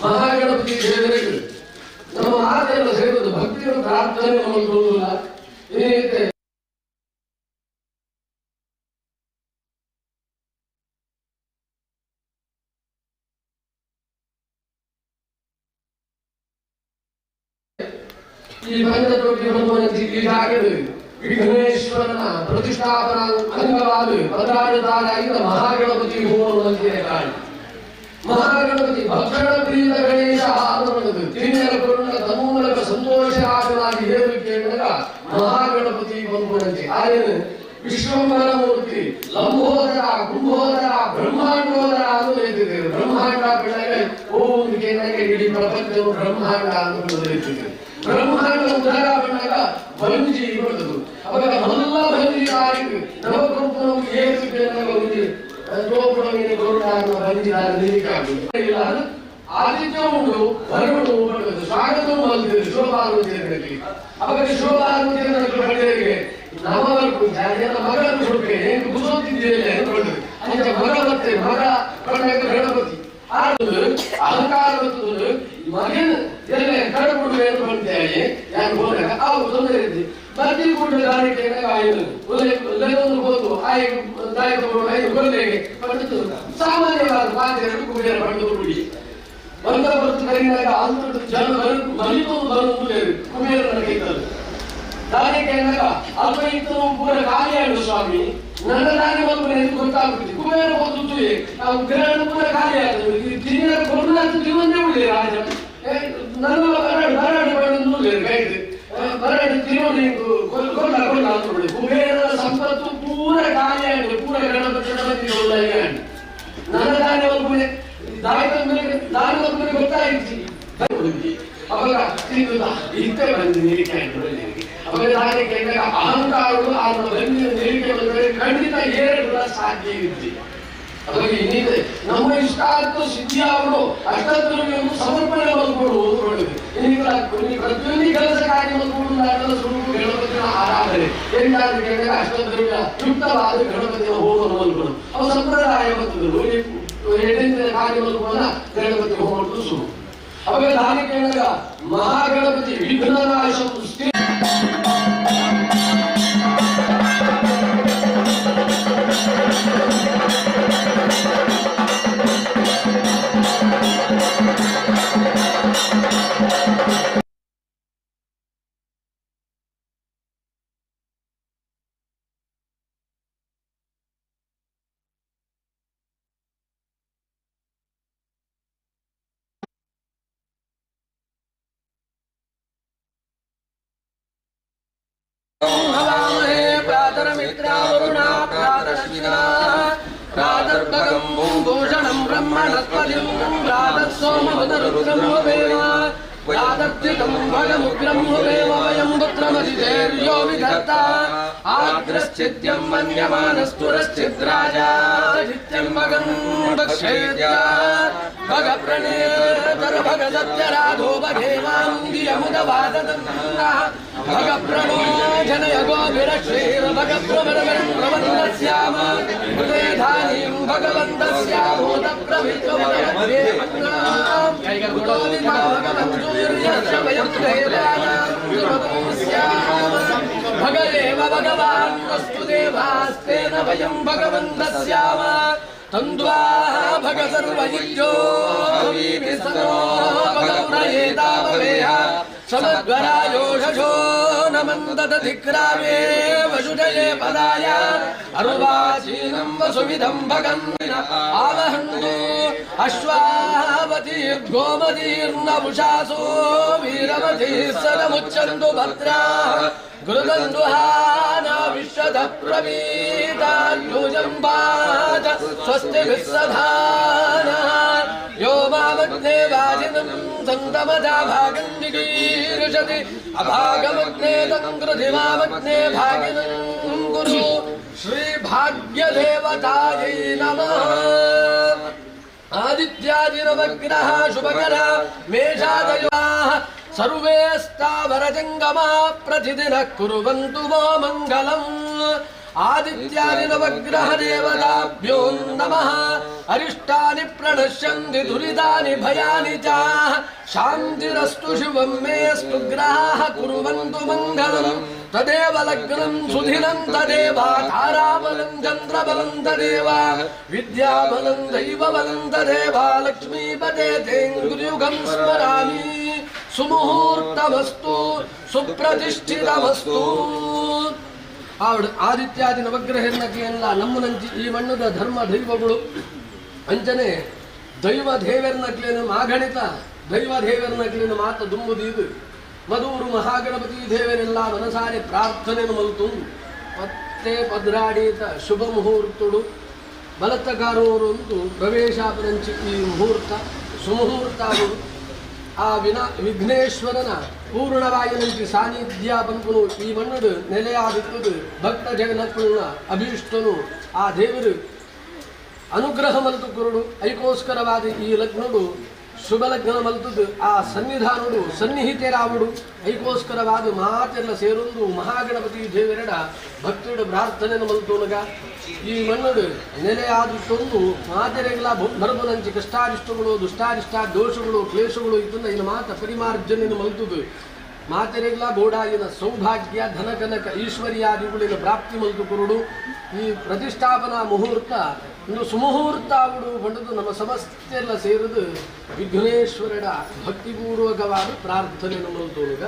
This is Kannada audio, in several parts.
ಮಹಾಗಣಪತಿ ದೇವರಿಗೆ ನಮ್ಮ ಮಾತೆಲ್ಲ ಸೇರುವುದು ಭಕ್ತಿಯ ಪ್ರಾರ್ಥನೆ ನಮಗೆ ಬರುವುದಿಲ್ಲ. ಏನೈತೆ ಈ ಪಂಚತೋಟಿ ಹನುಮಂತಿ ಈಗಾಗಲೇ ವಿಘ್ನೇಶ್ವರನ ಪ್ರತಿಷ್ಠಾಪನಾ ಅಂಗವಾದ ಪದಾರ್ಥಾರಾಗಿದ್ದ ಮಹಾಗಣಪತಿ ಹೋಮವಂತಿಯ ಕಾರಣ ಮಹಾಗಣಪತಿ ಭಕ್ಷಣ ಪ್ರೀತ ಗಣೇಶ ಆನಂದದು ತಿನ್ನರ ಕರುಣ ತನ್ಮೂಲಕ ಸಂತೋಷರಾಗನಾಗಿ ಹೇಳುವಿಕೆ ಮಹಾಗಣಪತಿ ಬಂಧುವಂತೆ ಆಯನ ವಿಶ್ವಂಬರ ಮೂರ್ತಿ ಲಂಬೋದರ ಕುಂಭೋದರ ಬ್ರಹ್ಮಾಂಡೋದರ ಅಂತ ಹೇಳ್ತಿದ್ದೇವೆ. ಬ್ರಹ್ಮಾಂಡ ಬೆಳಗ್ಗೆ ಓಂಗೆ ಇಡೀ ಪ್ರಪಂಚವು ಬ್ರಹ್ಮಾಂಡ ಅಂತ ಹೇಳ್ತಿದ್ದೇವೆ. ಬ್ರಹ್ಮಾಂಡ ಉದರ ಬೆಳಗ ಬಂಜಿ ಇರುವುದು ಅವಾಗ ಮಲ್ಲ ಬಂಜಿ ಆಗಿ ನವಕಂಪನು ಏಸುಗೆ ಜೋಪುರವಿನ ಗೌರವ ಬಂದಿದ್ದಾರೆ ನಿಧಿಕಾಗುದು ಆದಿತ್ಯ ಉಂಟು ಬರುವುದು ಬರುವುದು ಸ್ವಾಗತವು ಬಂದಿದೆ ಶೋಭಾನುತಿ ಅವಾಗ ಶೋಭಾನುತಿ ಬಡಿಯರಿಗೆ ನವವರ್ಗು ಜನ ಮಗನು ಸುಡುಕೆ ಹೆಂಗೆ ಬುಸೋತಿದ್ದೇನೆ ಅಂದ್ಕೊಂಡ್ರು ಅಂಚ ಮಗ ಮತ್ತೆ ಮಗ ಕೊಂಡಾಗ ಗಣಪತಿ ಆಡುದು ಅಹಂಕಾರ ಬರ್ತುದು ಮಗನ ಎಲ್ಲ ಕಡಬಿಡು ಏನು ಬಂತೇಳಿ ಯಾರು ಹೋದಾಗ ಅವು ತೊಂದರೆ ಇದ್ದಿ ಬರ್ತಿ ಕೂಡಲೇ ದಾರಿಕೆ ಆಯ್ತು ಒಂದು ಹೋದು ಆಯ್ತು ದಾಯಿ ತಗೊಂಡು ಐದು ಕೊರಲೆಗೆ ಪಡೆದು ಸಾಮಾನ್ಯವಾದ ಪಾತ್ರೆಗಳು ಕುಬೇರ ಪಡೆದು ಬಿಡಿ ಬಂದ ಬರ್ತು ಕರಿನಾಗ ಅಂತ ಜನ ಮಲಿತೊಂದು ಬರುವುದು ಕುಬೇರನ ಕೈತರು ದಾರಿಕೆ ಅಲ್ಪ ಇತ್ತು ಪೂರ ಖಾಲಿಯಾಡು ಸ್ವಾಮಿ ನನ್ನ ದಾರಿ ಬಂದು ಎಂದು ಗೊತ್ತಾಗುತ್ತದೆ ಕುಬೇರ ಹೋದ್ದು ನಾವು ಗ್ರಹಣ ಪೂರ ಖಾಲಿಯಾಗ್ತದೆ ತಿನ್ನ ಕೊರೋನಾದ್ದು ಜೀವನೇ ಉಳಿದೆ ರಾಜ ನನ್ನ ಬರಾಡಿ ಬಂದು ಗೈದು ಬರಾಡಿ ತಿರುವಳಿ ಕೊಂಡ ಅಂದ್ಬಿಡಿ ಕುಬೇರನ ಸಂಪತ್ತು ಪೂರ ಖಾಲಿಯಾಗಿದೆ ಪೂರ ಗಣಪತಿ ನನ್ನ ದಾರಿ ಒಂದು ದಾರಿ ಒಂದು ಗೊತ್ತಾಯಿತು ಅವಾಗ ಇಂತೆ ಬಂದು ನಿರೀಕ್ಷೆ ಅವಾಗ ದಾರಿಗೆ ಅಹಂಕಾರಗಳು ಅದನ್ನು ಬಂದು ನಿರೀಕ್ಷೆ ಬಂದರೆ ಖಂಡಿತ ಏರಲು ಸಾಧ್ಯ ಇರುತ್ತೆ ಅವಾಗ ಇನ್ನಿದೆ ನಮ್ಮ ಇಷ್ಟ ಆಯ್ತು ಸಿದ್ಧಿ ಅವರು ಅಷ್ಟೊಂದು ಸಮರ್ಪಣೆ ಬಂದ್ಕೊಡುವುದು ಒಳ್ಳೆಯದು ಪ್ರತಿಯೊಂದು ಕೆಲಸ ಕಾರ್ಯ ಬಂದ್ಕೊಂಡು ಸುರುಕು ಗಣಪತಿನ ಆರಾಧನೆ ಎಂದಾದ್ರೂ ಕೇಳಿದಾಗ ಅಷ್ಟೊಂದು ಯುಕ್ತವಾದ ಗಣಪತಿಯ ಹೋಮವನ್ನು ಬಂದ್ಕೊಂಡು ಅವು ಸಂಪ್ರದಾಯ ಬಂತದ್ದು ಎಂಟನೇ ಕಾರ್ಯ ಬಂದ್ಕೊಂಡ ಗಣಪತಿ ಹೋಮದ್ದು ಶುರು ಅವಾಗ ದಾರಿ ಕೇಳಿದಾಗ ಮಹಾಗಣಪತಿ ವಿಘ್ನನಾಶ भूषणं ब्रह्मणस्पतिं सोमवतरुद्रं यादत्तिकं भगमुग्रं भवेम वयं पुत्रमतिधैर्यो विधत्ता आग्रश्चिद्यं मन्यमानस्तुरश्चिद्राजा चित्यं भगं भक्षेद्या भगप्रणेतर भगदत्यराधो भगेवां गियमुदवाददन्नः भगप्रणो जनय गोभिरक्षीर भगप्रवरवन्दस्याम हृदयधानीं भगवन्तस्याभूतप्रवित्वमनमध्ये मङ्गलां भगवेव भगवान् वस्तु देवास्तेन वयं भगवन्तस्याम तन्द्वा भग सर्वयुज्यो विसनो भगवनयेताववेह समद्वरायोषो नमन्ददधिक्रामे वसुजये पदाय अरुवाचीनं वसुविधं भगन् आवहन्तु अश्वावतीर्गोमतीर्नवुषासो वीरवतीः सदमुच्चन्तु भद्राः गुरुगन्धुहाना विश्वतः प्रवीतान्युजं पाच स्वस्तिभिः सधानः यो मामग्ने वाजिनं सन्तमजा भागं जिगीर्षति अभागमग्ने तं कृधिमामग्ने भागिनं गुरु श्रीभाग्यदेवतायै नमः आदित्यादिनवग्रह शुभकरः मेषादयोः सर्वे स्थावरजङ्गमा प्रतिदिनः कुर्वन्तु वो मङ्गलम् आदित्यादिनवग्रह देवताभ्यो नमः अरिष्टानि प्रणश्यन्ति दुरितानि भयानि च शान्तिरस्तु शिवं मेऽस्तु ग्रहाः कुर्वन्तु मङ्गलम् तदेव लग्नं सुधिनं तदेव ताराबलं चन्द्रबलं तदेव विद्याबलं दैवबलं तदेव लक्ष्मीपते तेङ्गुर्युगं स्मरामि सुमुहूर्तमस्तु सुप्रतिष्ठितमस्तु ಆದಿತ್ಯಾದಿ ನವಗ್ರಹೆಲ್ಲ ನಮ್ಮನಂಚಿ ಈ ಮಣ್ಣದ ಧರ್ಮ ದೈವಗಳು ಅಂಚನೆ ದೈವ ದೇವರನಕ್ಲೇನು ಮಾಗಣಿತ ದೈವ ದೇವರನಕ್ಲೇನು ಮಾತ ದುಂಬುದೀದು ಮಧೂರು ಮಹಾಗಣಪತಿ ದೇವರೆಲ್ಲ ಮನಸಾರೆ ಪ್ರಾರ್ಥನೆಯನ್ನು ಮಲ್ತು ಮತ್ತೆ ಪದ್ರಾಡೀತ ಶುಭ ಮುಹೂರ್ತುಡು ಬಲತ್ತಗಾರವರು ಅಂತೂ ಪ್ರವೇಶಾಪರಂಚಿ ಈ ಮುಹೂರ್ತ ಸುಮುಹೂರ್ತ ಆ ವಿಘ್ನೇಶ್ವರನ ಪೂರ್ಣವಾಯಿನಂತೆ ಸಾನ್ನಿಧ್ಯ ಬಂದು ಈ ಮಣ್ಣು ನೆಲೆಯಾಗುತ್ತದೆ ಭಕ್ತ ಜಗನ್ನಕ್ಕನ ಅಭೀಷ್ಟನು ಆ ದೇವರು ಅನುಗ್ರಹ ಮಲ್ತು ಕುರುಡು ಐಕೋಸ್ಕರವಾದ ಈ ಲಗ್ನಡು ಶುಭ ಲಗ್ನ ಮಲ್ತದ್ದು ಆ ಸನ್ನಿಧಾನಡು ಸನ್ನಿಹಿತರಾವುಡು ಐಕೋಸ್ಕರವಾದ ಮಾತೆಲ್ಲ ಸೇರೊಂದು ಮಹಾಗಣಪತಿ ದೇವರೆಡ ಭಕ್ತರು ಪ್ರಾರ್ಥನೆಯನ್ನು ಮಲ್ತೋನಗ ಈ ಮಣ್ಣಡು ನೆಲೆಯಾದಷ್ಟೊಂದು ಮಾತೆರೆಗಳ ಬರಬನಂಚಿ ಕಷ್ಟಾರಿಷ್ಟಗಳು ದುಷ್ಟಾರಿಷ್ಟ ದೋಷಗಳು ಕ್ಲೇಶಗಳು ಇದನ್ನ ಇನ್ನು ಮಾತ ಪರಿಮಾರ್ಜನೆಯನ್ನು ಮಲ್ತದ್ದು ಮಾತೆರೆಗ್ಲ ಬೋಡಾಯಿನ ಸೌಭಾಗ್ಯ ಧನಕನಕ ಈಶ್ವರ್ಯಾದಿಗಳಿನ ಪ್ರಾಪ್ತಿ ಮಲ್ತು ಕುರುಡು ಈ ಪ್ರತಿಷ್ಠಾಪನಾ ಮುಹೂರ್ತ ಒಂದು ಸುಮುಹೂರ್ತ ಆಗುಡು ಬಂಡದು ನಮ್ಮ ಸಮಸ್ತೆಲ್ಲ ಸೇರಿದು ವಿಘ್ನೇಶ್ವರಡ ಭಕ್ತಿಪೂರ್ವಕವಾದ ಪ್ರಾರ್ಥನೆ ಮಲ್ತೋಳುಗ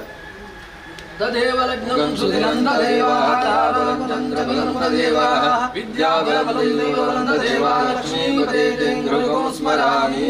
ತದೇವ ಲಗ್ನಂ ಸುದಿನಂ ತದೇವಾಕಾರಂ ಚಂದ್ರಬಲಂ ತದೇವಾಃ ವಿದ್ಯಾಬಲಂ ತದೇವಾಃ ಲಕ್ಷ್ಮೀಪತೆ ತೇಂದ್ರಕಂ ಸ್ಮರಾಮಿ.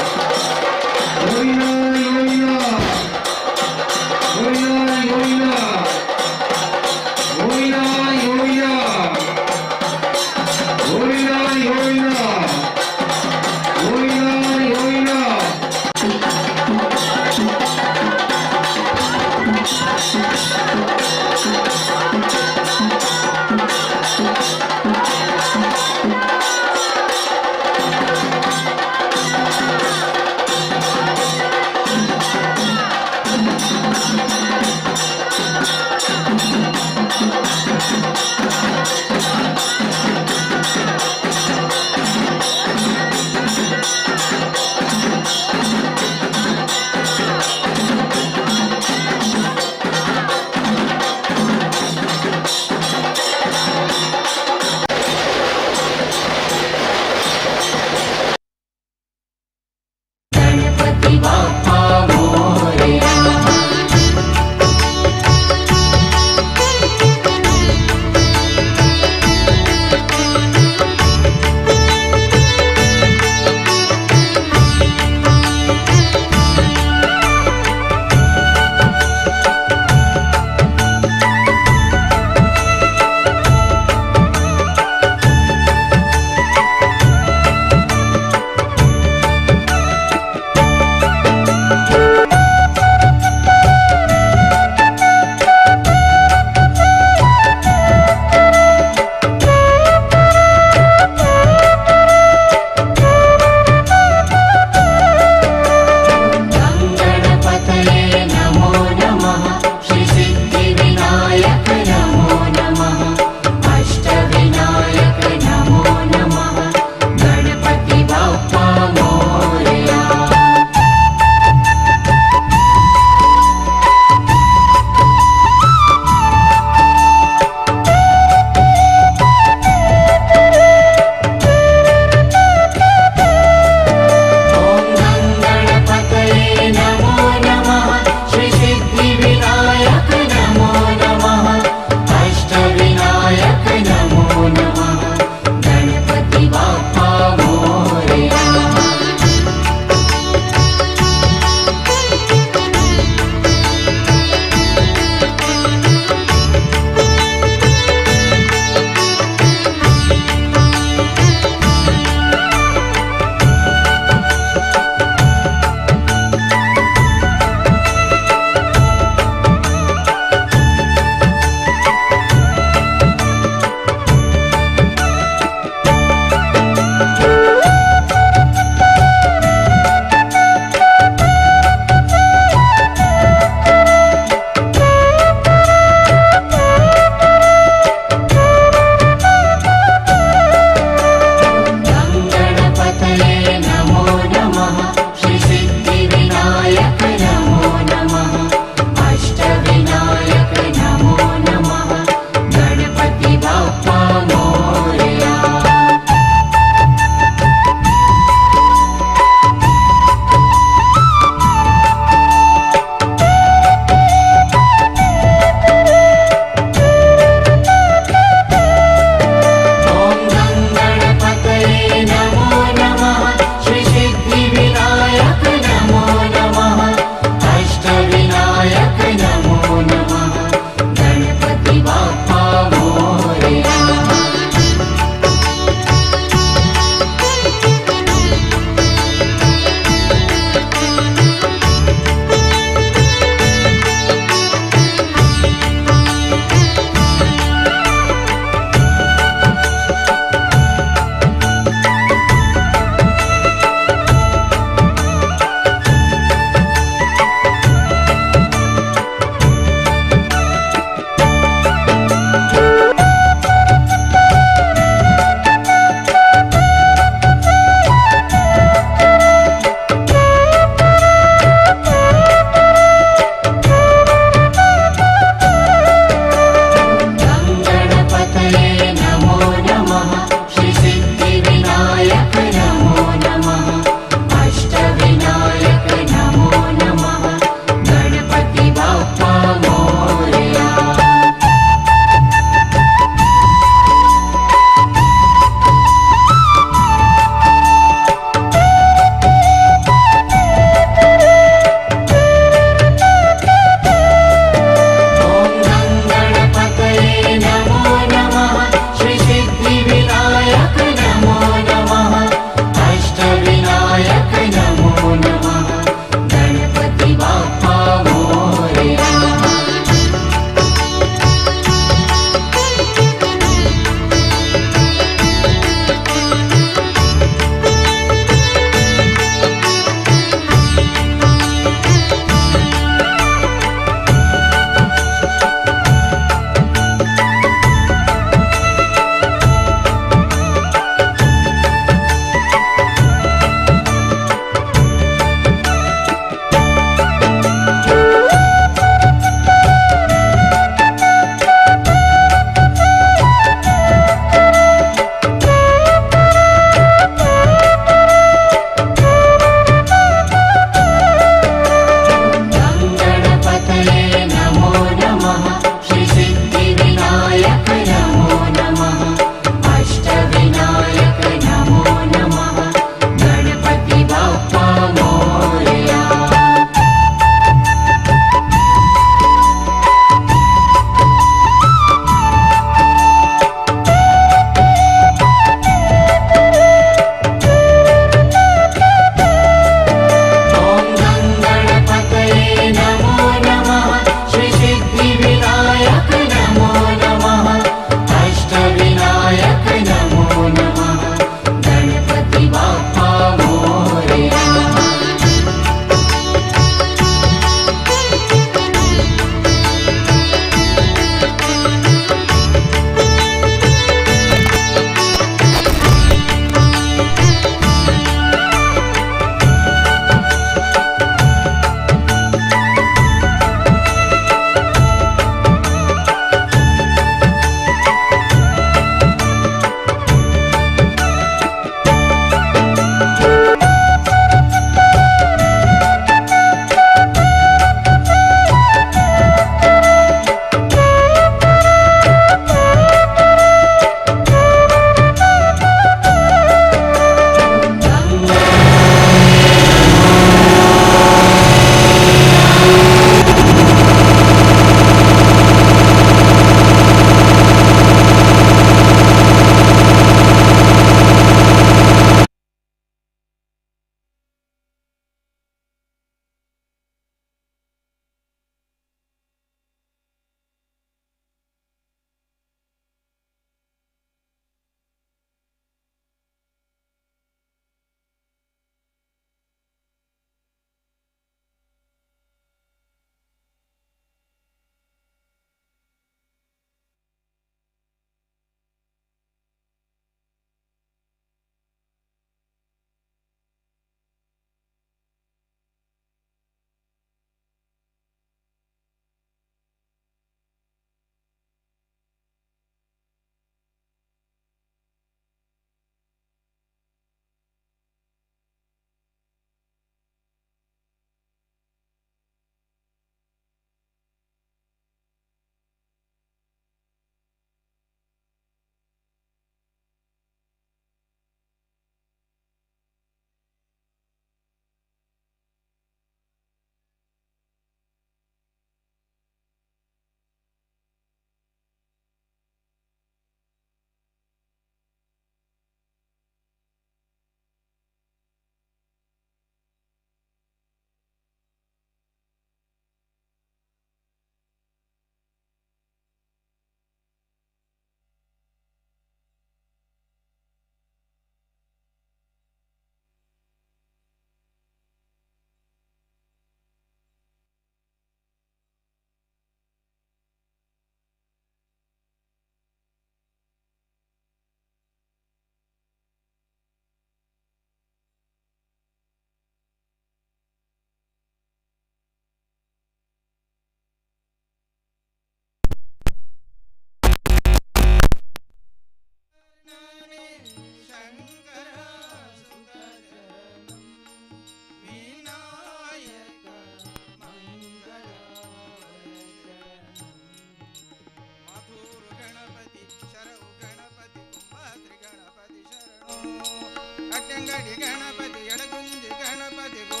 ಅಂಗಡಿ ಗಣಪತಿ ಎಡಗುಂಜಿ ಗಣಪತಿ ಗೋ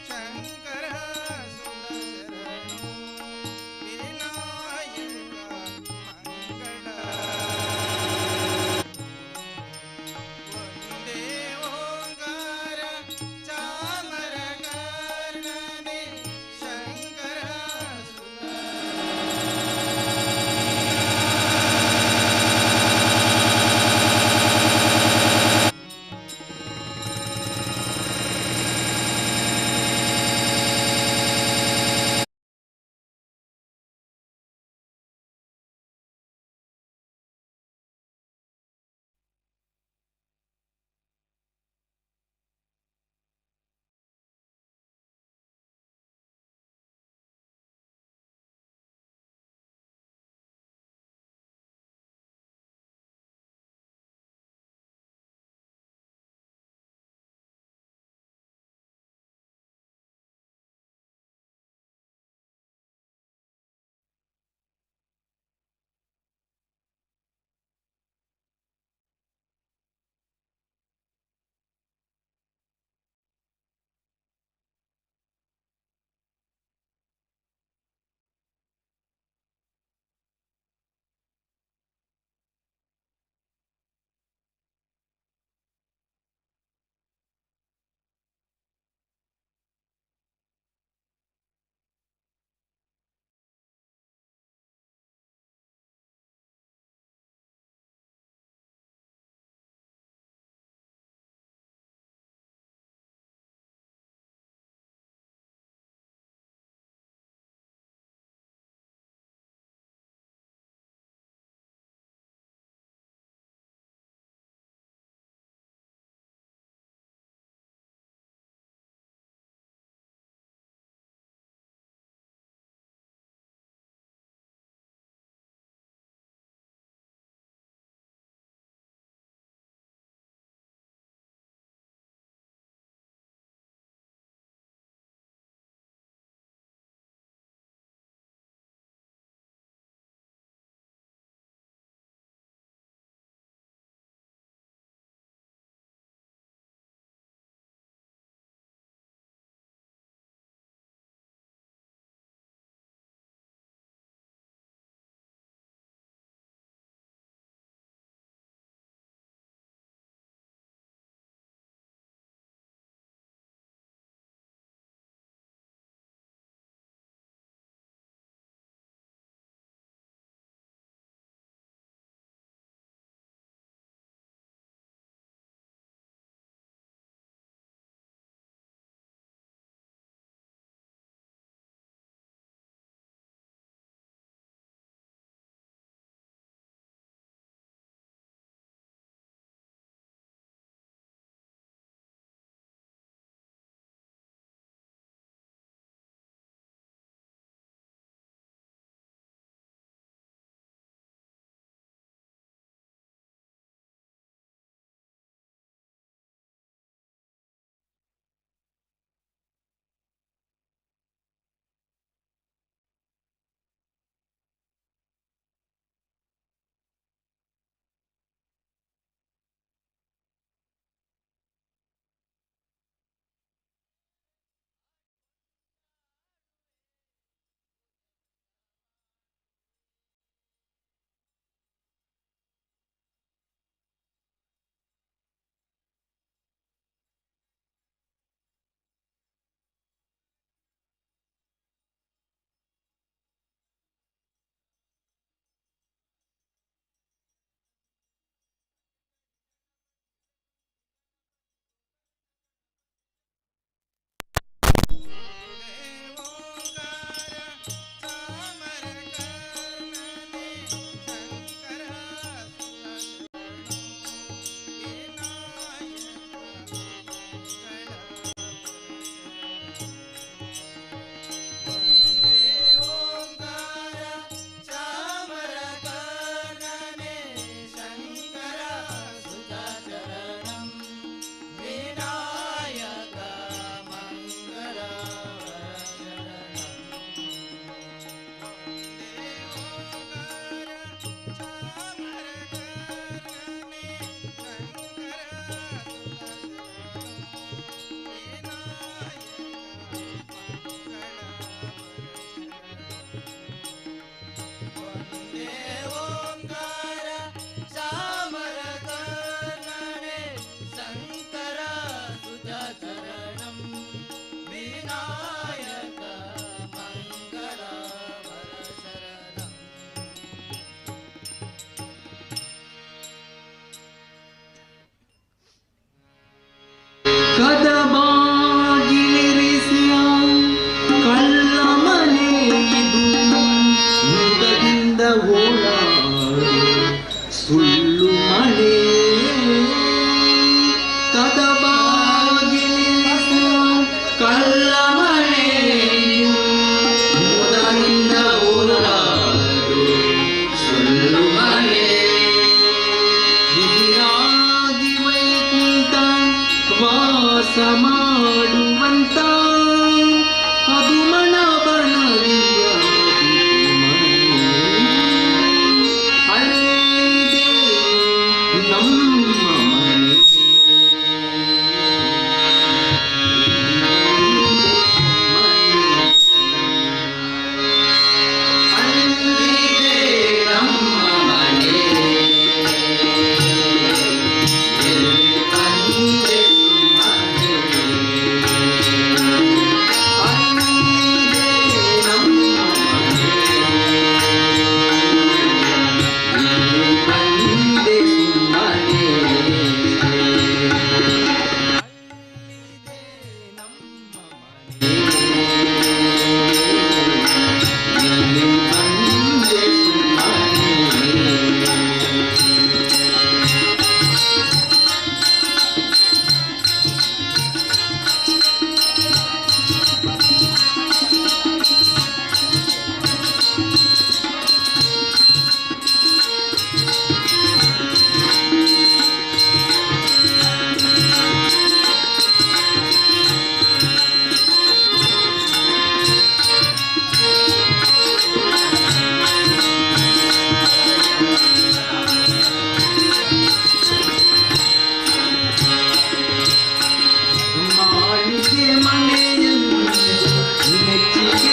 ಶಂಕರ ಸುರ ಶರಣು ವಿನಾಯಕ ಮಂಗಳ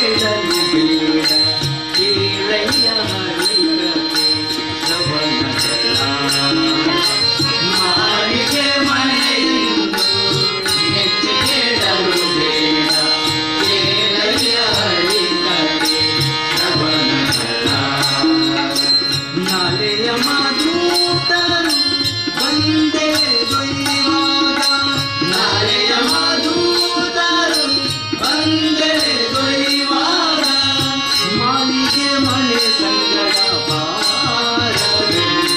ಕೇಳಲು ಬೇಡ ಕೇಳಯ್ಯ ಹರಿಕತೆ ಶ್ರವಣಗಳ ಮಾರಿಗೆ ಮನೆಯಿಂದ ಹೆಚ್ಚು ಕೇಳಲು ಬೇಡ ಕೇಳಯ್ಯ ಹರಿಕತೆ ಶ್ರವಣಗಳ ನಾಳೆಯ ಮಾಧೂತರು ಬಂದೇ ದೊಯ್ಯುವಾಗ ನಾಳೆಯ ಮಾಧೂತರು ಬಂದೇ ದೊಯ್ಯುವಾಗ ಮಾಲಿಗೆ ಮನೆ ಸಂಗಡ ಬಾರಬೇಕು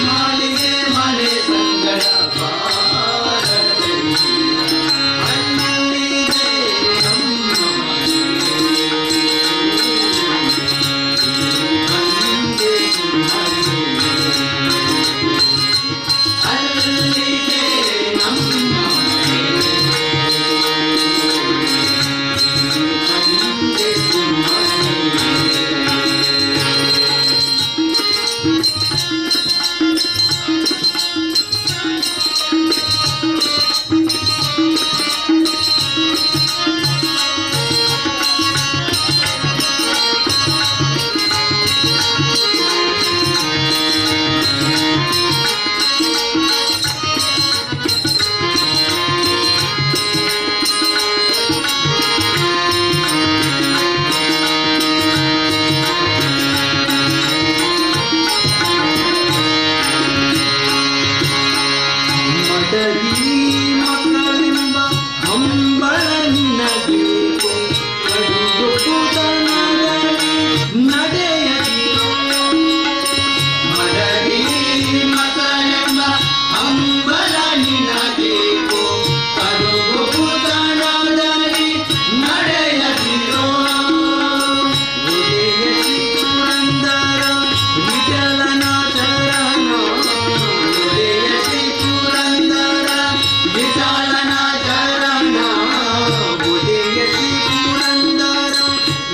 ಮಾಲಿಗೆ ಮನೆ ಸಂಗಡ ಬಾರಬೇಕು ಅಲ್ಲಿದೆ ನಮ್ಮ ಮಕ್ಕಳೆಂಬ ಹಂಬಲ ನಿನಗೇಕೋ ಕಡುಗು ಪುದನದಲ್ಲಿ ನಡೆಯದಿರೋ ಮಡದಿ ಮಕ್ಕಳೆಂಬ ಹಂಬಲ ನಿನಗೇಕೋ ಕಡುಗು ಪುದನದಲ್ಲಿ ನಡೆಯದಿರೋ ಉದಯ ಶ್ರೀಪುರಂದರ ವಿಠಲನ ಚರಣ ಉದಯ ಶ್ರೀಪುರಂದರ ವಿಠಲನ ಚರಣ ಉದಯ ಶ್ರೀಪುರಂದರ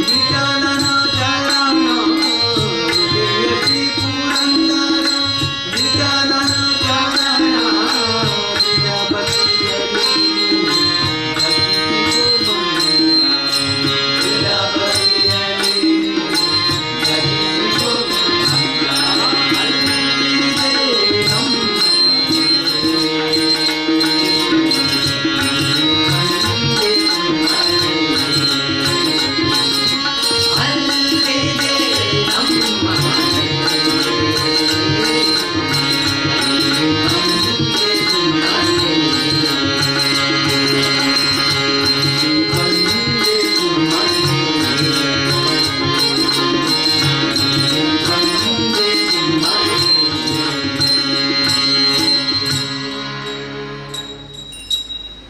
ವಿಠಲನ ಚರಣ ಉದಯ ಶ್ರೀಪುರಂದರ ವಿಠಲನ ಚರಣ ನಿಜ ಭಕ್ತಿಯಲ್ಲಿ ಭಜಿಸಿಕೋ ನಿಜ ಭಕ್ತಿಯಲ್ಲಿ ಭಜಿಸಿಕೋ ಅಲ್ಲಿದೆ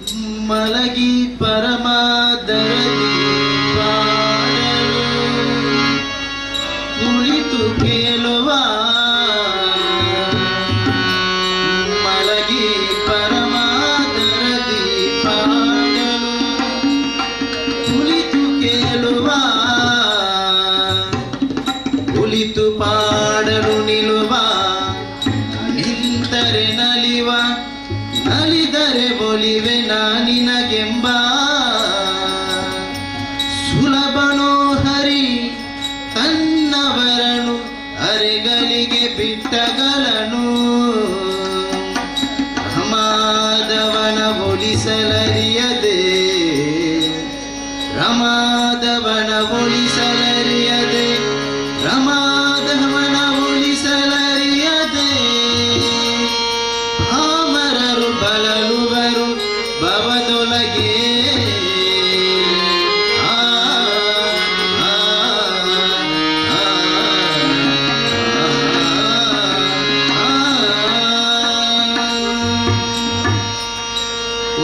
ನಮ್ಮ ಮಲಗಿ ಪರಮಾದರದಿ ಪಾಡಲು ಕುಳಿತು ಕೇಳುವ ಮಲಗಿ ಪರಮಾದರದಿ ಪಾಡಲು ಕುಳಿತು ಕೇಳುವ ಕುಳಿತು ಪಾಡಲು ನಿಲ್ಲುವ ನಿಂತರೆ ನಲಿವ ನಲಿದರೆ ಒಲಿವೆ ನಾನಿನಗೆಂಬ ಸುಲಭನೋ ಹರಿ ತನ್ನವರನು ಅರೆಗಳಿಗೆ ಬಿಟ್ಟಗಲನು ರಮಾದವನ ಒಲಿಸಲರಿಯದೆ ರಮಾದವನ ಒಲಿಸಲರಿಯದೆ ರಮಾದವನ ಒಲಿಸಲರಿಯದೆ ಅಮರರು ಬಲಲುವರು ಭವದೊಳಗೆ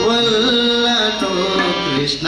ವಲ್ಲನೋ ಕೃಷ್ಣ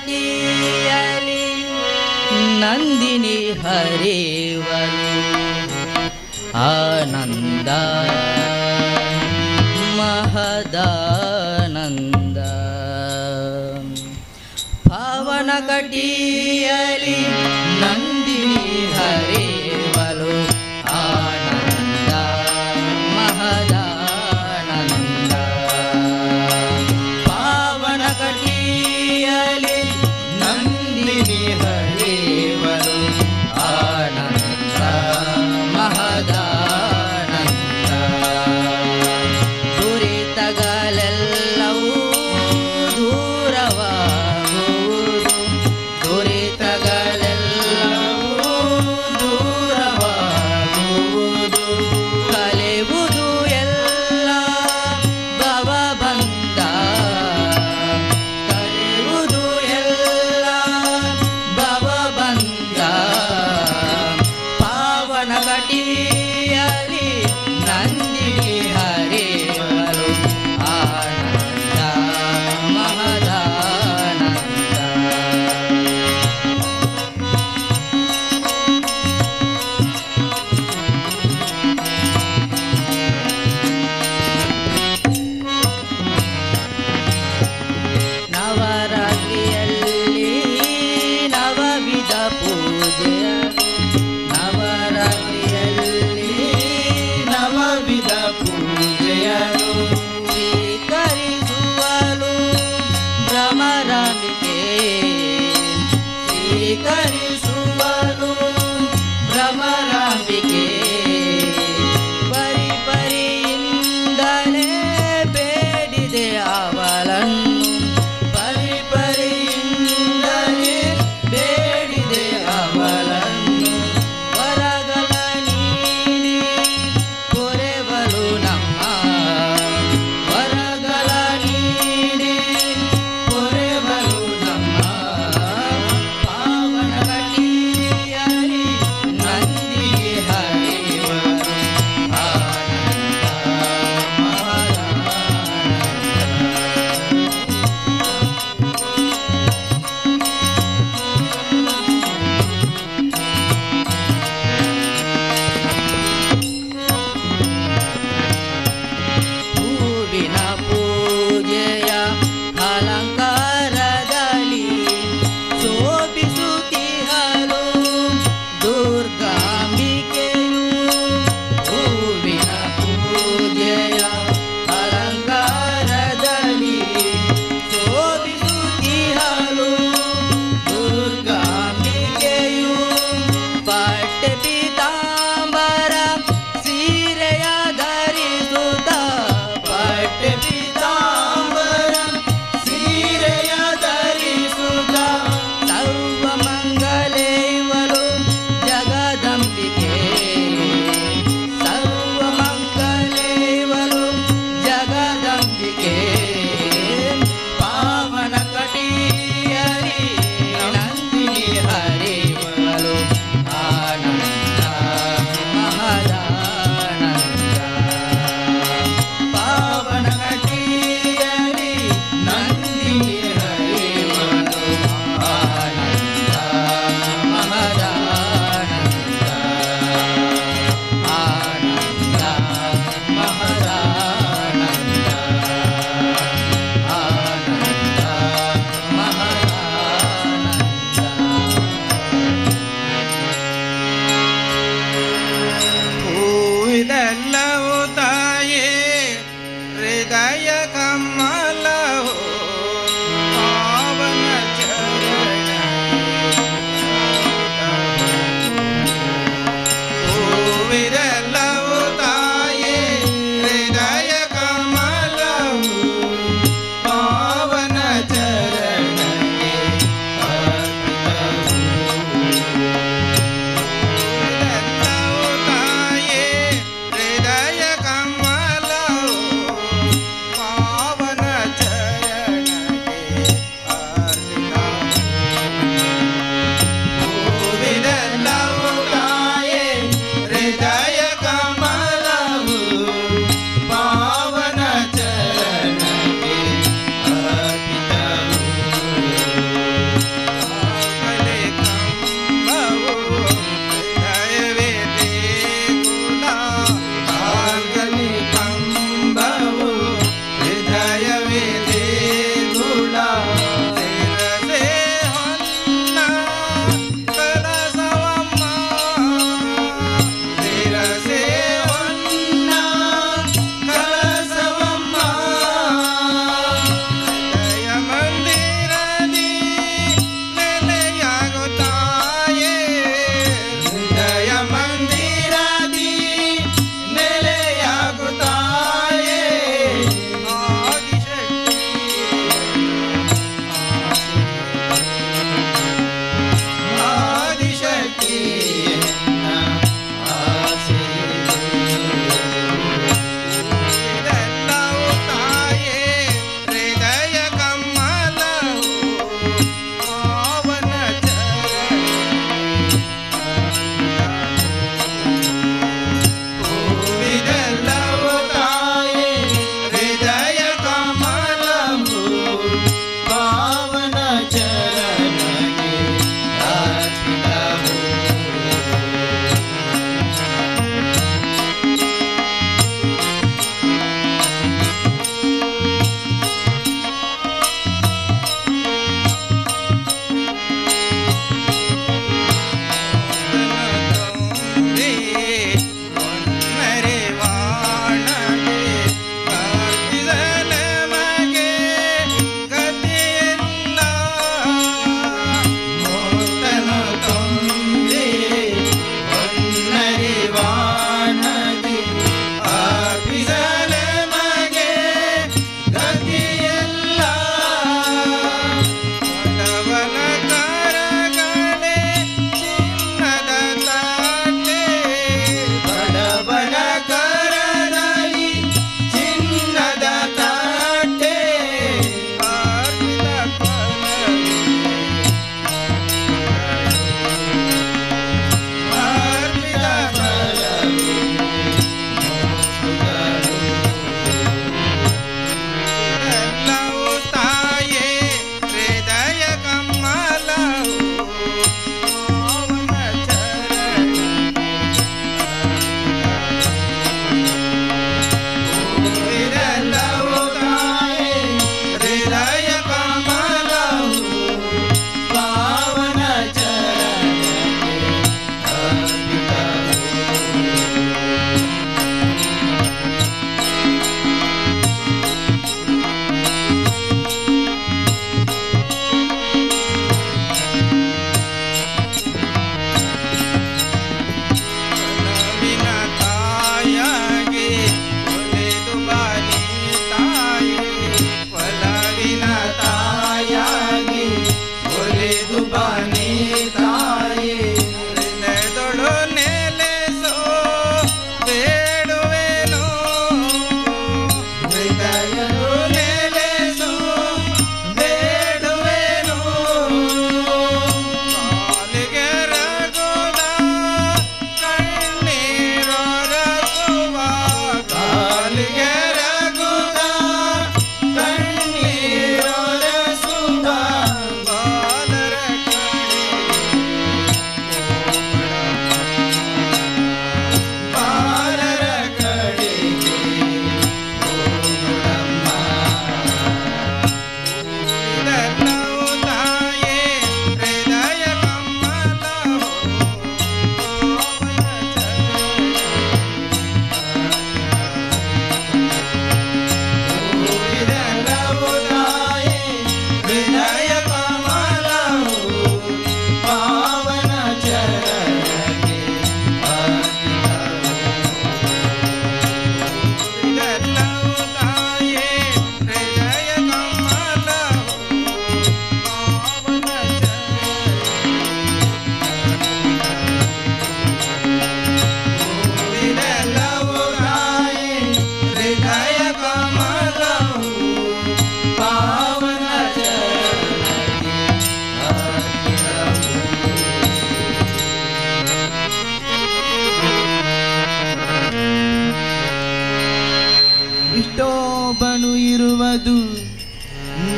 ಕಟಿಯಲಿ ನಂದಿನಿ ಹರಿವಲು ಆನಂದ ಮಹದಾನಂದ ಪಾವನ ಕಟಿಯಲಿ ನಂದಿನಿ ಹರಿವಲು ಆನಂದ ಮಹದಾನಂದ ಪಾವನ ಕಟಿಯಲಿ ನಂದಿನಿ ಹರಿವಲು ಆನಂದ ಮಹದಾನಂದ ದುರಿತಗಳೆಲ್ಲವೂ ದೂರವಾಗುವುದು ದುರಿತಗಳೆಲ್ಲ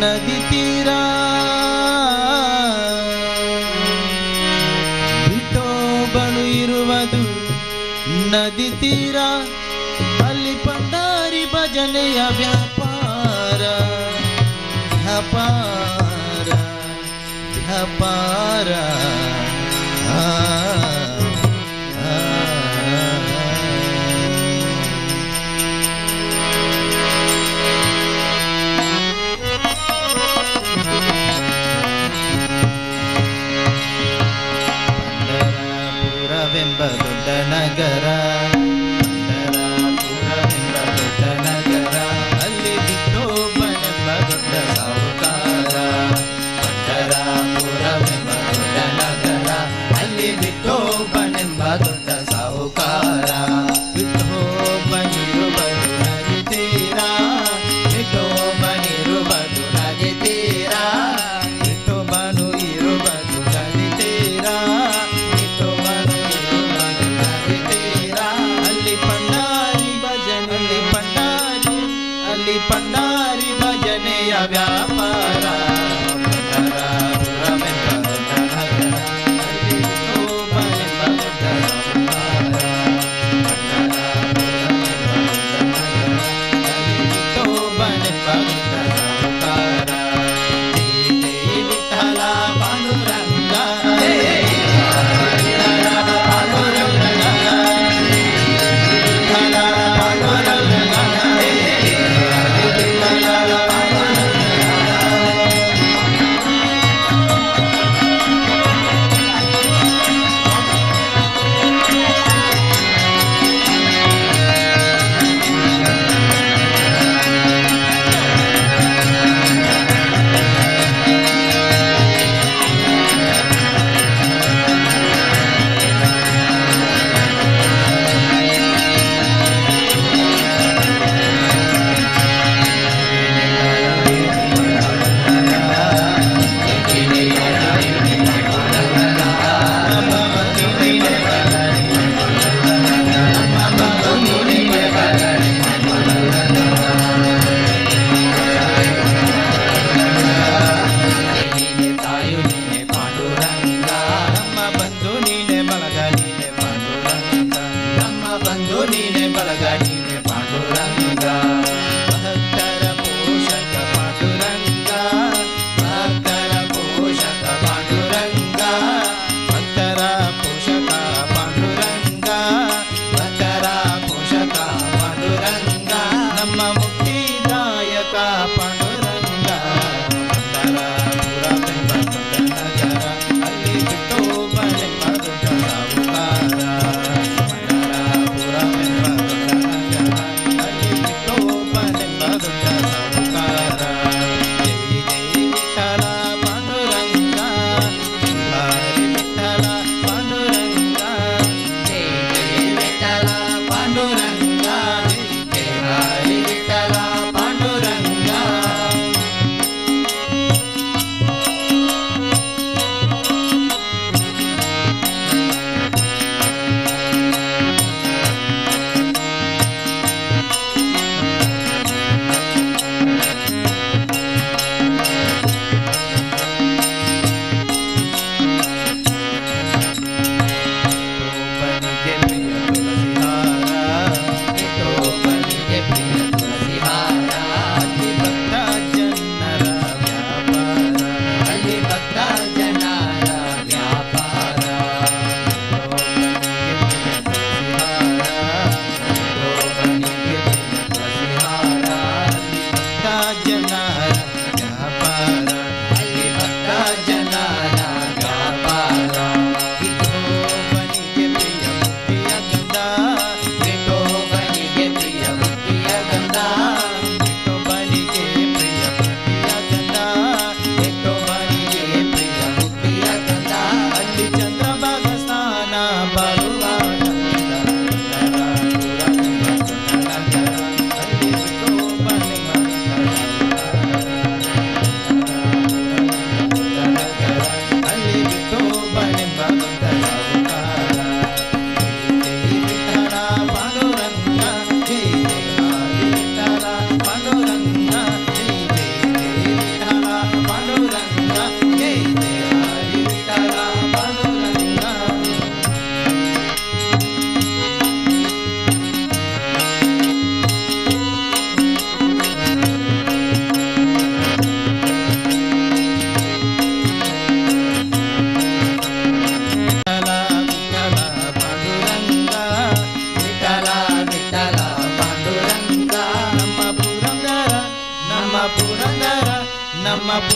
ನದಿ ತೀರ ವಿಠೋಬನು ಇರುವುದು ನದಿ ತೀರ ಅಲ್ಲಿ ಪಂಡಾರಿ ಭಜನೆಯ ವ್ಯಾಪಾರ ವ್ಯಾಪಾರ ವ್ಯಾಪಾರ ಪಂಡರಾಪುರವೆಂಬ ದೊಡ್ಡ ನಗರ ಪಂಡರಾಪುರವೆಂಬ ದೊಡ್ಡ ನಗರ ಅಲ್ಲಿ ವಿಠೋಬನೆಂಬ ದೊಡ್ಡ ಸಾಹುಕಾರ ಪಂಡರಾಪುರವೆಂಬ ದೊಡ್ಡ ನಗರ ಅಲ್ಲಿ ವಿಠೋಬನೆಂಬ ದೊಡ್ಡ ಸಾಹುಕಾರ ವಿಠೋಬನಿರುವುದು ನದಿ ತೀರ ವಿಠೋಬನಿರುವುದು ನದಿ ತೀರ ವಿಠೋಬನು ಇರುವುದು ನದಿ ತೀರ ವಿಠೋಬನು ಇರುವುದು ನದಿ ತೀರ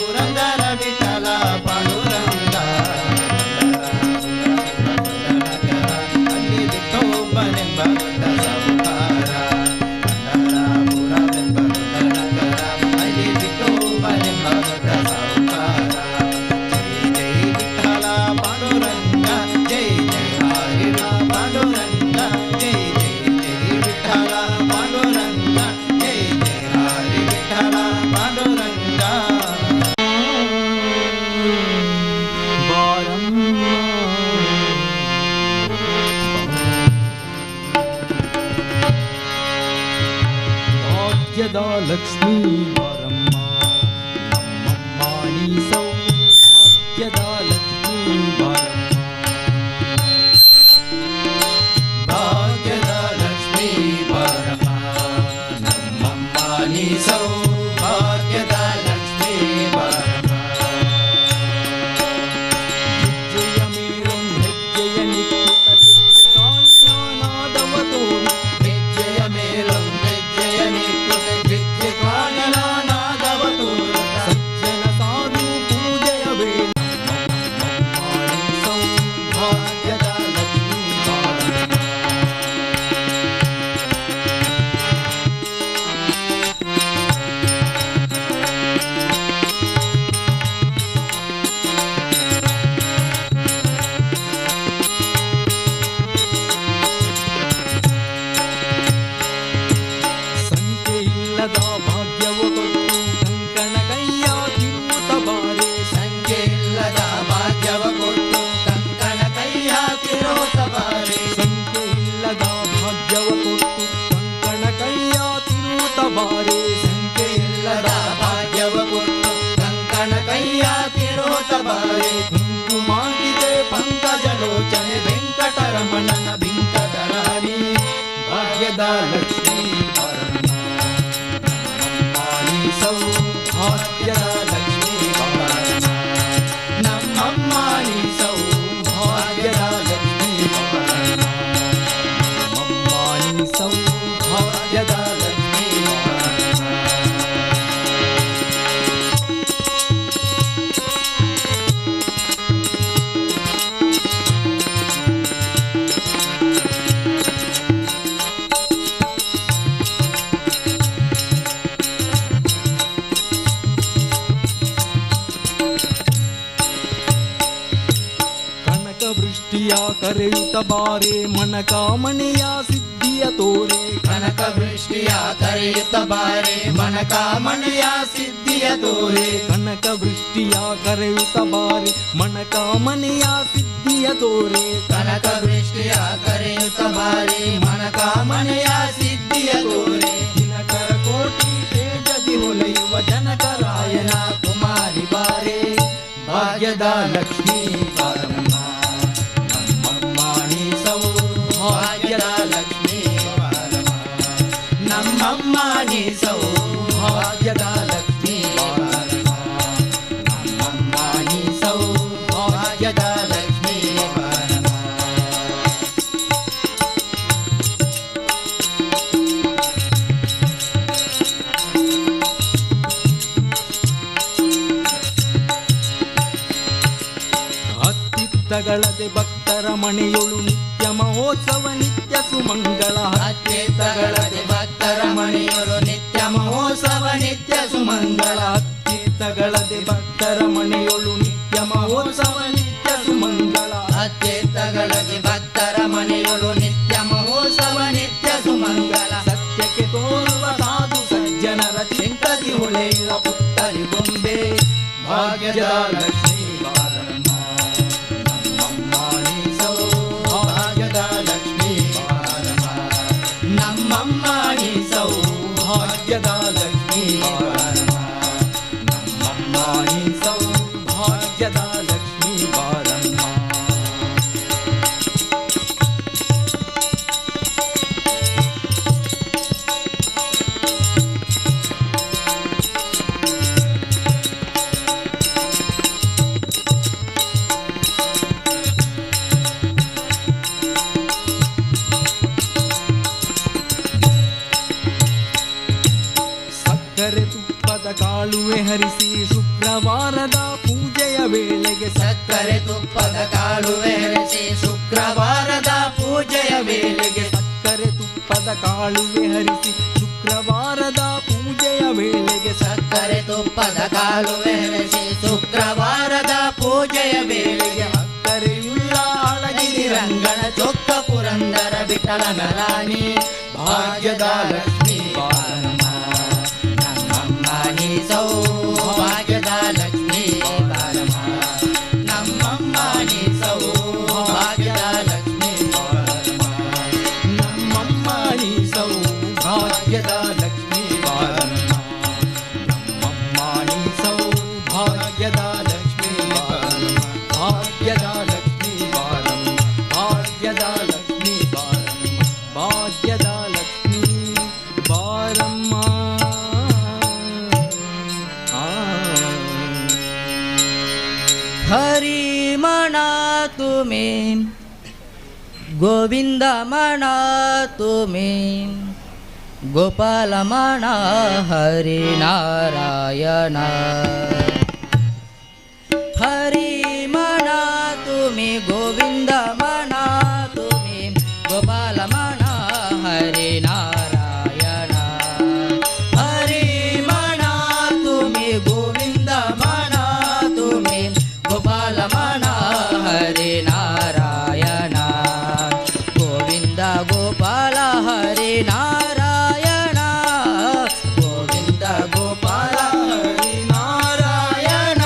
ಪುರಂದರ ವಿಠಲ ಪಾಂಡುರಂಗ ಅಲ್ಲಿ ವಿಠೋಬನೆಂಬ ದೊಡ್ಡ ಸಾಹುಕಾರ ಪಂಢರಪುರವೆಂಬ ದೊಡ್ಡ ನಗರ ಅಲ್ಲಿ ವಿಠೋಬನೆಂಬ ದೊಡ್ಡ ಸಾಹುಕಾರ ಜೈ ಜೈ ವಿಠಲ ಪಾಂಡುರಂಗ ಜೈ ಜೈ ಹರಿ ಪಾಂಡುರಂಗ ಜೈ ಜೈ ಜೈ ವಿಠಲ ಪಾಂಡುರಂಗ ಜೈ ಜೈ ಹರಿ ವಿಠಲ ಪಾಂಡುರಂಗ ಭಾಗ್ಯದ ಲಕ್ಷ್ಮೀ ಬಾರಮ್ಮ ನಮ್ಮಮ್ಮ ನೀ ಸೌಭಾಗ್ಯದ ಲಕ್ಷ್ಮೀ ಬಾರಮ್ಮ ಭಾಗ್ಯದ ಲಕ್ಷ್ಮೀ ಬಾರಮ್ಮ ನಮ್ಮಮ್ಮ ನೀ ಸೌಭಾಗ್ಯದ ಲಕ್ಷ್ಮೀ ಬಾರಮ್ಮ ಹೆಜ್ಜೆಯ ಮೇಲೊಂದು ಹೆಜ್ಜೆಯ ನಿಕ್ಕುತ್ತ ಕಾಲ್ಯಾನಾದವ ತೋರು ಹೆಜ್ಜೆಯ ಮೇಲೊಂದು ಹೆಜ್ಜೆಯ ನಿಕ್ಕುತ್ತ ಗೆಜ್ಜೆ ಕಾಣಲಾನಾದವ ತೋರುತ್ತ ಸಜ್ಜನ ಸಾಧು ಪೂಜೆಯ ವೇಳೆ ಭಾಗ್ಯದ ಲಕ್ಷ್ಮೀ ಬಾರಮ್ಮ ಸಂಖ್ಯೆ ಇಲ್ಲದ ಭಾಗ್ಯವ ಕೊಟ್ಟು ಕಂಕಣ ಕೈಯ ತಿರುವುತ್ತ ಬಾರೆ ಸಂಖ್ಯೆ ಇಲ್ಲದ ಭಾಗ್ಯವ ಕೊಟ್ಟು ಕಂಕಣ ಕೈ ಹಾಕಿರೋತ ಬಾರಿ ಸಂಖ್ಯೆ ಇಲ್ಲದ ಭಾಗ್ಯವ ಕೊಟ್ಟು ಕಂಕಣ ಕೈಯ ತಿರುವುತ್ತ ಬಾರೆ ಸಂಖ್ಯೆ ಇಲ್ಲದ ಭಾಗ್ಯವ ಕೊಟ್ಟು ಕಂಕಣ ಕೈ ಹಾಕಿರೋತ ಬಾರಿ ಕುಂಕುಮಾಗಿದೆ ಪಂಕಜಲೋಚನೆ ವೆಂಕಟರಮಣನ ಬಿಂಕದರಾಣಿ ಭಾಗ್ಯದ ಲಕ್ಷ್ಮೀ ಬಾರಮ್ಮ ನಮ್ಮಮ್ಮ ನೀ ಸೌಭಾಗ್ಯದ ಲಕ್ಷ್ಮೀ ಬಾರಮ್ಮ ನಮ್ಮಮ್ಮ ನೀ ಸೌಭಾಗ್ಯದ ಲಕ್ಷ್ಮೀ ಬಾರಮ್ಮ ನಮ್ಮಮ್ಮ ನೀ ಸೌಭಾಗ್ಯದ ಲಕ್ಷ್ಮೀ ಬಾರಮ್ಮ ಕನಕ ವೃಷ್ಟಿಯ ಕರೆಯುತ್ತ ಬಾರೆ ಮನಕಾಮಣೆಯ ಸಿದ್ಧಿಯ ತೋರೆ ಕನಕ ವೃಷ್ಟಿಯ ಕರೆಯುತ್ತ ಬಾರೆ ಮನಕಾಮಣೆಯ ಸಿದ್ಧಿಯ ತೋರೆ ಕನಕ ವೃಷ್ಟಿಯ ಕರೆಯುತ್ತ ಬಾರೆ ಮನಕಾಮಣೆಯ ಸಿದ್ಧಿಯ ತೋರೆ ಕನಕ ವೃಷ್ಟಿಯ ಕರೆಯುತ್ತ ಬಾರಿ ಮನಕಾಮಣೆಯ ಸಿದ್ಧಿಯ ತೋರೆ ದಿನಕರ ಕೋಟಿ ತೇಜದಿ ಹೊಳೆಯುವ ಜನಕರಾಯನ ಕುಮಾರಿ ಬಾರೆ ಭಾಗ್ಯದ ಲಕ್ಷ್ಮೀ ಬಾರಮ್ಮ ನಮ್ಮಮ್ಮ ನೀ ಸೌಭಾಗ್ಯದ ಲಕ್ಷ್ಮೀ ಬಾರಮ್ಮ ನಮ್ಮಮ್ಮ ನೀ ಸೌಭಾಗ್ಯದ ಲಕ್ಷ್ಮೀ ಬಾರಮ್ಮ ನಮ್ಮಮ್ಮ ನೀ ಸೌಭಾಗ್ಯದ ಲಕ್ಷ್ಮೀ ಬಾರಮ್ಮ ಹತ್ತಿತ್ತಗಳದೆ ಭಕ್ತರ ಮನೆಯೊಳು ನಿತ್ಯ ಮಹೋತ್ಸವ ನಿತ್ಯ ಸುಮಂಗಳ ಅತ್ಯೇತಗಳದೆ ಭಕ್ತರ ಮನೆಯರು ನಿತ್ಯ ಮಹೋತ್ಸವ ನಿತ್ಯ ಸುಮಂಗಳ ಹತ್ತಿತ್ತಗಳದೆ ಭಕ್ತರ ಮನೆಯೊಳು ನಿತ್ಯ ಮಹೋತ್ಸವ ನಿತ್ಯ ಸುಮಂಗಳ ಅತ್ಯೇತಗಳದೆ ಭಕ್ತರ ಮನೆಯರು ನಿತ್ಯ ಮಹೋತ್ಸವ ನಿತ್ಯ ಸುಮಂಗಳ ಸತ್ಯಕ್ಕೆ ತೋರುವ ಸಾಧು ಸಜ್ಜನರ ಚಿಂತದಿ ಹೊಳೆಯುವ ಪುತ್ತರಿ ಗೊಂಬೆ ಭಾಗ್ಯದ ಲಕ್ಷ್ಮೀ ಬಾರಮ್ಮ ನಮ್ಮಮ್ಮ ನೀ ಸೌಭಾಗ್ಯದ ಲಕ್ಷ್ಮೀ ಬಾರಮ್ಮ ನಮ್ಮಮ್ಮ ನೀ ಸೌಭಾಗ್ಯದ ಲಕ್ಷ್ಮೀ ಬಾರಮ್ಮ ನಮ್ಮಮ್ಮ ನೀ ಸೌಭಾಗ್ಯದ ಲಕ್ಷ್ಮೀ ಬಾರಮ್ಮ ಸಕ್ಕರೆ ತುಪ್ಪದ ಕಾಳುವೆ ಹರಿಸಿ ಶುಕ್ರವಾರ ಶುಕ್ರವಾರದ ಪೂಜೆಯ ವೇಳೆಗೆ ಸಕ್ಕರೆ ತುಪ್ಪದ ಕಾಳು ಬೆರೆಸಿ ಶುಕ್ರವಾರದ ಪೂಜೆಯ ವೇಳೆಗೆ ಸಕ್ಕರೆ ತುಪ್ಪದ ಕಾಳುವೆ ಹರಿಸಿ ಶುಕ್ರವಾರದ ಪೂಜೆಯ ವೇಳೆಗೆ ಸಕ್ಕರೆ ತುಪ್ಪದ ಕಾಳು ಬೆರೆಸಿ ಶುಕ್ರವಾರದ ಪೂಜೆಯ ವೇಳೆಗೆ ಸಕ್ಕರೆಯುಳ್ಳ ಅಳಗಿರಿ ರಂಗನ ಚೊಕ್ಕ ಪುರಂದರ ಬಿಟ್ಟಲನ ರಾಣಿ ಭಾಗ್ಯದ ಲಕ್ಷ್ಮೀ ಬಾರಮ್ಮ ನಮ್ಮಮ್ಮ ನೀ ಸೌಭಾಗ್ಯದ ಲಕ್ಷ್ಮೀ ಬಾರಮ್ಮ ನಮ್ಮಮ್ಮ ನೀ ಸೌಭಾಗ್ಯದ ಲಕ್ಷ್ಮೀ ಬಾರಮ್ಮ ನಮ್ಮಮ್ಮ ನೀ ಸೌಭಾಗ್ಯದ ಲಕ್ಷ್ಮೀ ಬಾರಮ್ಮ ನಮ್ಮಮ್ಮ ನೀ ಸೌಭಾಗ್ಯದ ಲಕ್ಷ್ಮೀ ಬಾರಮ್ಮ ಭಾಗ್ಯದ ಲಕ್ಷ್ಮೀ ಬಾರಮ್ಮ ಭಾಗ್ಯದ ಲಕ್ಷ್ಮೀ ಬಾರಮ್ಮ ಭಾಗ್ಯದ ಲಕ್ಷ್ಮೀ ಬಾರಮ್ಮ हरी म्हणा तुम्ही गोविंद म्हणा तुम्ही गोपाल म्हणा हरी नारायण हरी म्हणा तुम्ही गोविंद म्हणा तुम्ही गोपाल म्हणा हरी नारायण हरी म्हणा तुम्ही गोविंद म्हणा तुम्ही गोपाल म्हणा हरे नारायण गोविंद गोपाल हरे नारायण गोविंद गोपाल हरे नारायण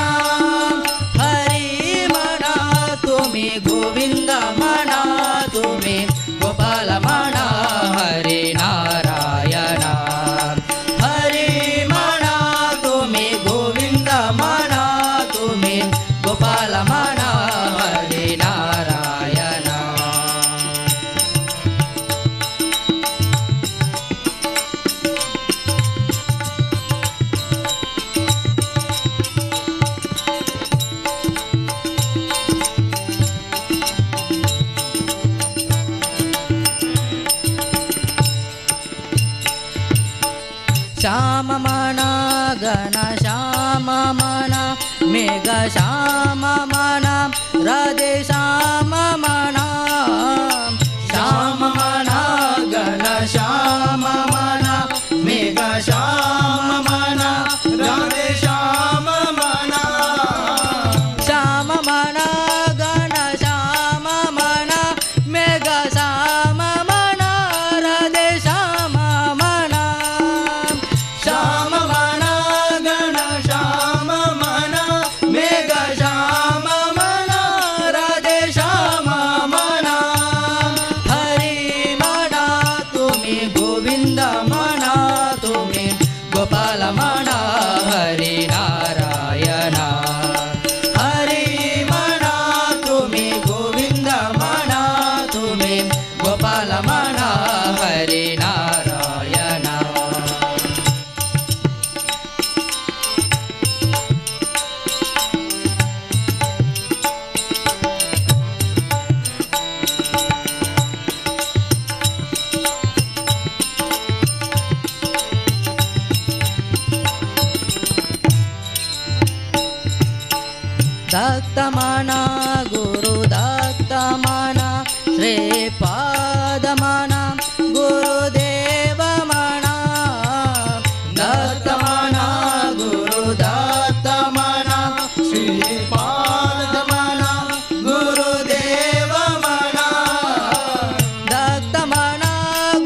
हरी म्हणा तुम्ही गोविंद म्हणा तुम्ही गोपाल म्हणा हरे नारायण हरी म्हणा तुम्ही गोविंद म्हणा तुम्ही गोपाल म्हणा हरे नारायण श्याम म्हणा गण श्याम म्हणा मेघ श्याम म्हणा राधे श्याम म्हणा श्याम म्हणा गण श्याम म्हणा मेघ श्याम म्हणा राधे श्याम म्हणा श्याम म्हणा गण श्याम म्हणा मेघ श्याम म्हणा राधे श्याम म्हणा श्याम म्हणा गण श्याम म्हणा मेघ श्याम म्हणा राधे श्याम म्हणा हरी म्हणा तुम्ही गोविंद म्हणा तुम्ही गोपाल म्हणा हरी नारायण हरी म्हणा तुम्ही गोविंद म्हणा तुम्ही गोपाल म्हणा हरी नारायण दत्त म्हणा गुरु दत्त म्हणा श्रीपाद म्हणा गुरुदेव म्हणा दत्त म्हणा गुरु दत्त म्हणा श्रीपाद म्हणा गुरुदेव म्हणा दत्त म्हणा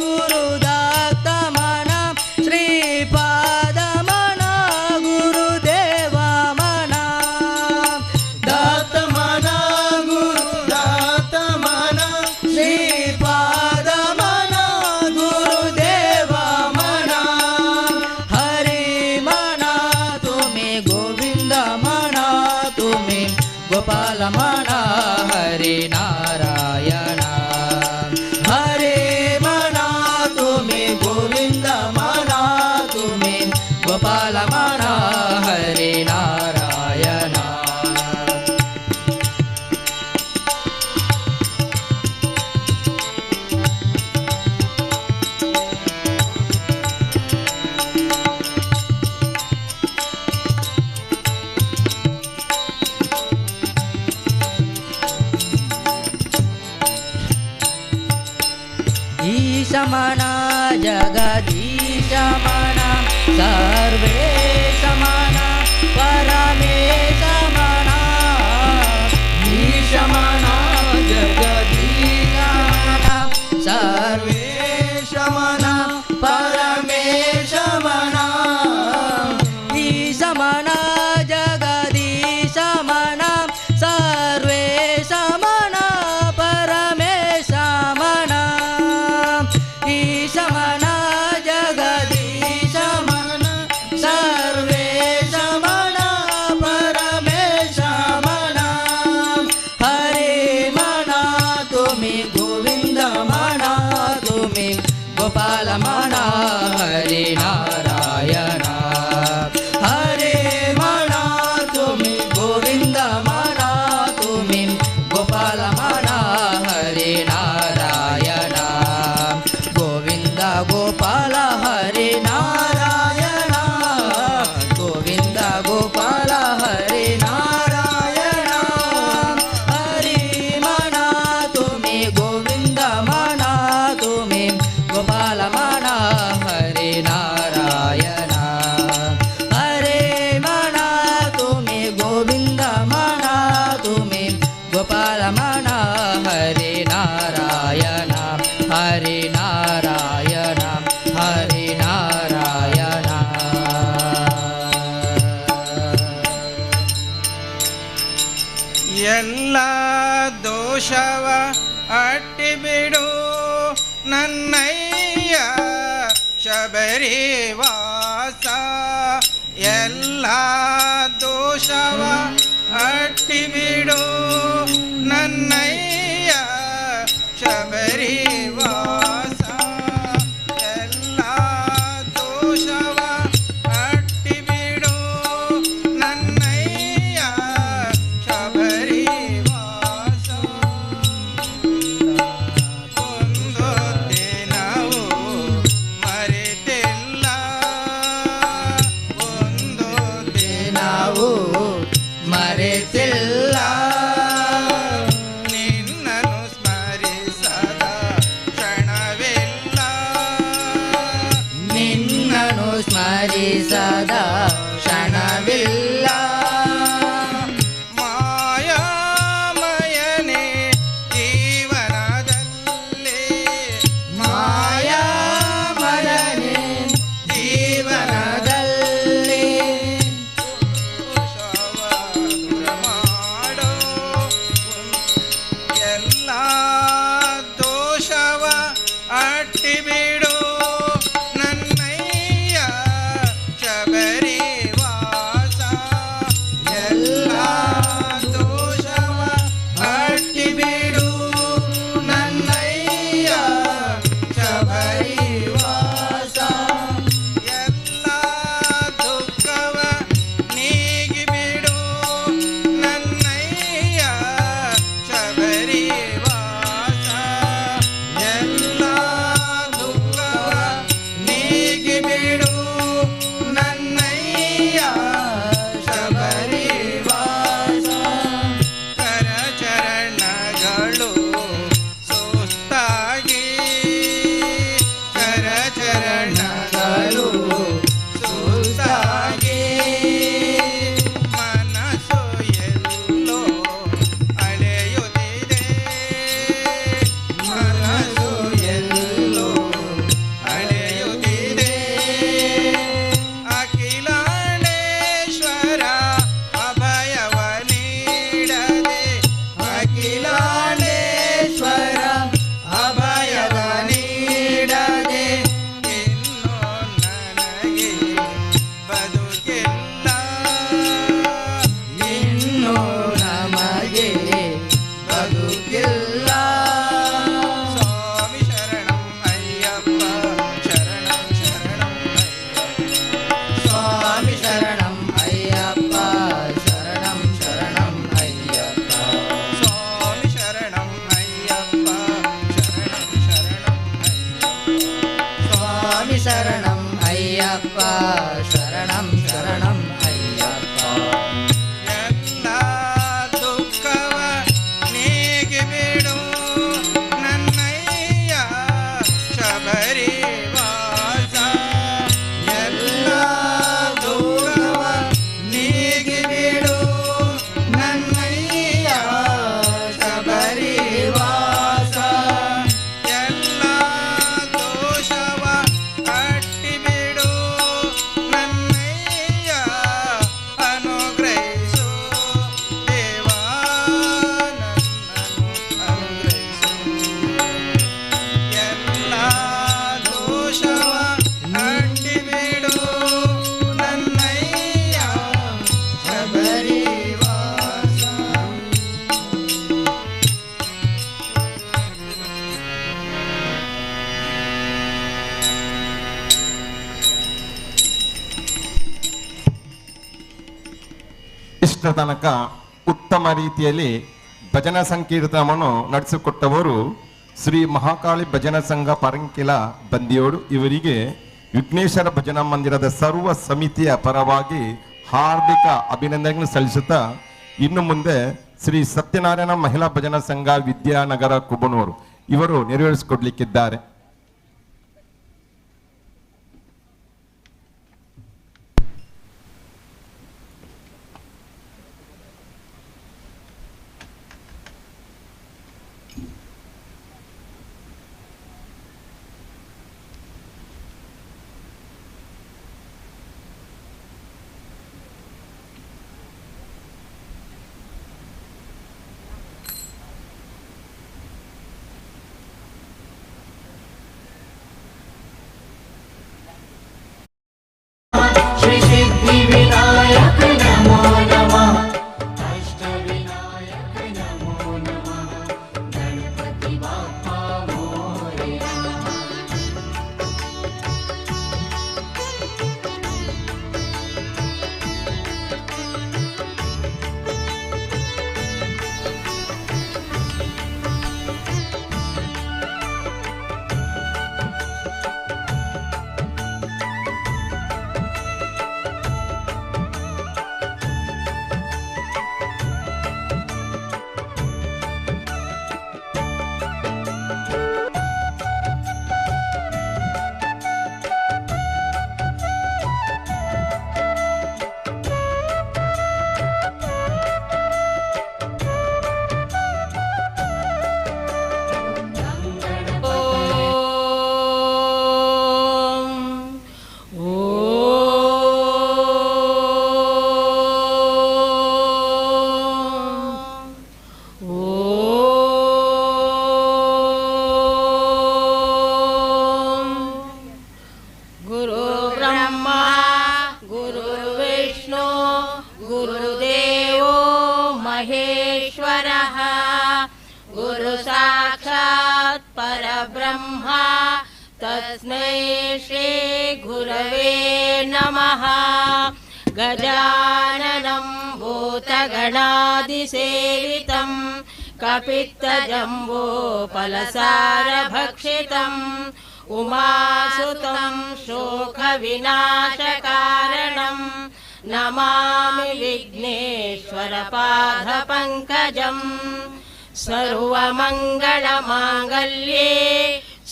गुरु दत्त म्हणा श्रीपाद म्हणा गुरुदेव म्हणा दत्त म्हणा गुरु दत्त म्हणा श्रीपाद म्हणा गुरुदेव म्हणा हरी म्हणा तुम्ही गोविंद म्हणा तुम्ही गोपाल म्हणा हरी नारायण हरी म्हणा तुम्ही गोविंद म्हणा तुम्ही गोपाल म्हणा हरी नारायण ಈಶಮನ ಜಗದೀಶಮನ ಸರ್ವೇ ಸಮನ ಪರಮೇಶಮನ ಈಶಮನ ಜಗದೀಶಮನ ಸರ್ವೇ ಸಮನ ಪರಮೇಶಮನ ಈಶಮನ ಜಗದೀಶಮನ ಸರ್ವೇ ಸಮನ ಪರಮೇಶಮನ ಈಶಮನ ಜಗದೀಶಮನ ಸರ್ವೇ ಸಮನ ಪರಮೇಶಮನ ಹರೇ ಮನ ತುಮಿ ಗೋವಿಂದ ಮನ ತುಮಿ ಗೋಪಾಲ ಮನ ಹರಿ ನಾರಾಯಣ ಹರೇ ಮನ ತುಮಿ ಗೋವಿಂದ ಮನ ತುಮಿ ಗೋಪಾಲ ಮನ ಹರಿ ನಾರಾಯಣ ಗೋವಿಂದ ಗೋಪಾಲ ಹರಿ ನಾರಾಯಣ ಗೋವಿಂದ ಗೋಪಾಲ ಹರಿ ನಾರಾಯಣ ಹರಿ ಮನ ತುಮಿ ಗೋವಿಂದ ಮನ ತುಮಿ ಗೋಪಾಲ ಮನ ಹರಿ ನಾರಾಯಣ ಹರೇ ಮನ ತುಮಿ ಗೋವಿಂದ ಮನ ತುಮಿ ಗೋಪಾಲ ಮನ ಹರಿ ನಾರಾಯಣ ಹರಿ ನಾರಾಯಣ ಹರಿ ನಾರಾಯಣ ಎಲ್ಲ ದೋಷವ ಅಟ್ಟಿ ಬಿಡು ನನ್ನಯ್ಯ ಶಬರಿವಾಸ ಎಲ್ಲ ದೋಷವ ಅಟ್ಟಿ ಬಿಡು ನನ್ನಯ್ಯ ಶಬರಿವಾಸ ಎಲ್ಲ ದೋಷವ ಅಟ್ಟಿ ಬಿಡು ನನ್ನಯ್ಯ ಶಬರಿವಾಸ ಒಂದು ದಿನವೂ ಮರೆತಿಲ್ಲ ಒಂದು ನಾವು ಮರೆತಿಲ್ಲ ನಿನ್ನನ್ನು ಸ್ಮರಿಸದ ಕ್ಷಣವಿಲ್ಲ ನಿನ್ನನು ಸ್ಮರಿಸದ ಕ್ಷಣವಿಲ್ಲ ಮಾಯಾಮಯನೇ ಜೀವನದಲ್ಲಿ ಮಾಯಾಮಯನೇ ಜೀವನದಲ್ಲಿ ದೋಷವ ದೂರ ಇಷ್ಟ ತನಕ ಉತ್ತಮ ರೀತಿಯಲ್ಲಿ ಭಜನಾ ಸಂಕೀರ್ತನವನ್ನು ನಡೆಸಿಕೊಟ್ಟವರು ಶ್ರೀ ಮಹಾಕಾಳಿ ಭಜನಾ ಸಂಘ ಪರಂಕಿಲ ಬಂದಿಯೋಡು. ಇವರಿಗೆ ವಿಘ್ನೇಶ್ವರ ಭಜನಾ ಮಂದಿರದ ಸರ್ವ ಸಮಿತಿಯ ಪರವಾಗಿ ಹಾರ್ದಿಕ ಅಭಿನಂದನೆಗಳನ್ನು ಸಲ್ಲಿಸುತ್ತಾ, ಇನ್ನು ಮುಂದೆ ಶ್ರೀ ಸತ್ಯನಾರಾಯಣ ಮಹಿಳಾ ಭಜನಾ ಸಂಘ ವಿದ್ಯಾನಗರ ಕುಬನೂರು ಇವರು ನೆರವೇರಿಸಿಕೊಡ್ಲಿಕ್ಕಿದ್ದಾರೆ. श्री सिद्धि विनायक नमो नमः, अष्ट विनायक नमो नमः, गणपति बाप्पा मोरया। तस्मै श्री गुरवे नमः। गजाननं भूतगणादिसेवितं कपित्तजम्बूफलसारभक्षितम् उमासुतं शोकविनाशकारणं नमामि विघ्नेश्वरपादपङ्कजम्। सर्वमङ्गलमाङ्गल्ये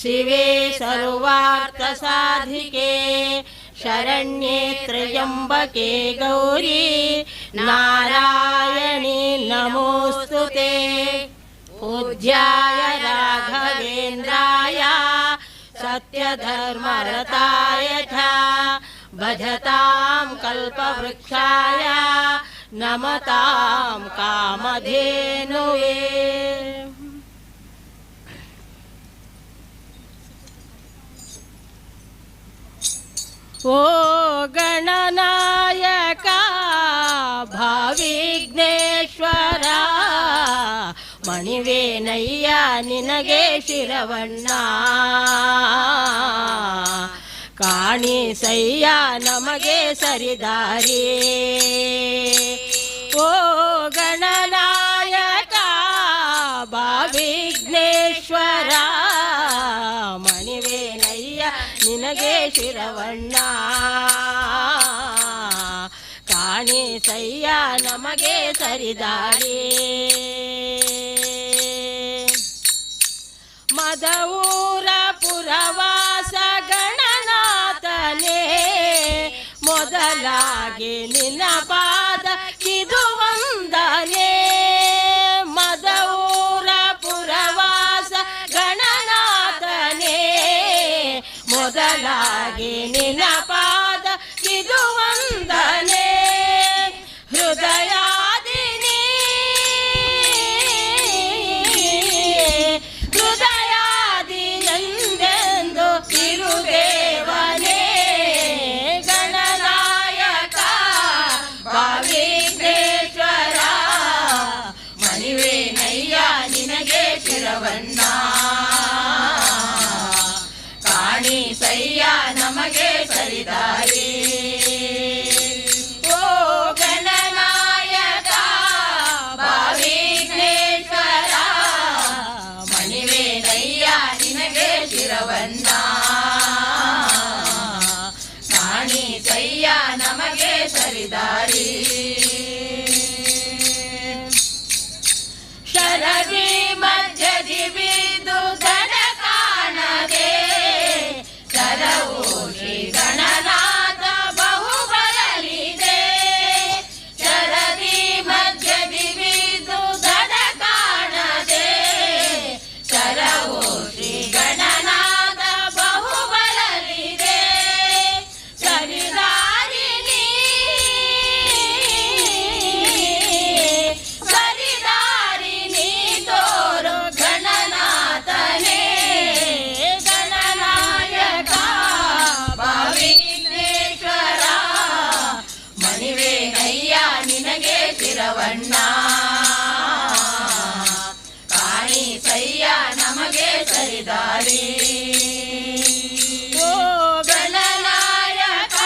शिवे सर्वार्थसाधिके शरण्ये त्र्यम्बके गौरी नारायणी नमोऽस्तुते। पूज्याय राघवेन्द्राय सत्यधर्मरताय च भजतां कल्पवृक्षाय नमतां कामधेनुवे। ओ गणनायका भाविघ्नेश्वरा ಮಣಿವೇನಯ್ಯ ನಿನಗೆ ಶಿರವಣ್ಣ ಕಾಣಿಸಯ್ಯ ನಮಗೆ ಸರಿದಾರಿ ಓ ಗಣನಾಯಕ ಭಾವಿಘ್ನೇಶ್ವರ ಮಣಿವೇನಯ್ಯ ನಿನಗೆ ಶಿರವಣ್ಣ ಕಾಣಿಸಯ್ಯ ನಮಗೆ ಸರಿದಾರಿ ಮದವೂರ ಪುರವಾಸ ಗಣನಾಥನೇ ಮೊದಲಾಗಿ ನಿನ್ನ ಪಾದ ಕಿದು ವಂದನೆ ಮದವೂರ ಪುರವಾಸ ಗಣನಾಥನೇ ಮೊದಲಾಗಿ ನಿನ್ನ ಪಾದ ಕಿದು ವಂದನೆ ಹೃದಯಾದಿನಿ ಹೃದಯಾದಿಯೆಂದೆಂದು ಇರುದೇವನೇ ಗಣನಾಯಕ ಸರದಿ ಮಧ್ಯದಿ ಬಿದ್ದು ದಡ ಕಾಣದೆ ಸರವು ಶ್ರೀ ಗಣನಾಥ ಬಹು ಬರಲಿದೆ ಸರದಿ ಮಧ್ಯದಿ ಬಿದ್ದು ದಡ ಕಾಣದೆ ಸರವು ಶ್ರೀ ಗಣನಾಥ ಬಹು ಬರಲಿದೆ ಸರಿದಾರಿನಿ ಸರಿದಾರಿನಿ ತೋರು ಗಣನಾಥನೇ ಗಣನಾಯಕ ಭಾವಿನೇಶ್ವರ ಮಣಿವೇನಯ್ಯ ನಿನಗೆ ಶಿರವಣ್ಣ ಕಾಣಿಸಯ್ಯ ನಮಗೆ ಸರಿದಾರಿ ಓ ಗಣನಾಯಕ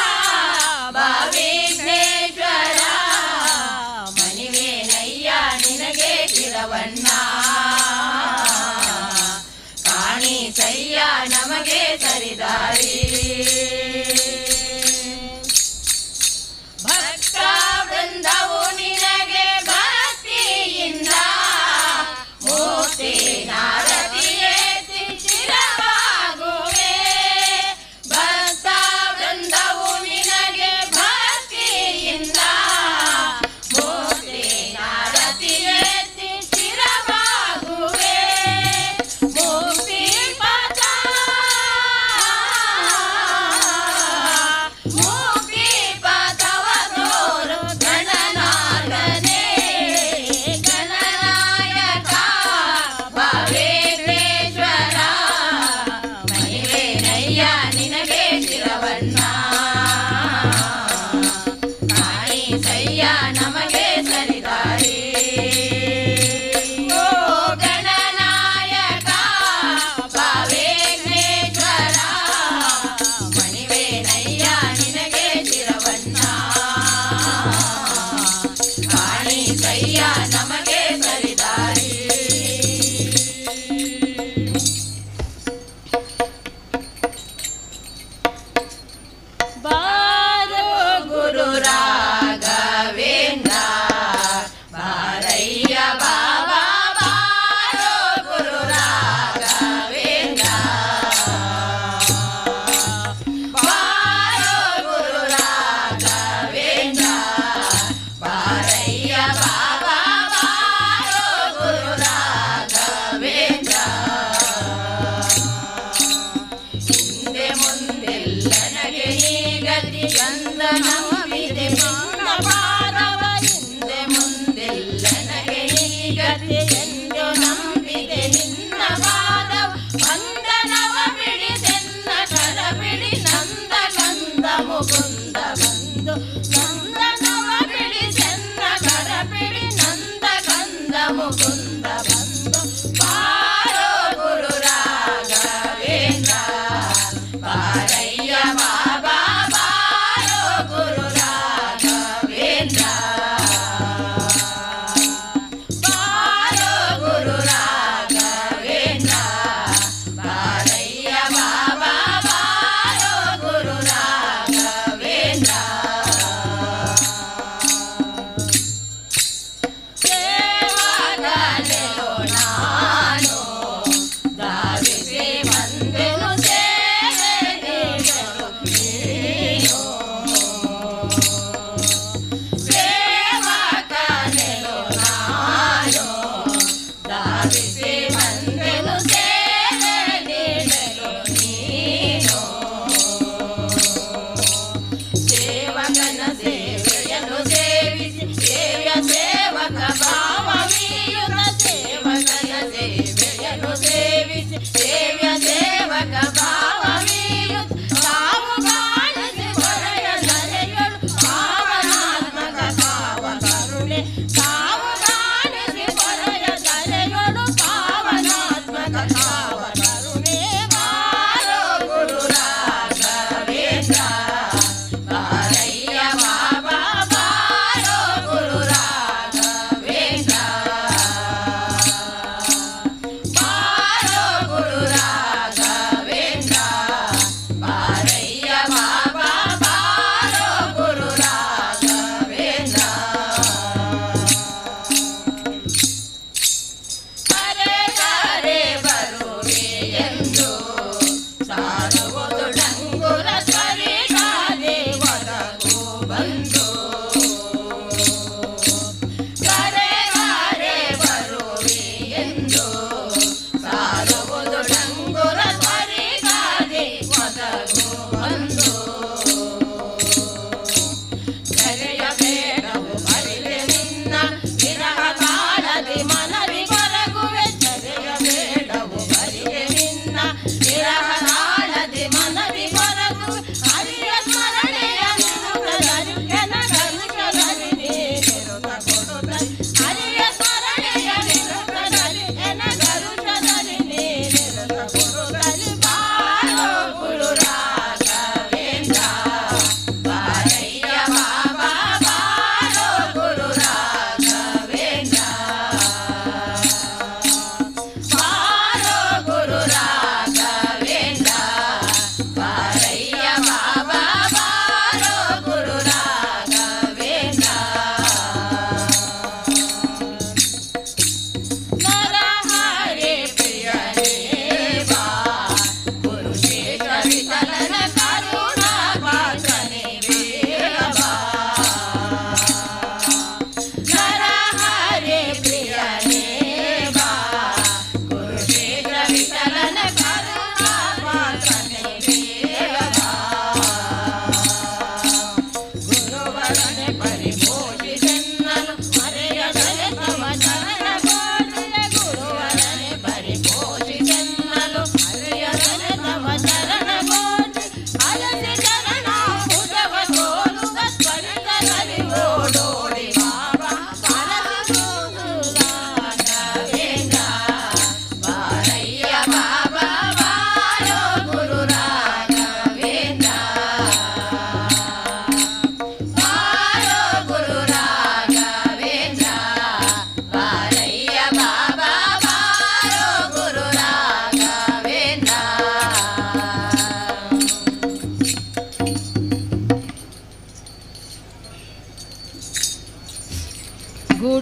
ಭಾವಿನೇಶ್ವರ ಮಣಿವೇನಯ್ಯ ನಿನಗೆ ಶಿರವಣ್ಣ ಕಾಣಿಸಯ್ಯ ನಮಗೆ ಸರಿದಾರಿ ಭಕ್ತ ವೃಂದವು ನಿನಗೆ ಭಕ್ತಿಯಿಂದ ಮುಕ್ತಿ ನಾರದಿಯೇ ಚಿರವಾಗುವೆ ಭಕ್ತ ವೃಂದವು ನಿನಗೆ ಭಕ್ತಿಯಿಂದ ಮುಕ್ತಿ ನಾರದಿಯೇ ಚಿರವಾಗುವೆ ಮುಕ್ತಿ ಪದ ಮುಕ್ತಿ ಪದವ ತೋರು ಗಣನಾಥನೇ ಗಣನಾಯಕ ಭಾವೇಶ್ವರ ಮಣಿವೇನಯ್ಯ ನಿನಗೆ ಶಿರವಣ್ಣ ಕಾಣಿಸಯ್ಯ ನಮಗೆ ಸರಿದಾರಿ ಓ ಗಣನಾಯಕ ಭಾವೇಶ್ವರ ಮಣಿವೇನಯ್ಯ ನಿನಗೆ ಶಿರವಣ್ಣ ಕಾಣಿಸಯ್ಯ ನಮಗೆ ಸರಿದಾರಿ ಬಾರೋ ಗುರು ರಾಘವೇಂದ್ರ ಬಾರಯ್ಯ ಬಾಬಾ ಬಾರೋ ಗುರು ರಾಘವೇಂದ್ರ ಬಾರೋ ಗುರು ರಾಘವೇಂದ್ರ ಬಾರಯ್ಯ ಬಾಬಾ ಬಾರೋ ಗುರು ರಾಘವೇಂದ್ರ ಹಿಂದೆ ಮುಂದೆಲ್ಲ ನಗೆ ನೀ ಗತಿ ಗಂಧ ನಂಬಿದೆ ನಿನ್ನ ಪಾದವ ಹಿಂದೆ ಮುಂದೆಲ್ಲ ನಗೆ ನೀ ಗತಿ ಎಂದು ನಂಬಿದೆ ನಿನ್ನ ಪಾದವ ಬಂಧನವ ಬಿಡಿದೆನ್ನ ಕರ ಬಿಡಿ ನಂದ ಕಂದ ಮುಕುಂದ ಬಂದು ನಂದನವ ಬಿಡಿಸೆನ್ನ ಕರ ಬಿಡಿ ನಂದ ಕಂದ ಮುಕುಂದ ಬಂದು ಬಾರೋ ಗುರು ರಾಘವೇಂದ್ರ ಬಾರಯ್ಯ ಬಾಬಾ ಬಾರೋ ಗುರು ರಾಘವೇಂದ್ರ ಬಾರೋ ಗುರು ರಾಘವೇಂದ್ರ ಬಾರಯ್ಯ ಬಾಬಾ ಬಾರೋ ಗುರು ರಾಘವೇಂದ್ರ ಸೇವಕನ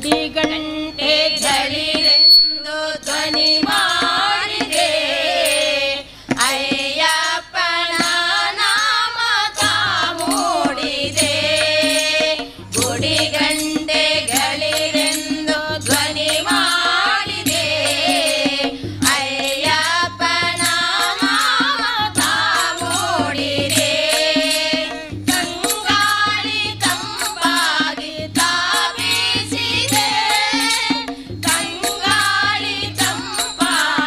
ಗುಡಿ ಗಂಟೆ ಗಳಿರೆಂದು ಧ್ವನಿ ಮಾಡಿದೆ ಅಯ್ಯಪ್ಪನ ನಾಮ ತಾ ಮೂಡಿದೆ ಗುಡಿ ಗಂಟೆಗಳಿರೆಂದು ಧ್ವನಿ ಮಾಡಿದೆ ಅಯ್ಯಪ್ಪನ ನಾಮ ತಾ ಮೂಡಿದೆ ತಂಗಾಳಿ ತಂಪಾಗಿ ತಾವಿಸಿದೆ ತಂಗಾಳಿ ತಂಪಾಗಿ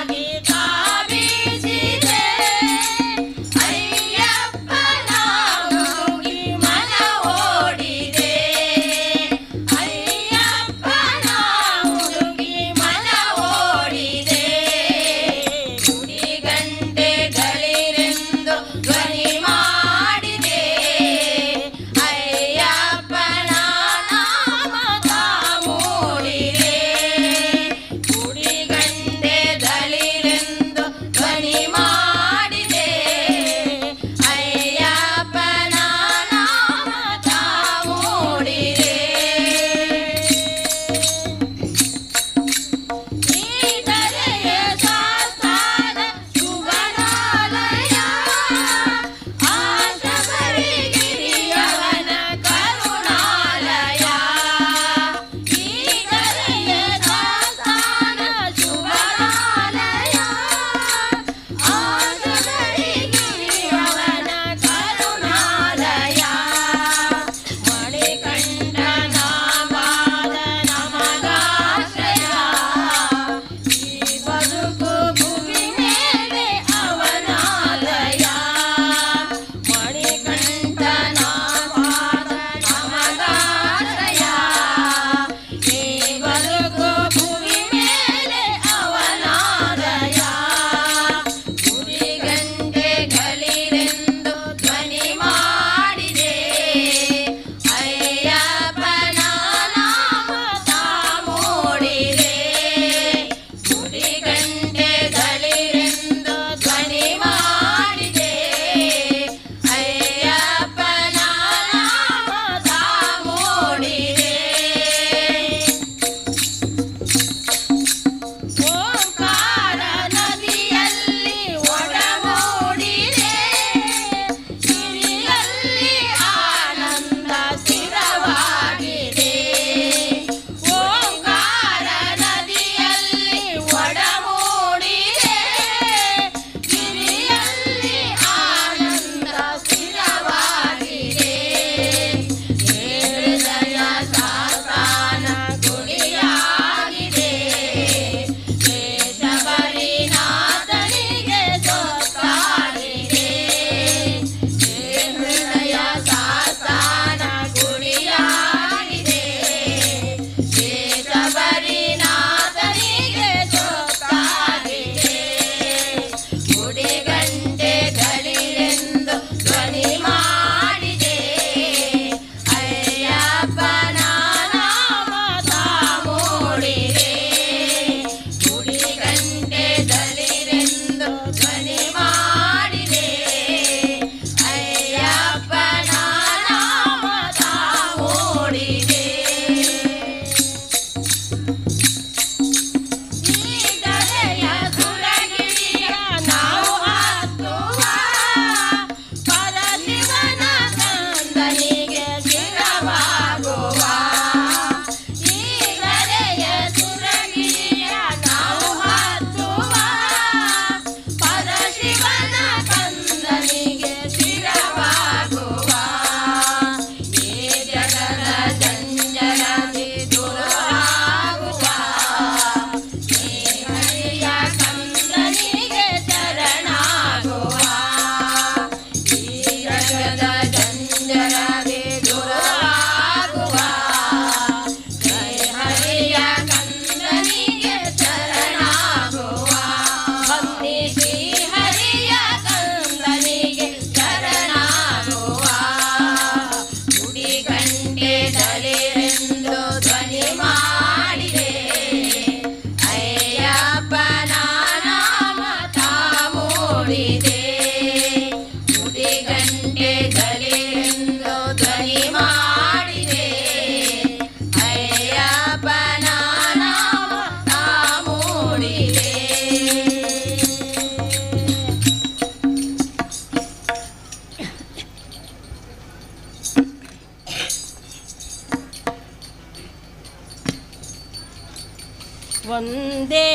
ಒಂದೇ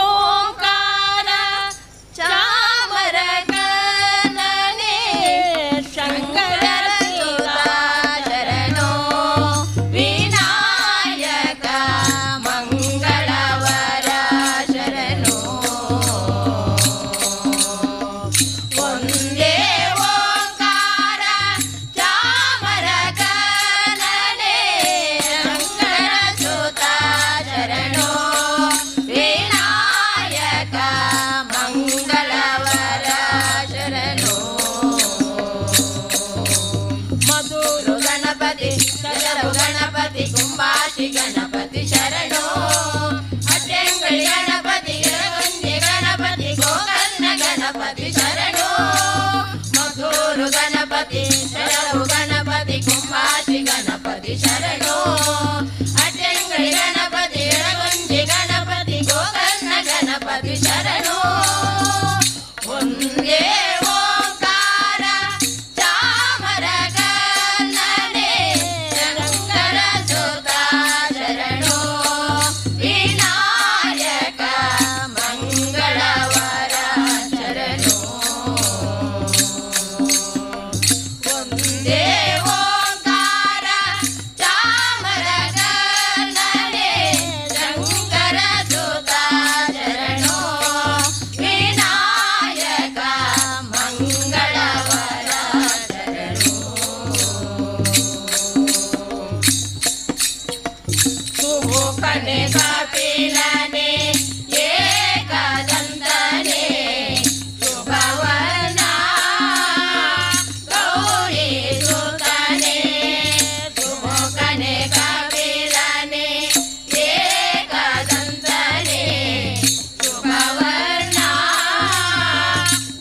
ಓಂಕಾರ ಚಾಮರ ಕರ್ಣನೆ ಶಂಕರ ಸುತ ಶರಣೋ ವಿನಾಯಕ ಮಂಗಳವರ ಶರಣೋ ಒಂದೇ ಓಂಕಾರ ಚಾಮರ ಕರ್ಣನೆ ಶಂಕರ ಸುತ ಶರಣೋ ವಿನಾಯಕ ಮಂಗಳವರ ಶರಣೋ ಮಧುರು ಗಣಪತಿ ಶರಣು ಗಣಪತಿ ಕುಂಬಾಶಿ ಗಣಪತಿ ಶರಣೋ ಅಟ್ಟೆಂಗಳಿ ಗಣಪತಿ ಗಣಗುಂಜಿ ಗಣಪತಿ ಗೋಕರ್ಣ ಗಣಪತಿ ಶರಣೋ ಮಧುರು ಗಣಪತಿ ಶರಣು ಗಣಪತಿ ಕುಂಬಾಶಿ ಗಣಪತಿ ಶರಣೋ ಅಟ್ಟೆಂಗಳಿ ಗಣಪತಿ ಗಣಗುಂಜಿ ಗಣಪತಿ ಗೋಕರ್ಣ ಗಣಪತಿ ಶರಣೋ ಒಂದೇ ಓಂಕಾರ ಚಾಮರ ಕರ್ಣನೆ ಶಂಕರ ಸುತ ಶರಣೋ ವಿನಾಯಕ ಮಂಗಳವರ ಶರಣೋ ಒಂದೇ ಓಂಕಾರ ಚಾಮರ ಕರ್ಣನೆ ಶಂಕರ ಸುತ ಶರಣೋ ವಿನಾಯಕ ಮಂಗಳವರ ಶರಣೋ ಸುಮುಖನೆ ಕಪಿಲನೆ ಏಕದಂತನೆ ಶುಭವರ್ಣ ಗೌರಿ ಸುತನೆ ಸುಮುಖನೆ ಕಪಿಲನೆ ಏಕದಂತನೆ ಶುಭವರ್ಣ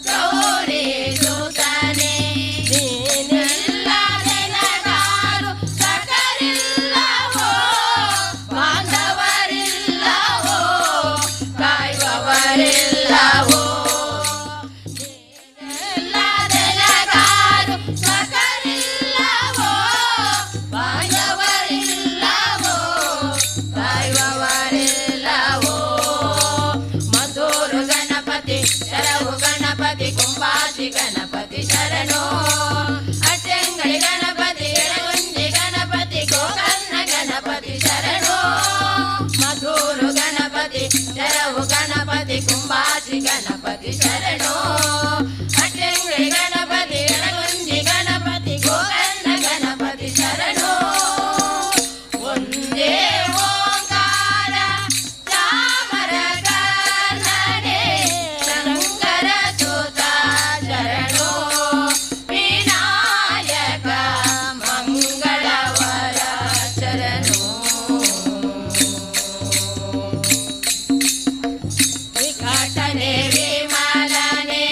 ಗೌರಿ ಸುತನೆ ನೀನಿಲ್ಲದೆನಗಾರು ಸಕರಿಲ್ಲವೋ ಬಾಂಧವರಿಲ್ಲವೋ ಕಾಯುವವರಿಲ್ಲವೋ ನೀನಿಲ್ಲದೆನಗಾರು ಸಕರಿಲ್ಲವೋ ಬಾಂಧವರಿಲ್ಲವೋ ಕಾಯುವವರಿಲ್ಲವೋ ಮಧುರು ಗಣಪತಿ ಶರವು ಗಣಪತಿ ಕುಂಬಾಶಿ ಗಣಪತಿ ಶರಣೋ ಅಟ್ಟೆಂಗಳಿ ಗಣಪತಿ ಎಡಗುಂಜಿ ಗಣಪತಿ ಗೋಕರ್ಣ ಗಣಪತಿ ಶರಣೋ ಮಧುರು ಗಣಪತಿ ಶರವು ಗಣಪತಿ ಕುಂಬಾಶಿ ಗಣಪತಿ ಶರಣೋ ಅಟ್ಟೆಂಗಳಿ ಗಣಪತಿ ಎಡಗುಂಜಿ ಗಣಪತಿ ಗೋಕರ್ಣ ಗಣಪತಿ ಶರಣೋ ಒಂದೇ ಓಂಕಾರ ಚಾಮರ ಕರ್ಣನೆ ಶಂಕರ ಸುತ ಶರಣೋ ವಿನಾಯಕ ಮಂಗಳವರ ಶರಣೋ ವಿಘಟನೆ ವಿಮಲನೆ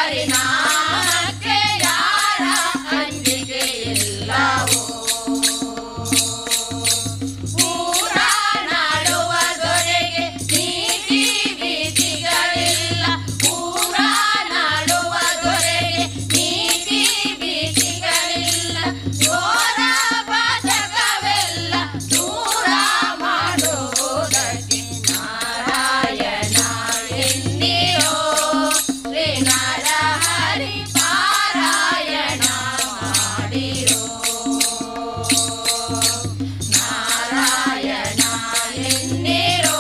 ಹರಿನಾಮಕ್ಕೆ ಯಾರ ಅಂಜಿಕೆ ಇಲ್ಲವೋ ಊರ ನಾಡುವ ದೊರೆಗೆ ನೀತಿ ಭೀತಿಗಳಿಲ್ಲ ಊರ ನಾಡುವ ದೊರೆಗೆ ನೀತಿ ಭೀತಿಗಳಿಲ್ಲ ಘೋರ ಪಾತಕವೆಲ್ಲ ದೂರ ಮಾಡುವುದಕ್ಕೆ ನಾರಾಯಣ ಎನ್ನಿರೋ ಶ್ರೀ ನರಹರಿ ಪಾರಾಯಣ ಮಾಡಿರೋ ನಾರಾಯಣ ಎನ್ನಿರೋ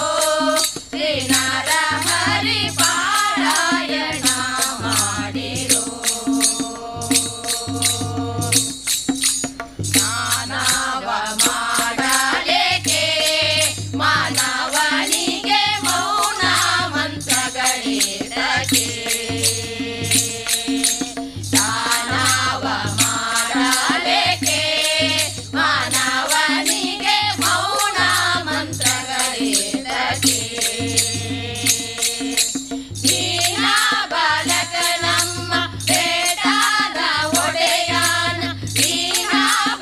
ಶ್ರೀ ನರಹರಿ ಪಾರಾಯಣ ಮಾಡಿರೋ ಜ್ಞಾನವ ಮಾಡಲೇಕೆ ಮಾನವನಿಗೆ ಮೌನ ಮಂತ್ರಗಳಿರಕೆ ಜ್ಞಾನವ ಮಾಡಲೇಕೆ ಮಾನವನಿಗೆ ಮೌನ ಮಂತ್ರಗಳಿರಕೆ ದೀನ ಬಾಲಕ ನಮ್ಮ ಬೇಟಾದ ಒಡೆಯನ ದೀನ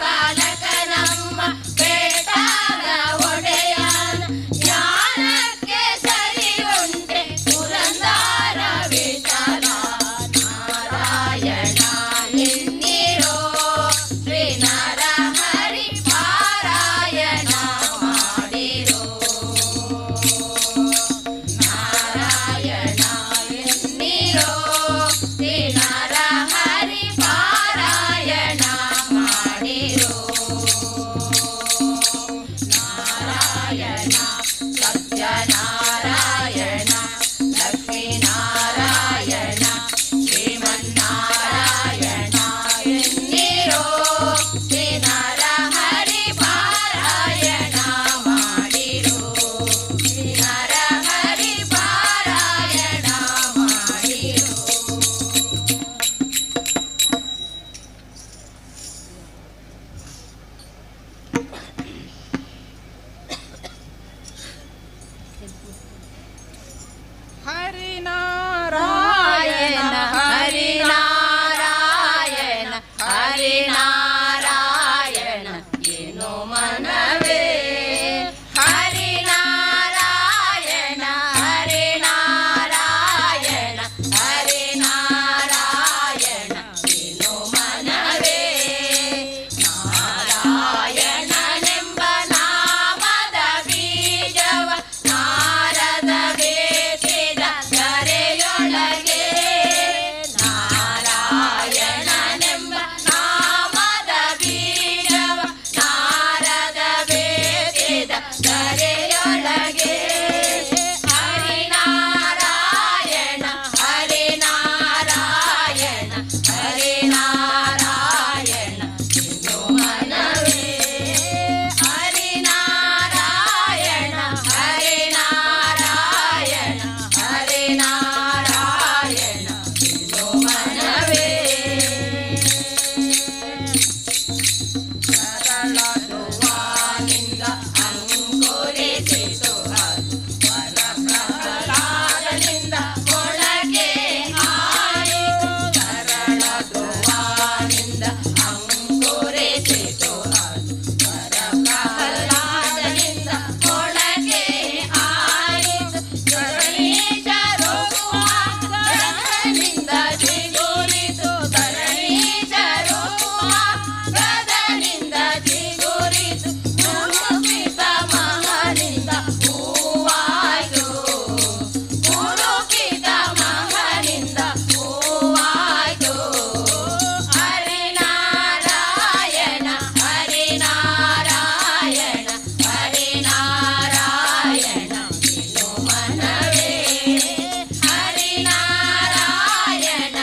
ಬಾಲಕ ನಮ್ಮ ಬೇಟಾದ ಒಡೆಯನ ಜ್ಞಾನಕ್ಕೆ ಸರಿ ಉಂಟೆ ಪುರಂದರ ವಿಠಲ ನಾರಾಯಣ ಎನ್ನಿರೋ ಶ್ರೀ ನರಹರಿ ಪಾರಾಯಣ ಮಾಡಿರೋ ನಾರಾಯಣ ಎನ್ನಿರೋ ಶ್ರೀ ನರಹರಿ ಪಾರಾಯಣ ಮಾಡಿರೋ ನಾರಾಯಣ ಸತ್ಯನಾರಾಯಣ ಲಕ್ಷ್ಮೀನಾರಾಯಣ ಶ್ರೀಮನ್ನಾರಾಯಣ ಎನ್ನಿರೋ ಶ್ರೀ ನರಹರಿ ಪಾರಾಯಣ ಮಾಡಿರೋ ಶ್ರೀ ನರಹರಿ ಪಾರಾಯಣ ಮಾಡಿರೋ ಹರಿನಾರಾಯಣ ಹರಿನಾರಾಯಣ ಹರಿನಾರಾಯಣ ಏನು ಮನವೇ ಹರಿನಾರಾಯಣ ಹರಿನಾರಾಯಣ ಹರಿನಾರಾಯಣ ಏನು ಮನವೇ ನಾರಾಯಣನೆಂಬ ನಾಮದ ಬೀಜವ ನಾರದ ಬೇಸಿದ ಧರೆಯೊಳಗೆ ನಾರಾಯಣನೆಂಬ ನಾಮದ ಬೀಜವ ನಾರದ ಬೇಸಿದ ಧರೆಯೊಳಗೆ ಹರಿನಾರಾಯಣ ಹರಿನಾರಾಯಣ ಹರಿನಾರಾಯಣ ಎಂದು ಮನವೇ ಹರಿನಾರಾಯಣ ಹರಿನಾರಾಯಣ ಹರಿನಾರಾಯಣ ಎಂದು ಮನವೇ ಸರಳ ಧ್ರುವನಿಂದ ಅಂಕುರಿಸಿತು ಅದು ವರ ಪ್ರಹ್ಲಾದನಿಂದ ಮೊಳಕೆ ಆಯಿತು ಸರಳ ಧ್ರುವನಿಂದ ಅಂಕುರಿಸಿತು ಅದು ವರ ಪ್ರಹ್ಲಾದನಿಂದ ಮೊಳಕೆ ಆಯಿತು ಧರಣೀಶ ರೋಗುವ ಗದನಿಂದ ಜಿಗುರಿತು ಧರಣೀಶ ರೋಗುವ ಗದನಿಂದ ಜಿಗುರಿತು ಮುರುಕಿತ ಮಹನಿಂದ ಹೂವಾಯ್ತು ಮುರುಕಿತ ಮಹನಿಂದ ಹೂವಾಯ್ತು ಹರಿನಾರಾಯಣ ಹರಿನಾರಾಯಣ ಹರಿನಾರಾಯಣ ಏನು ಮನವೇ ಹರಿನಾರಾಯಣ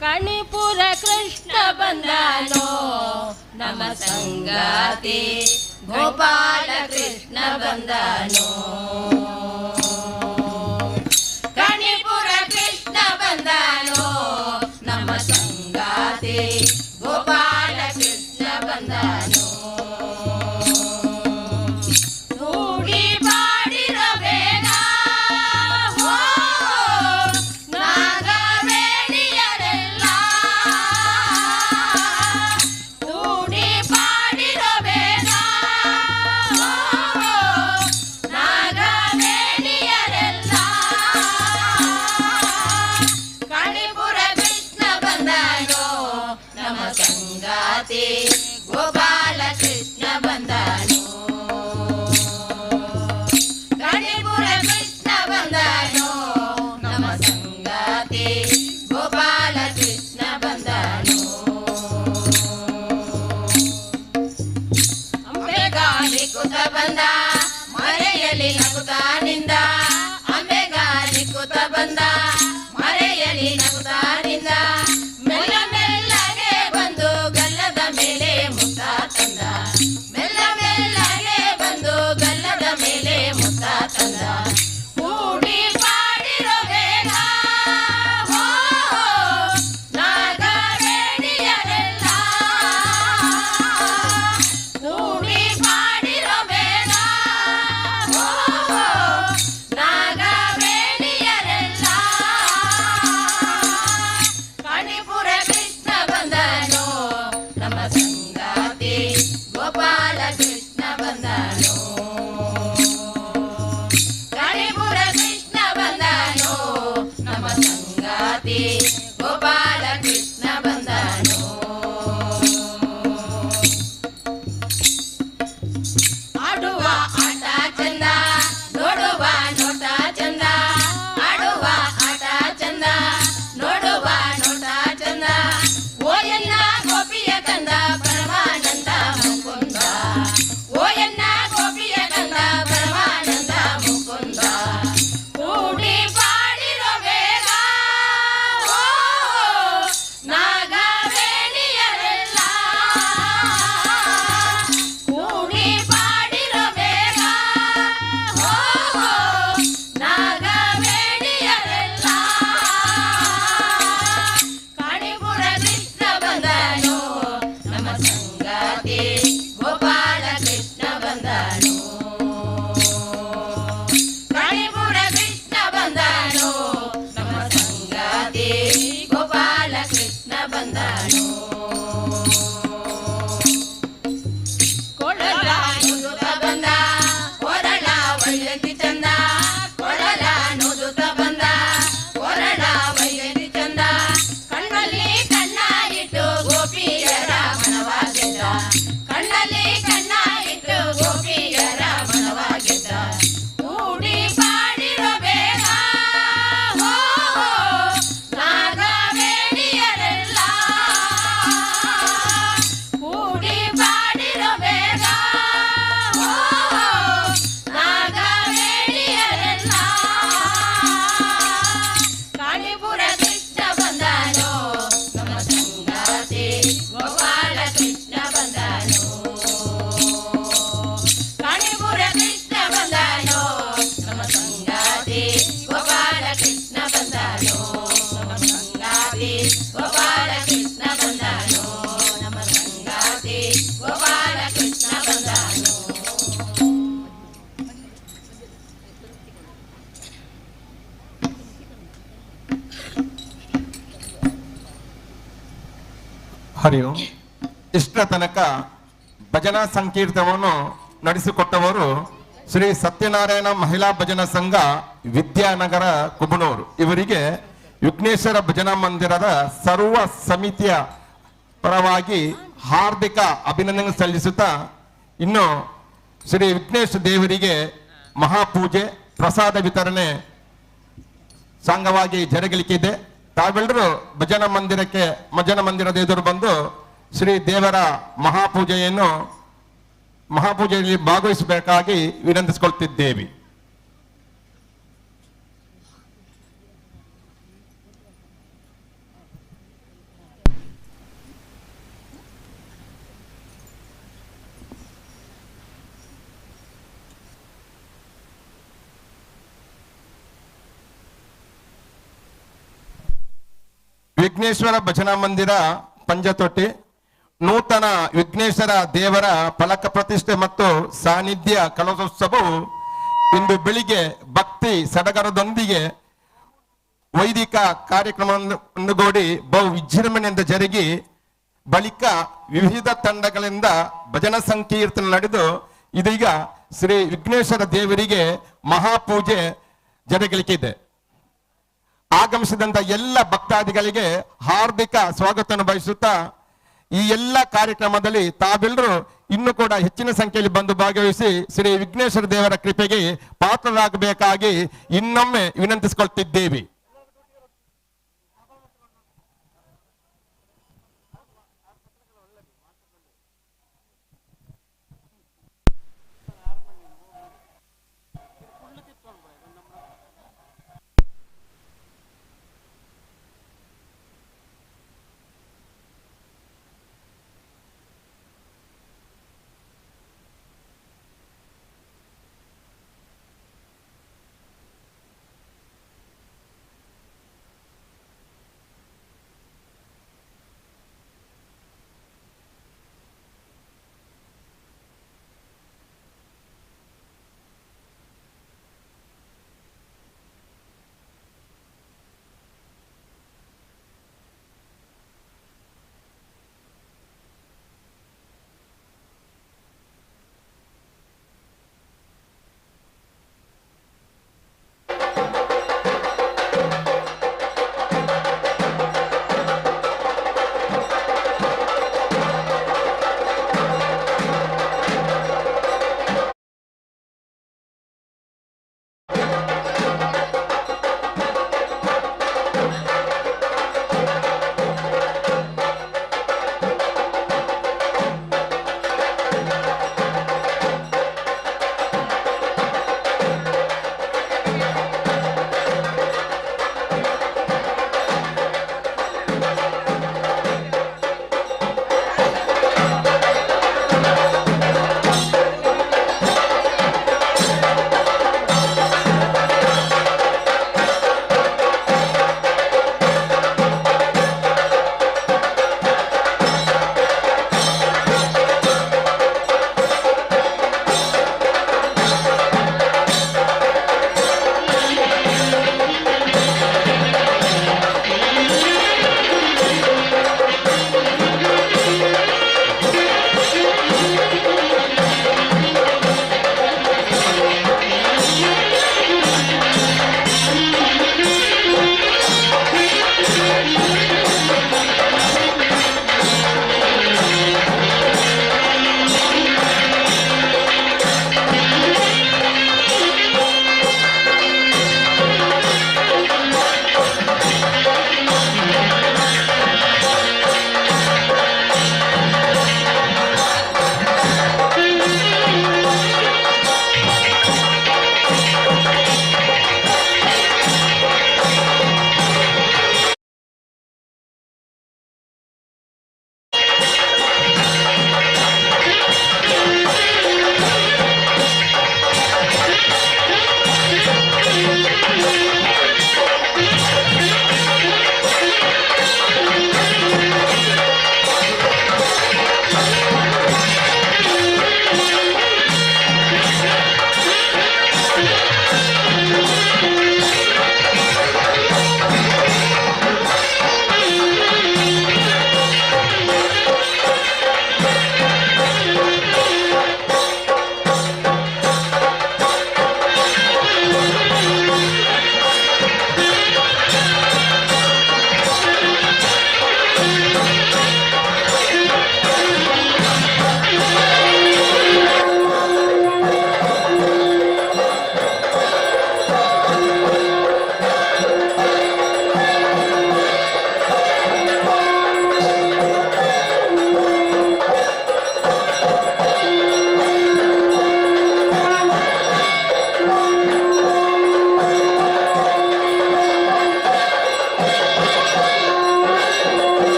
ಕಣಿಪುರ ಕೃಷ್ಣ ಬಂದನೋ ನಮ್ಮ ಸಂಗಾತಿ ಗೋಪಾಲ ಕೃಷ್ಣ ಬಂದನೋ ಕಣಿಪುರ ಕೃಷ್ಣ ಬಂದನೋ ನಮ್ಮ ಸಂಗಾತಿ ಗೋಪಾಲ ಕೃಷ್ಣ ಬಂದನೋ ಕೂಡಿ ಪಾಡಿರಬೇಡ ಹೋ ನಾಗವೇಣಿಯರೆಲ್ಲ ಕೂಡಿ ಪಾಡಿರಬೇಡ ಹೋ ನಾಗವೇಣಿಯರೆಲ್ಲ ಕಣಿಪುರ ಕೃಷ್ಣ ಬಂದನೋ ನಮ್ಮ ಸಂಗಾತಿ ಗೋಪಾಲ ಕೃಷ್ಣ ಬಂದನೋ ಕಣಿಪುರ ಕೃಷ್ಣ ಬಂದನೋ ನಮ್ಮ ಸಂಗಾತಿ ಗೋಪಾಲ ಕೃಷ್ಣ ಬಂದನೋ ಅಂಬೆಗಾಲಿ ಕುತ ಬಂದ ಮರೆಯಲಿ ನಗುತ್ತಾನಿಂದ ಅಂಬೆಗಾಲಿ ಕುತ ಬಂದ ಮರೆಯಲಿ ನಗುತ್ತಾನಿಂದ ಮೆಲ್ಲ ಮೆಲ್ಲಗೆ ಬಂದು ಗಲ್ಲದ ಮೇಲೆ ಮುತ್ತ ತಂದ ಮೆಲ್ಲ ಮೆಲ್ಲಗೆ ಬಂದು ಗಲ್ಲದ ಮೇಲೆ ಮುತ್ತ ತಂದ ಕೂಡಿ ಪಾಡಿರೋ ಬೇಗ ಹೋ ನಾಗವೇಣಿಯರೆಲ್ಲ ಕೂಡಿ ಪಾಡಿರೋ ಬೇಗ ಹೋ ನಾಗವೇಣಿಯರೆಲ್ಲ ಕಣಿಪುರ ಕೃಷ್ಣ ಬಂದನೋ ನಮ್ಮ ಸಂಗಾತಿ ಗೋಪಾಲ ಕೃಷ್ಣ ಬಂದನೋ ಕಣಿಪುರ ಕೃಷ್ಣ ಬಂದನೋ ನಮ್ಮ ಸಂಗಾತಿ ಗೋಪಾಲ ಕೃಷ್ಣ ಬಂದನೋ ಆಡುವ ಆಟ ಚಂದ ನೋಡುವ ನೋಟ ಚಂದ ಆಡುವ ಆಟ ಚಂದ ನೋಡುವ ನೋಟ ಚಂದ ಓಯನ್ನ ಗೋಪಿಯ ಕಂದ ಪರಮಾನಂದ ಮುಕುಂದ ಓಯನ್ನ ಗೋಪಿಯ ಕಂದ ಪರಮಾನಂದ ಮುಕುಂದ ಕೂಡಿ ಪಾಡಿರೋ ಬೇಗ ಓ ನಾಗವೇಣಿಯರೆಲ್ಲ ಕೂಡಿ ಪಾಡಿರೋ ಬೇಗ ಓ ನಾಗವೇಣಿಯರೆಲ್ಲ ಕಣಿಪುರ ಕೃಷ್ಣ ಬಂದನೋ ನಮ್ಮ ಸಂಗಾತಿ ಗೋಪಾಲ ಕೃಷ್ಣ ಬಂದನೋ ಕಣಿಪುರ ಕೃಷ್ಣ ಬಂದನೋ ನಮ್ಮ ಸಂಗಾತಿ ಗೋಪಾಲ ಕೃಷ್ಣ ಬಂದನೋ ಕೊಡಲ ನುದುತ ಬಂದ ಕೊರಳ ವೈಯತಿ ಚಂದ ಕೊಡಲ ನುದುತ ಬಂದ ಕೊರಳ ವೈಯತಿ ಚಂದ ಕಣ್ಣಲ್ಲಿ ಕಣ್ಣ ಇಟ್ಟು ಗೋಪಿಯರ ಮನವಾಗಿದ್ದ ಕಣ್ಣಲ್ಲಿ ಕಣ್ಣ ಇಟ್ಟು ಗೋಪಿಯರ ಮನವಾಗಿದ್ದ ಕೂಡಿ ಪಾಡಿರೋ ಬೇಗ ಹೋ ನಾಗವೇಣಿಯರೆಲ್ಲ ಕೂಡಿ ಪಾಡಿರೋ ಬೇಗ ಹೋ ನಾಗವೇಣಿಯರೆಲ್ಲ ಕಣಿಪುರ ಕೃಷ್ಣ ಬಂದನೋ ನಮ್ಮ ಸಂಗಾತಿ ಗೋಪಾಲ ಕೃಷ್ಣ ಬಂದನೋ ಕಣಿಪುರ ಕೃಷ್ಣ ಬಂದನೋ ನಮ್ಮ ಸಂಗಾತಿ ಗೋಪಾಲ ಕೃಷ್ಣ ಬಂದನೋ ನಮ್ಮ ಸಂಗಾತಿ ಗೋಪಾಲ ಕೃಷ್ಣ ಬಂದನೋ ನಮ್ಮ ಸಂಗಾತಿ ಗೋಪಾಲ ಕೃಷ್ಣ ಬಂದನೋ ಹರಿ ಓಂ. ಇಷ್ಟರ ತನಕ ಭಜನಾ ಸಂಕೀರ್ತನವನ್ನು ನಡೆಸಿಕೊಟ್ಟವರು ಶ್ರೀ ಸತ್ಯನಾರಾಯಣ ಮಹಿಳಾ ಭಜನಾ ಸಂಘ ವಿದ್ಯಾನಗರ ಕುಬನೂರು. ಇವರಿಗೆ ವಿಘ್ನೇಶ್ವರ ಭಜನಾ ಮಂದಿರದ ಸರ್ವ ಸಮಿತಿಯ ಪರವಾಗಿ ಹಾರ್ದಿಕ ಅಭಿನಂದನೆ ಸಲ್ಲಿಸುತ್ತಾ, ಇನ್ನು ಶ್ರೀ ವಿಘ್ನೇಶ ದೇವರಿಗೆ ಮಹಾಪೂಜೆ ಪ್ರಸಾದ ವಿತರಣೆ ಸಾಂಗವಾಗಿ ಜರುಗಲಿಕ್ಕಿದೆ. ತಾವೆಲ್ಲರೂ ಭಜನಾ ಮಂದಿರದ ಎದುರು ಬಂದು ಶ್ರೀ ದೇವರ ಮಹಾಪೂಜೆಯಲ್ಲಿ ಭಾಗವಹಿಸಬೇಕಾಗಿ ವಿನಂತಿಸಿಕೊಳ್ತಿದ್ದೇವೆ. ವಿಘ್ನೇಶ್ವರ ಭಜನಾ ಮಂದಿರ ಪಂಜತೊಟ್ಟಿ ನೂತನ ವಿಘ್ನೇಶ್ವರ ದೇವರ ಫಲಕ ಪ್ರತಿಷ್ಠೆ ಮತ್ತು ಸಾನ್ನಿಧ್ಯ ಕಲಶೋತ್ಸವವು ಇಂದು ಬೆಳಿಗ್ಗೆ ಭಕ್ತಿ ಸಡಗರದೊಂದಿಗೆ ವೈದಿಕ ಕಾರ್ಯಕ್ರಮವನ್ನುಗೂಡಿ ಬಹು ವಿಜೃಂಭಣೆಯಿಂದ ಜರುಗಿ ಬಳಿಕ ವಿವಿಧ ತಂಡಗಳಿಂದ ಭಜನಾ ಸಂಕೀರ್ತನೆ ನಡೆದು ಇದೀಗ ಶ್ರೀ ವಿಘ್ನೇಶ್ವರ ದೇವರಿಗೆ ಮಹಾಪೂಜೆ ಜರುಗಲಿಕ್ಕಿದೆ. ಆಗಮಿಸಿದಂತ ಎಲ್ಲ ಭಕ್ತಾದಿಗಳಿಗೆ ಹಾರ್ದಿಕ ಸ್ವಾಗತವನ್ನು ಬಯಸುತ್ತಾ ಈ ಎಲ್ಲ ಕಾರ್ಯಕ್ರಮದಲ್ಲಿ ತಾವೆಲ್ಲರೂ ಇನ್ನೂ ಕೂಡ ಹೆಚ್ಚಿನ ಸಂಖ್ಯೆಯಲ್ಲಿ ಬಂದು ಭಾಗವಹಿಸಿ ಶ್ರೀ ವಿಘ್ನೇಶ್ವರ ದೇವರ ಕೃಪೆಗೆ ಪಾತ್ರರಾಗಬೇಕಾಗಿ ಇನ್ನೊಮ್ಮೆ ವಿನಂತಿಸಿಕೊಳ್ತಿದ್ದೇವೆ.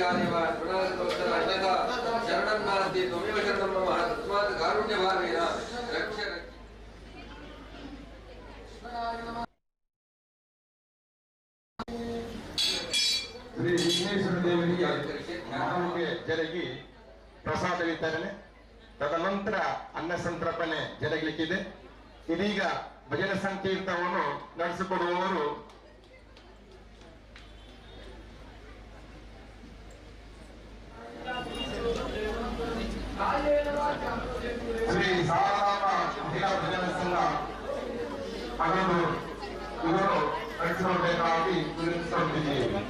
ತ್ವಮೇವ ಶರಣಾಗತೋತ್ತರ ಅಶತ ಶರಣಂ ನಾಸ್ತಿ ತ್ವಮೇವ ಶರಣಂ ಮಮ ತಸ್ಮಾತ್ ಕಾರುಣ್ಯಭಾವೇನ ರಕ್ಷ ಶ್ರೀ ವಿಘ್ನೇಶ್ವರ ದೇವರಿಗೆ ಮಹಾಪೂಜೆ ಜರುಗಿ ಪ್ರಸಾದ ವಿತರಣೆ, ತದನಂತರ ಅನ್ನ ಸಂತರ್ಪಣೆ ಜರುಗಲಿಕ್ಕಿದೆ. ಇದೀಗ ಭಜನೆ ಸಂಕೀರ್ತನವನ್ನು ನಡೆಸಿಕೊಡುವವರು ಶ್ರೀ ಸಾರಾಮ ಮಹಿಳಾ ಭಜನಾ ಸಂಘ ಅವರು ಇವರು ನಡೆಸಿಕೊಡಬೇಕಾಗಿ ವಿನಂತಿಸುತ್ತಿದ್ದೇವೆ.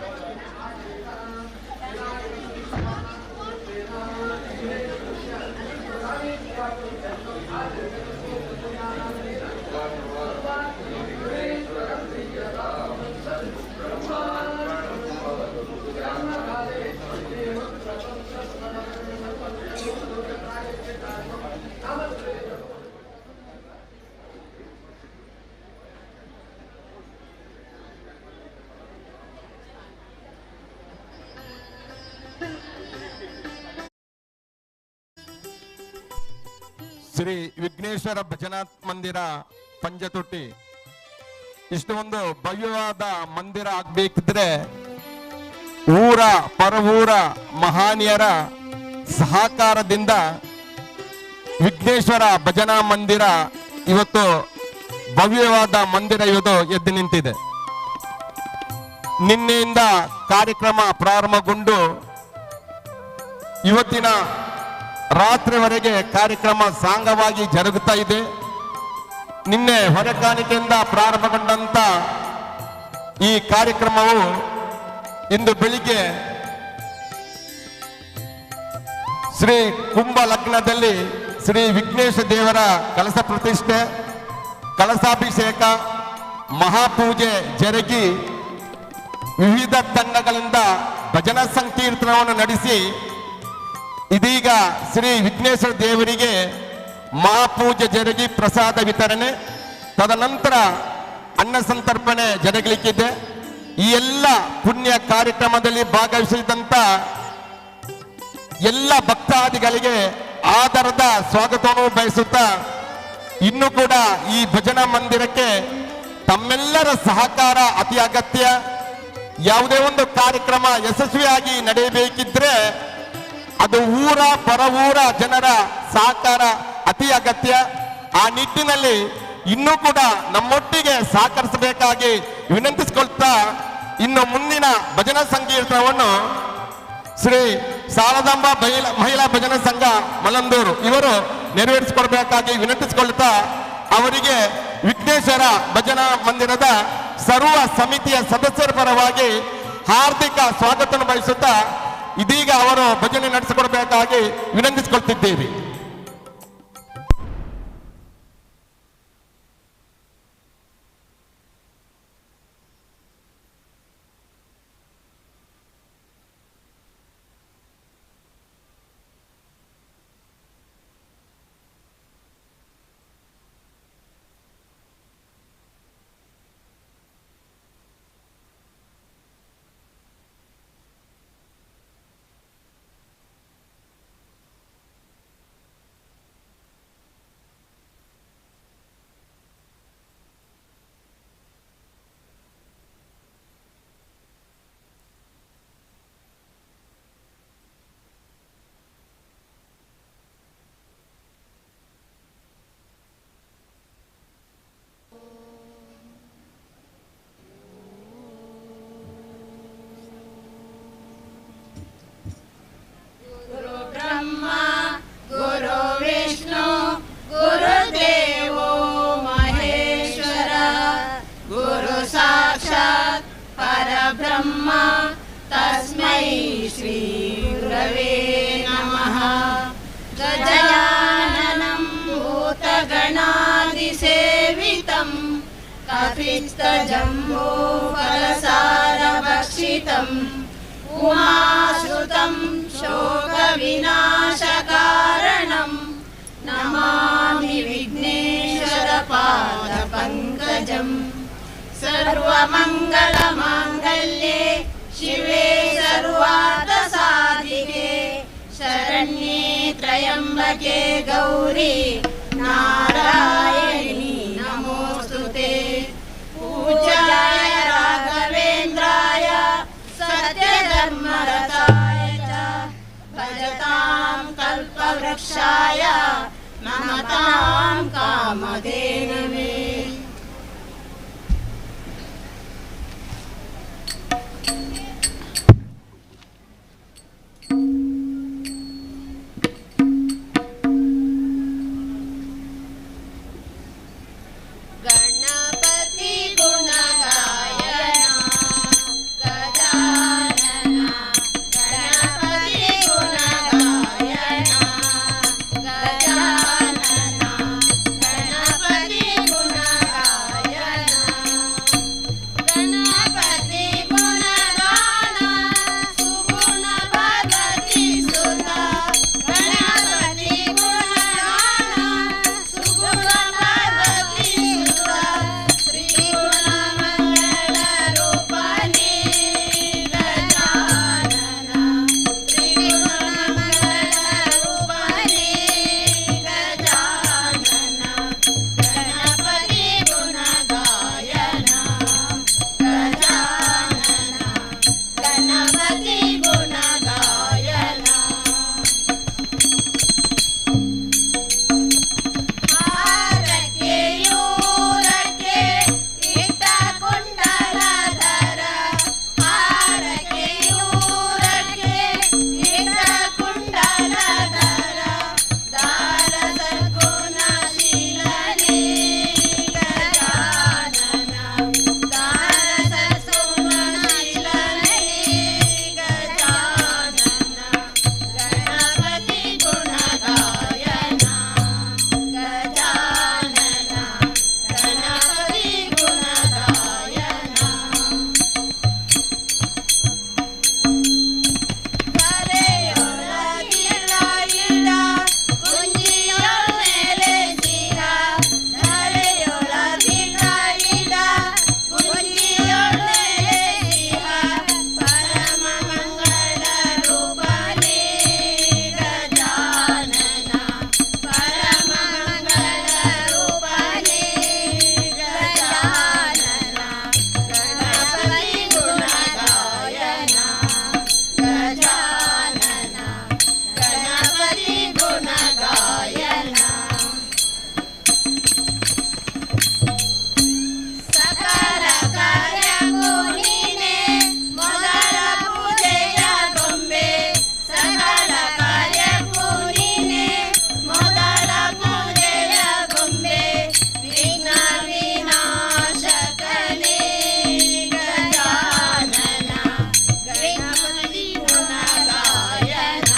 ಶ್ರೀ ವಿಘ್ನೇಶ್ವರ ಭಜನಾ ಮಂದಿರ ಪಂಜತೊಟ್ಟಿ ಇಷ್ಟು ಒಂದು ಭವ್ಯವಾದ ಮಂದಿರ ಆಗ್ಬೇಕಿದ್ರೆ ಊರ ಪರವೂರ ಮಹಾನೀಯರ ಸಹಕಾರದಿಂದ ವಿಘ್ನೇಶ್ವರ ಭಜನಾ ಮಂದಿರ ಇವತ್ತು ಭವ್ಯವಾದ ಮಂದಿರ ಇವತ್ತು ಎದ್ದು ನಿಂತಿದೆ. ನಿನ್ನೆಯಿಂದ ಕಾರ್ಯಕ್ರಮ ಪ್ರಾರಂಭಗೊಂಡು ಇವತ್ತಿನ ರಾತ್ರಿವರೆಗೆ ಕಾರ್ಯಕ್ರಮ ಸಾಂಗವಾಗಿ ಜರುಗುತ್ತಾ ಇದೆ. ನಿನ್ನೆ ಹೊರೆಕಾಣಿಕೆಯಿಂದ ಪ್ರಾರಂಭಗೊಂಡಂತ ಈ ಕಾರ್ಯಕ್ರಮವು ಇಂದು ಬೆಳಿಗ್ಗೆ ಶ್ರೀ ಕುಂಭ ಲಗ್ನದಲ್ಲಿ ಶ್ರೀ ವಿಘ್ನೇಶ ದೇವರ ಕಲಶ ಪ್ರತಿಷ್ಠೆ, ಕಲಶಾಭಿಷೇಕ, ಮಹಾಪೂಜೆ ಜರುಗಿ ವಿವಿಧ ತಂಡಗಳಿಂದ ಭಜನಾ ಸಂಕೀರ್ತನವನ್ನು ನಡೆಸಿ ಇದೀಗ ಶ್ರೀ ವಿಘ್ನೇಶ್ವರ ದೇವರಿಗೆ ಮಹಾಪೂಜೆ ಜರುಗಿ ಪ್ರಸಾದ ವಿತರಣೆ, ತದನಂತರ ಅನ್ನ ಸಂತರ್ಪಣೆ ಜರುಗಲಿಕ್ಕಿದೆ. ಈ ಎಲ್ಲ ಪುಣ್ಯ ಕಾರ್ಯಕ್ರಮದಲ್ಲಿ ಭಾಗವಹಿಸಿದಂತ ಎಲ್ಲ ಭಕ್ತಾದಿಗಳಿಗೆ ಆದರದ ಸ್ವಾಗತವನ್ನು ಬಯಸುತ್ತಾ ಇನ್ನು ಕೂಡ ಈ ಭಜನಾ ಮಂದಿರಕ್ಕೆ ತಮ್ಮೆಲ್ಲರ ಸಹಕಾರ ಅತಿ ಅಗತ್ಯ. ಯಾವುದೇ ಒಂದು ಕಾರ್ಯಕ್ರಮ ಯಶಸ್ವಿಯಾಗಿ ನಡೆಯಬೇಕಿದ್ರೆ ಅದು ಊರ ಪರವೂರ ಜನರ ಸಹಕಾರ ಅತಿ ಅಗತ್ಯ. ಆ ನಿಟ್ಟಿನಲ್ಲಿ ಇನ್ನೂ ಕೂಡ ನಮ್ಮೊಟ್ಟಿಗೆ ಸಹಕರಿಸಬೇಕಾಗಿ ವಿನಂತಿಸಿಕೊಳ್ತಾ ಇನ್ನು ಮುಂದಿನ ಭಜನಾ ಸಂಕೀರ್ತನವನ್ನು ಶ್ರೀ ಶಾರದಾಂಬ ಮಹಿಳಾ ಭಜನಾ ಸಂಘ ಮಲಂದೂರು ಇವರು ನೆರವೇರಿಸಿಕೊಡ್ಬೇಕಾಗಿ ವಿನಂತಿಸಿಕೊಳ್ತಾ ಅವರಿಗೆ ವಿಘ್ನೇಶ್ವರ ಭಜನಾ ಮಂದಿರದ ಸರ್ವ ಸಮಿತಿಯ ಸದಸ್ಯರ ಪರವಾಗಿ ಹಾರ್ದಿಕ ಸ್ವಾಗತ ಬಯಸುತ್ತಾ ಇದೀಗ ಅವರು ಭಜನೆ ನಡೆಸಿಕೊಡಬೇಕಾಗಿ ವಿನಂತಿಸಿಕೊಳ್ತಿದ್ದೇವೆ. ब्रह्म तस्मै श्री गुरवे नमः। गजाननं भूतगणादिसेवितं कपित्थजम्बूफलसारभक्षितम् उमाश्रुतं शोकविनाशकारणं नमामि विघ्नेश्वरपादपङ्कजम्। सर्वमङ्गलमाङ्गल्ये शिवे सर्वार्थसाधिके त्र्यम्बके गौरी नारायणी नमोस्तुते पूज्याय राघवेन्द्राय सत्यधर्मरताय च भजतां कल्पवृक्षाय नमतां कामधेनवे। गणपति गुणगायना गजानना गणपति गुणगायना गजानना गणपति गुणगायना गणपति गुणगाना सुगुण भगति सुता गणपति गुणगाना सुगुण भगति सुता त्रिगुण मंगल रूपने गजानना त्रिगुण मंगल रूपने गजानना गणपति गुणगायना गजानना गणपति गुणगायना। हारके यूरके इट्ಟ ಕುಂಡಲಧರ ಹಾರಕೆ ಯೂರಕೆ ಇಟ್ಟ ಕುಂಡಲಧರ ದಾರ ಸದ್ಗುಣ ಶೀಲನೆ ಗಜಾನನ ದಾರ ಸದ್ಗುಣ ಶೀಲನೆ ಗಜಾನನ ಗಣಪತಿ ಗುಣಗಾಯನ ಗಜಾನನ ಗಣಪತಿ ಗುಣಗಾಯನ। ಕರೆಯೊಳಗಿಳ ಇಡ ಗುಂಜಿಯೊಳಗೆ ಸಿಹ ಧರೆಯೊಳಗಿಳ ಇಡ ಗುಂಜಿಯೊಳಗೆ ಸಿಹ ಪರಮ ಮಂಗಳ ರೂಪನೆ ಗಜಾನನ ಪರಮ ಮಂಗಳ ರೂಪನೆ ಗಜಾನನ ಗಣಪತಿ ಗುಣಗಾಯನ ಗಜಾನನ ಗಣಪತಿ ಗುಣಗಾಯನ। ಸಕಲ ಕಾರ್ಯಕ್ಕೂ ನೀನೆ ಮೊದಲ ಪೂಜೆಯ ಗೊಂಬೆ ಸಕಲ ಕಾರ್ಯಕ್ಕೂ ನೀನೆ ಮೊದಲ ಪೂಜೆಯ ಗೊಂಬೆ ವಿಘ್ನ ವಿನಾಶಕನೇ ಗಜಾನನ ಗಣಪತಿ ಗುಣಗಾಯನ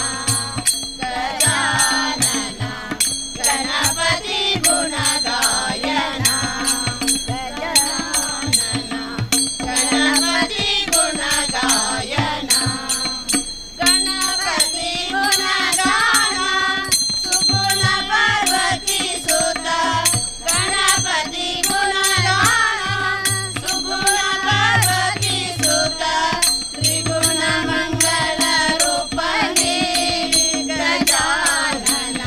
ಗಜಾನನ ಗಣಪತಿ ಗುಣಗಾಯನ ಗಜಾನನ ಗಣಪತಿ ಗುಣಗಾಯನ ಗಣಪತಿ ಗುಣಗಾನ ಸುಗುಣ ಪಾರ್ವತಿ ಸುತ ಗಣಪತಿ ಗುಣಗಾನ ಸುಗುಣ ಪಾರ್ವತಿ ಸುತ ತ್ರಿಗುಣ ಮಂಗಲ ರೂಪನೆ ಗಜಾನನ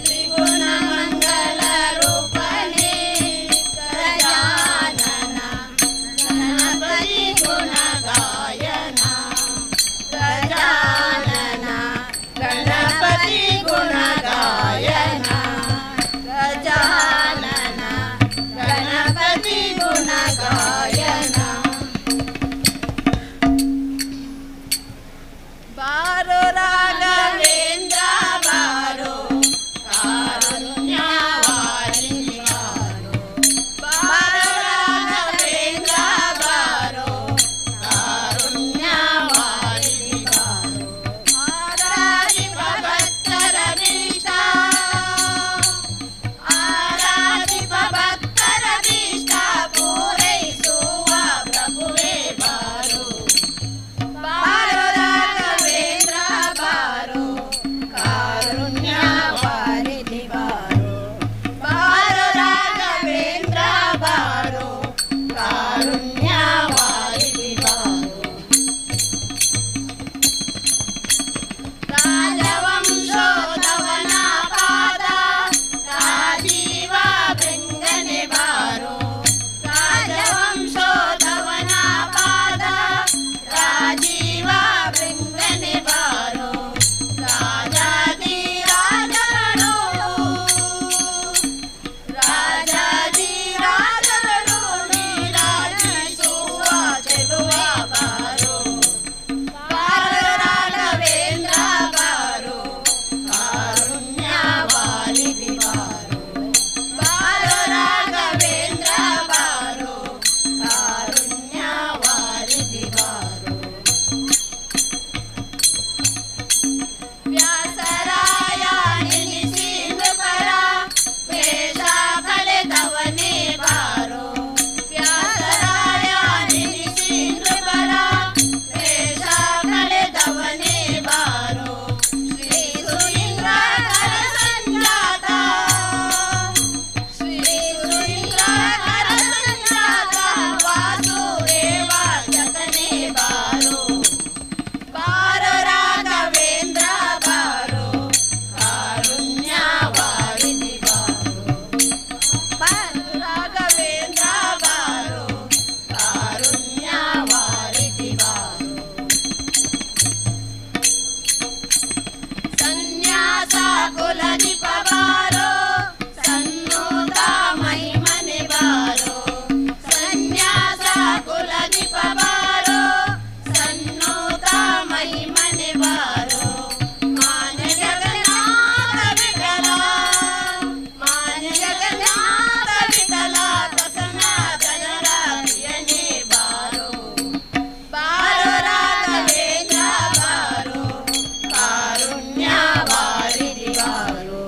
ತ್ರಿಗುಣ ಮಂಗಲ ರೂಪನೆ ಗಜಾನನ ಗಣಪತಿ ಗುಣಗಾಯನ ಗಜಾನನ ಗಣಪತಿ ಗುಣಗಾಯನ ಗಜಾನನ ಗಣಪತಿ ಗುಣಗಾಯನ। ಬಾರೋ ರಾಘವೇಂದ್ರ ಬಾರೋ ಕಾರುಣ್ಯವಾರಿಣಿ ಬಾರೋ ಬಾರೋ ರಾಘವೇಂದ್ರ ಬಾರೋ ಕಾರುಣ್ಯವಾರಿಣಿ ಬಾರೋ ಆರಾಧಿಪ ಭಕ್ತರ ಭೀಷ್ಟ ಆರಾಧಿಪ ಭಕ್ತರ ಭೀಷ್ಟ ಪೂರೈಸುವ ಪ್ರಭುವೇ ಬಾರೋ ಬಾರೋ ರಾಘವೇಂದ್ರ ಕುಲದೀಪ ಬಾರೋ ಸನ್ನೋದ ಮಹಿಮನೆ ಬಾರೋ ಸನ್ಯಾಸ ಕುಲದೀಪ ಬಾರೋ ಸನ್ನೋದ ಮಹಿಮನೆ ಬಾರೋ ಮಾನ್ಯ ಜಗನ್ನಾಥ ವಿಠಲ ಮಾನ್ಯ ಜಗನ್ನಾಥ ವಿಠಲ ಪ್ರಸನ್ನಾದನ ರಾಜ್ಯನೇ ಬಾರೋ ಬಾರೋ ರಾಘವೇಂದ್ರ ಬಾರೋ ಕಾರುಣ್ಯ ವಾರಿಧಿ ಬಾರೋ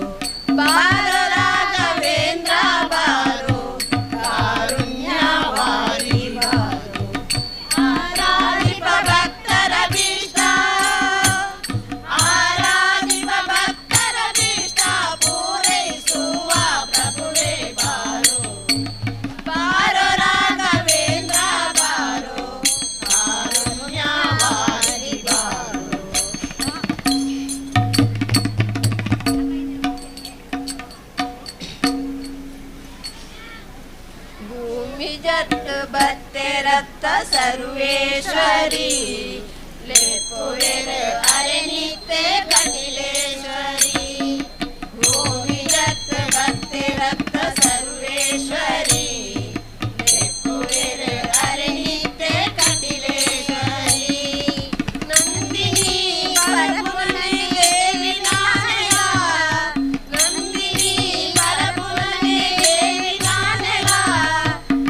ಬಾರೋ ರಾಘವೇಂದ್ರ ಬಾರೋ ಕಾರುಣ್ಯ ವಾರಿಧಿ ಬಾರೋ ಆರಾಧಿಪ ಭಕ್ತರ ಭೀಷ್ಟ ಆರಾಧಿಪ ಭಕ್ತರ ಭೀಷ್ಟ ಪೂರೈಸುವ ಪ್ರಭುವೇ ಬಾರೋ ಬಾರೋ ರಾಘವೇಂದ್ರ ಬಾರೋ ಕಾರುಣ್ಯ ವಾರಿಧಿ ಬಾರೋ ಭೂಮಿ ಜತ್ ಬತ್ತೆ ರತ್ತ ಸರ್ವೇಶ್ವರಿ ಲೇಪುವೆರ ಅರೆನಿತ್ತೆ ಕಟಿಲೇಶ್ವರಿ ಭೂಮಿ ಜತ್ ಬತ್ತೆ ರತ್ತ ಸರ್ವೇಶ್ವರಿ ಲೇಪುವೆರ ಅರೆನಿತ್ತೆ ಕಟಿಲೇಶ್ವರಿ ನಂದಿನಿ ಪರಪುರನಿಗೆ ವಿನಾನೆಯ ನಂದಿನಿ ಪರಪುರನಿಗೆ ವಿನಾನೆಯ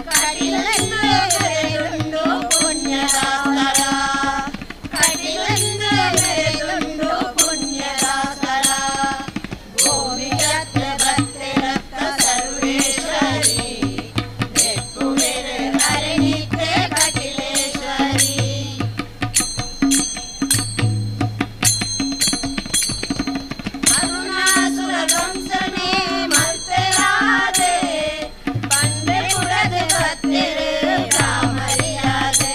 ಕಟಿಲೆಂದು ಕರೆದುಂಡು ಪುಣ್ಯದ ಸ್ಥಳ ಕಟಿಲೆಂದು ಕರೆದುಂಡು ಪುಣ್ಯದ ಸ್ಥಳ ಭೂಮಿ ಜತ್ ಬತ್ತೆ ರತ್ತ ಸರ್ವೇಶ್ವರಿ ಲೇಪುವೆರ ಅರೆನಿತ್ತೆ ಕಟಿಲೇಶ್ವರಿ ಅರುಣಾಸುರ ಧ್ವಂಸನೆ ಮಲ್ತೆರಾದೆ ಬಂಡೆ ಪುಡದೆ ಬತ್ತೆರೆ ರಾಮರಿಯಾದೆ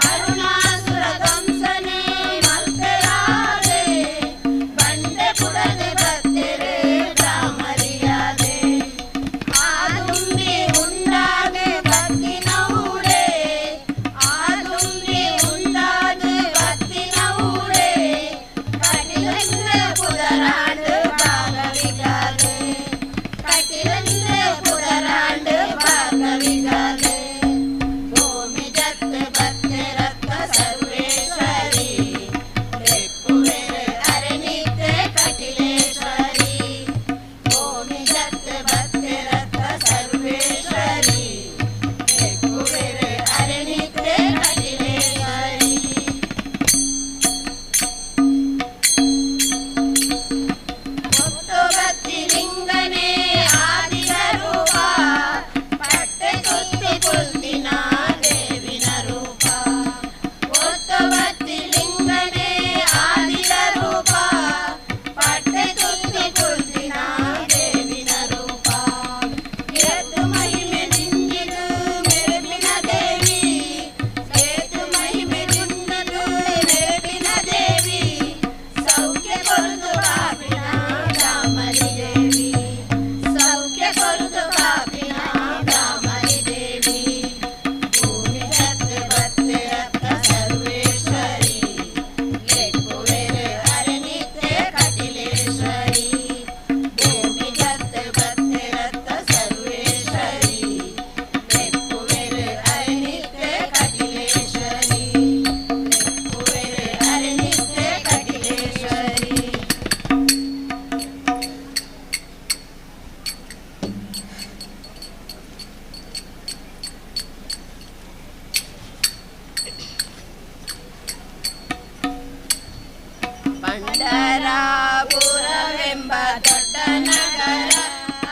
ಅರುಣಾಸುರ ಧ್ವಂಸನೆ ಮಲ್ತೆರಾದೆ ಬಂಡೆ ಪುಡದೆ ಬತ್ತೆರೆ ರಾಮರಿಯಾದೆ ಆದುಂಬಿ ಉಂಡಾದೆ ಬತ್ತಿನ ಊಡೆ ಆದುಂಬಿ ಉಂಡಾದೆ ಬತ್ತಿನ ಊಡೆ ಕಟಿಲೆಂದ್ರೆ ಪುದರಾಂಡು ಭಾಗವಿಗಾದೆ ಕಟಿಲೆಂದ್ರೆ ಪುದರಾಂಡು ಭಾಗವಿಗಾದೆ ಭೂಮಿ ಜತ್ ಬತ್ತೆ ರತ್ತ ಸರ್ವೇಶ್ವರಿ ಲೇಪುವೆರ ಅರೆನಿತ್ತೆ ಕಟಿಲೇಶ್ವರಿ ಭೂಮಿ ಜತ್ ಬತ್ತೆ ರತ್ತ ಸರ್ವೇಶ್ವರಿ ಲೇಪುವೆರ ಅರೆನಿತ್ತೆ ಕಟಿಲೇಶ್ವರಿ ಮುತ್ತು ಬತ್ತಿ ಲಿಂಗನೇ ಆದಿಯ ರೂಪ ಪಟ್ಟೆ ತುತ್ತಿ ಕುಲ್ತಿನ ದೇವಿನ ರೂಪ ಮುತ್ತು ಬತ್ತಿ ಲಿಂಗನೇ ಆದಿಯ ರೂಪ ಪಟ್ಟೆ ತುತ್ತಿ ಕುಲ್ತಿನ ದೇವಿನ ರೂಪ ಎದ್ದು ಮಹಿಮೆ ನಿಂದಿದು ಮೆರಪಿನ ದೇವಿ ಎದ್ದು ಮಹಿಮೆ ನಿಂದಿದು ಮೆರಪಿನ ದೇವಿ ಸೌಖ್ಯ ಕೊರುದು ಕಾಪಿನ ಬ್ರಾಹ್ಮರಿ ದೇವಿ ಸೌಖ್ಯ ಕೊರುದು ಕಾಪಿನ ಬ್ರಾಹ್ಮರಿ ದೇವಿ ಭೂಮಿ ಜತ್ ಬತ್ತೆ ರತ್ತ ಸರ್ವೇಶ್ವರಿ ಲೇಪುವೆರ ಅರೆನಿತ್ತೆ ಕಟಿಲೇಶ್ವರಿ ಭೂಮಿ ಜತ್ ಬತ್ತೆ ರತ್ತ ಸರ್ವೇಶ್ವರಿ ಲೇಪುವೆರ ಅರೆನಿತ್ತೆ ಕಟಿಲೇಶ್ವರಿ ಲೇಪುವೆರ ಅರೆನಿತ್ತೆ ಕಟಿಲೇಶ್ವರಿ ಪಂಡರಾಪುರವೆಂಬ ದೊಡ್ಡ ನಗರ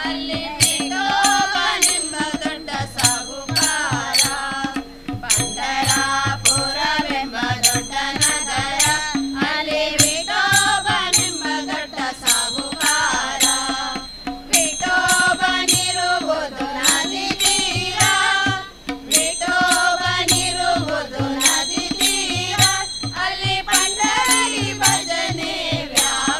ಅಲ್ಲಿ ವಿಠೋಬನೆಂಬ ದೊಡ್ಡ ಸಾಹುಕಾರ ಪಂಡರಾಪುರವೆಂಬ ದೊಡ್ಡ ನಗರ ಅಲ್ಲಿ ವಿಠೋಬನೆಂಬ ದೊಡ್ಡ ಸಾಹುಕಾರ ವಿಠೋಬನಿರುವುದು ನದಿ ತೀರ ವಿಠೋಬನಿರುವುದು ನದಿ ತೀರ ಅಲ್ಲಿ ಪಂಡರಿ ಭಜನೆ ವ್ಯಾಪಾರ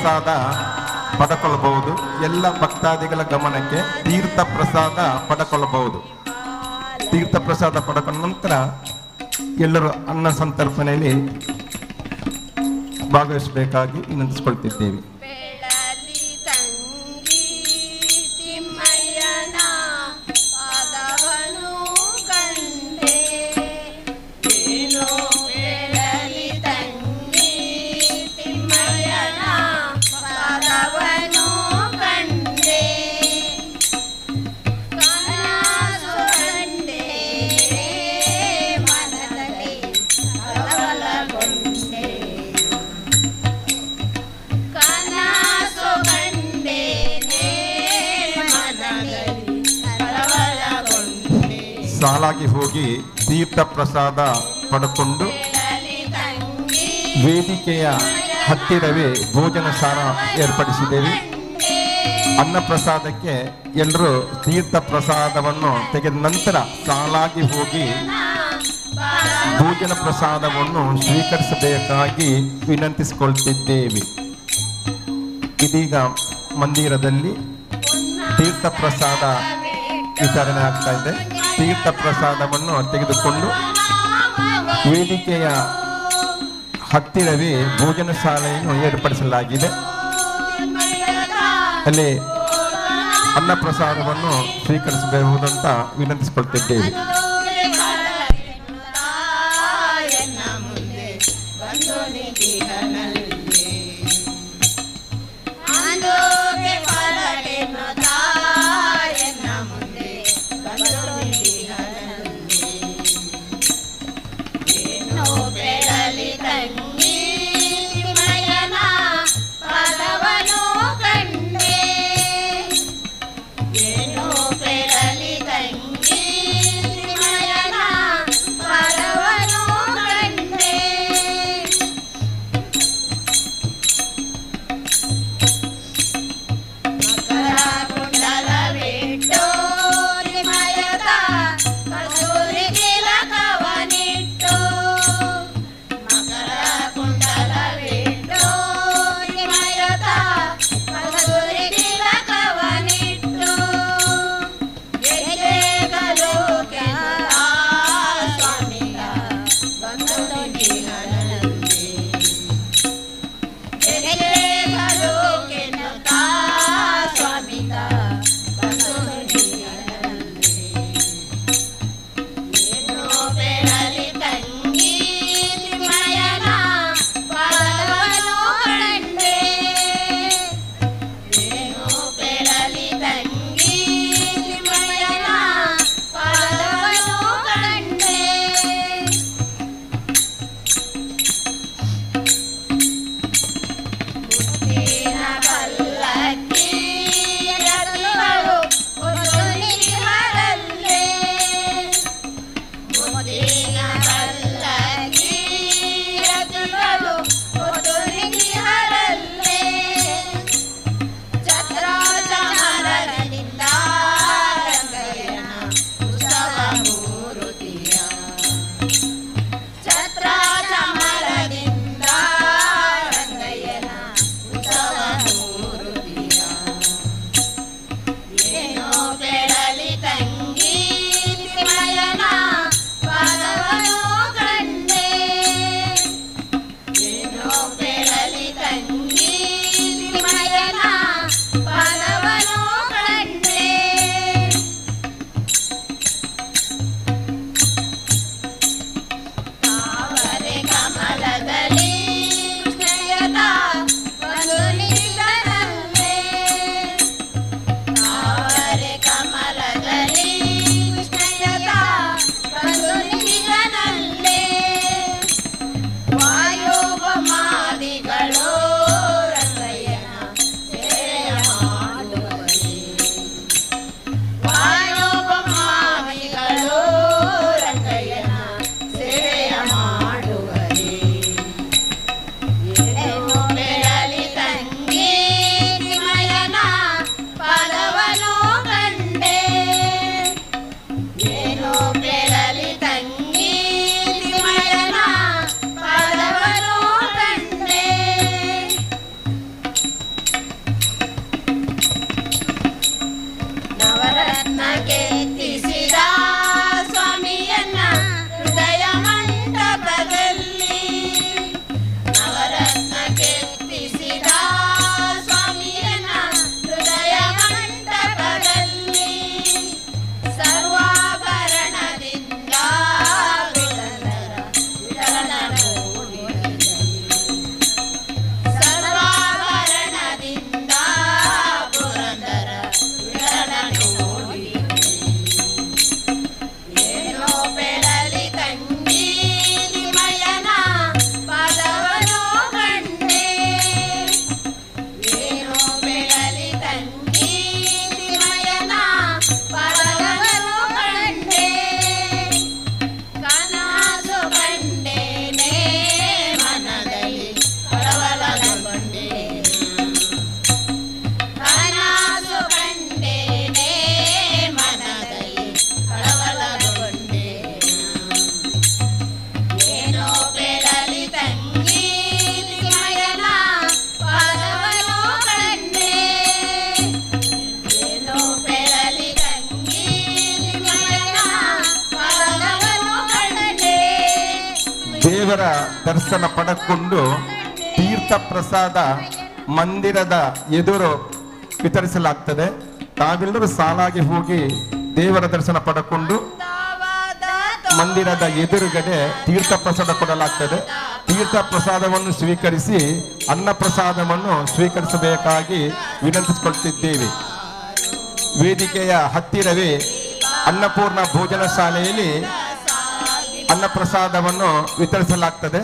ಪ್ರಸಾದ ಪಡ್ಕೊಳ್ಳಬಹುದು. ಎಲ್ಲ ಭಕ್ತಾದಿಗಳ ಗಮನಕ್ಕೆ ತೀರ್ಥ ಪ್ರಸಾದ ಪಡ್ಕೊಳ್ಳಬಹುದು. ತೀರ್ಥ ಪ್ರಸಾದ ಪಡ್ಕೊಂಡ ನಂತರ ಎಲ್ಲರೂ ಅನ್ನ ಸಂತರ್ಪಣೆಯಲ್ಲಿ ಭಾಗವಹಿಸಬೇಕಾಗಿ ವಿನಂತಿಸಿಕೊಳ್ತಿದ್ದೇವೆ. ಬೆಳಲಿ ತಂಗಿ ತಿಮ್ಮಯ್ಯನ ಪಾದವನು ಕಂಡೆ ಏನೋ ಬೆಳಲಿ ತಂಗಿ ತಿಮ್ಮಯ್ಯನ ಪಾದವನು ಕಂಡೆ ಕನಸು ಕಂಡೆ ಮನದಲ್ಲಿ ಕಳವಳಗೊಂಡೆ ಕನಸು ಕಂಡೇನೆ ಮನದಲ್ಲಿ ಕಳವಳಗೊಂಡೆ ಸಾಲಾಗಿ ಹೋಗಿ ತೀರ್ಥ ಪ್ರಸಾದ ಪಡ್ಕೊಂಡು ಬೆಳಲಿ ತಂಗಿ ವೇದಿಕೆಯ ಹತ್ತಿರವೇ ಭೋಜನ ಶಾಲ ಏರ್ಪಡಿಸಿದ್ದೇವೆ. ಅನ್ನ ಪ್ರಸಾದಕ್ಕೆ ಎಲ್ಲರೂ ತೀರ್ಥ ಪ್ರಸಾದವನ್ನು ತೆಗೆದ ನಂತರ ಸಾಲಾಗಿ ಹೋಗಿ ಭೋಜನ ಪ್ರಸಾದವನ್ನು ಸ್ವೀಕರಿಸಬೇಕಾಗಿ ವಿನಂತಿಸಿಕೊಳ್ತಿದ್ದೇವೆ. ಇದೀಗ ಮಂದಿರದಲ್ಲಿ ತೀರ್ಥ ಪ್ರಸಾದ ವಿತರಣೆ ಆಗ್ತಾ ಇದೆ. ತೀರ್ಥ ಪ್ರಸಾದವನ್ನು ತೆಗೆದುಕೊಂಡು ವೇದಿಕೆಯ ಹತ್ತಿರವೇ ಭೋಜನ ಶಾಲೆಯನ್ನು ಏರ್ಪಡಿಸಲಾಗಿದೆ. ಅಲ್ಲಿ ಅನ್ನ ಪ್ರಸಾದವನ್ನು ಸ್ವೀಕರಿಸಬಹುದಂತ ವಿನಂತಿಸಿಕೊಳ್ತಿದ್ದೇವೆ. ಎನ್ನ ಮುಂದೆ ಬಂದು ನಿಧಿಹನಲ್ಲಿ ಅಂದೋಗೆ ಫಲಗೆನ್ನು ತಾಯನ್ನ ಮುಂದೆ ಬಂದು ನಿಧಿಹನಲ್ಲಿ ಏನೋ ಬೆಳಲಿ ತಂಗಿ ತಿಮ್ಮಯ್ಯನ ಪಾದವನು ಕಂಡೆ ಏನೋ ಬೆಳಲಿ ತಂಗಿ ದೇವರ ದರ್ಶನ ಪಡೆದುಕೊಂಡು ತೀರ್ಥ ಪ್ರಸಾದ ಮಂದಿರದ ಎದುರು ವಿತರಿಸಲಾಗ್ತದೆ. ತಾವೆಲ್ಲರೂ ಸಾಲಾಗಿ ಹೋಗಿ ದೇವರ ದರ್ಶನ ಪಡೆದುಕೊಂಡು ಮಂದಿರದ ಎದುರುಗಡೆ ತೀರ್ಥ ಪ್ರಸಾದ ಕೊಡಲಾಗ್ತದೆ. ತೀರ್ಥ ಪ್ರಸಾದವನ್ನು ಸ್ವೀಕರಿಸಿ ಅನ್ನ ಪ್ರಸಾದವನ್ನು ಸ್ವೀಕರಿಸಬೇಕಾಗಿ ವಿನಂತಿಸಿಕೊಳ್ತಿದ್ದೇವೆ. ವೇದಿಕೆಯ ಹತ್ತಿರವೇ ಅನ್ನಪೂರ್ಣ ಭೋಜನ ಶಾಲೆಯಲ್ಲಿ ಅನ್ನ ಪ್ರಸಾದವನ್ನು ವಿತರಿಸಲಾಗ್ತದೆ.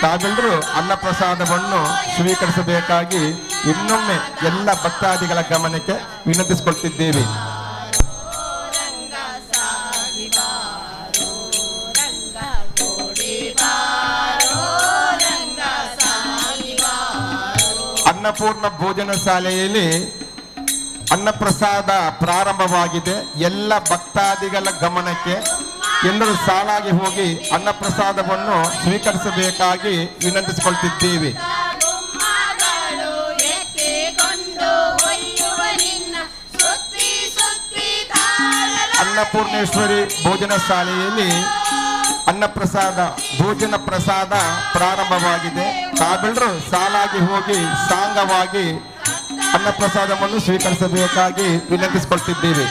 ತಾವೆಲ್ಲರೂ ಅನ್ನ ಪ್ರಸಾದವನ್ನು ಸ್ವೀಕರಿಸಬೇಕಾಗಿ ಇನ್ನೊಮ್ಮೆ ಎಲ್ಲ ಭಕ್ತಾದಿಗಳ ಗಮನಕ್ಕೆ ವಿನಂತಿಸಿಕೊಳ್ತಿದ್ದೇವೆ. ಅನ್ನಪೂರ್ಣ ಭೋಜನ ಶಾಲೆಯಲ್ಲಿ ಅನ್ನ ಪ್ರಸಾದ ಪ್ರಾರಂಭವಾಗಿದೆ. ಎಲ್ಲ ಭಕ್ತಾದಿಗಳ ಗಮನಕ್ಕೆ ಎಲ್ಲರೂ ಸಾಲಾಗಿ ಹೋಗಿ ಅನ್ನ ಪ್ರಸಾದವನ್ನು ಸ್ವೀಕರಿಸಬೇಕಾಗಿ ವಿನಂತಿಸಿಕೊಳ್ತಿದ್ದೇವೆ. ಅನ್ನಪೂರ್ಣೇಶ್ವರಿ ಭೋಜನ ಶಾಲೆಯಲ್ಲಿ ಭೋಜನ ಪ್ರಸಾದ ಪ್ರಾರಂಭವಾಗಿದೆ. ತಾವೆಲ್ಲರೂ ಸಾಲಾಗಿ ಹೋಗಿ ಸಾಂಗವಾಗಿ ಅನ್ನ ಪ್ರಸಾದವನ್ನು ಸ್ವೀಕರಿಸಬೇಕಾಗಿ ವಿನಂತಿಸಿಕೊಳ್ತಿದ್ದೇವೆ.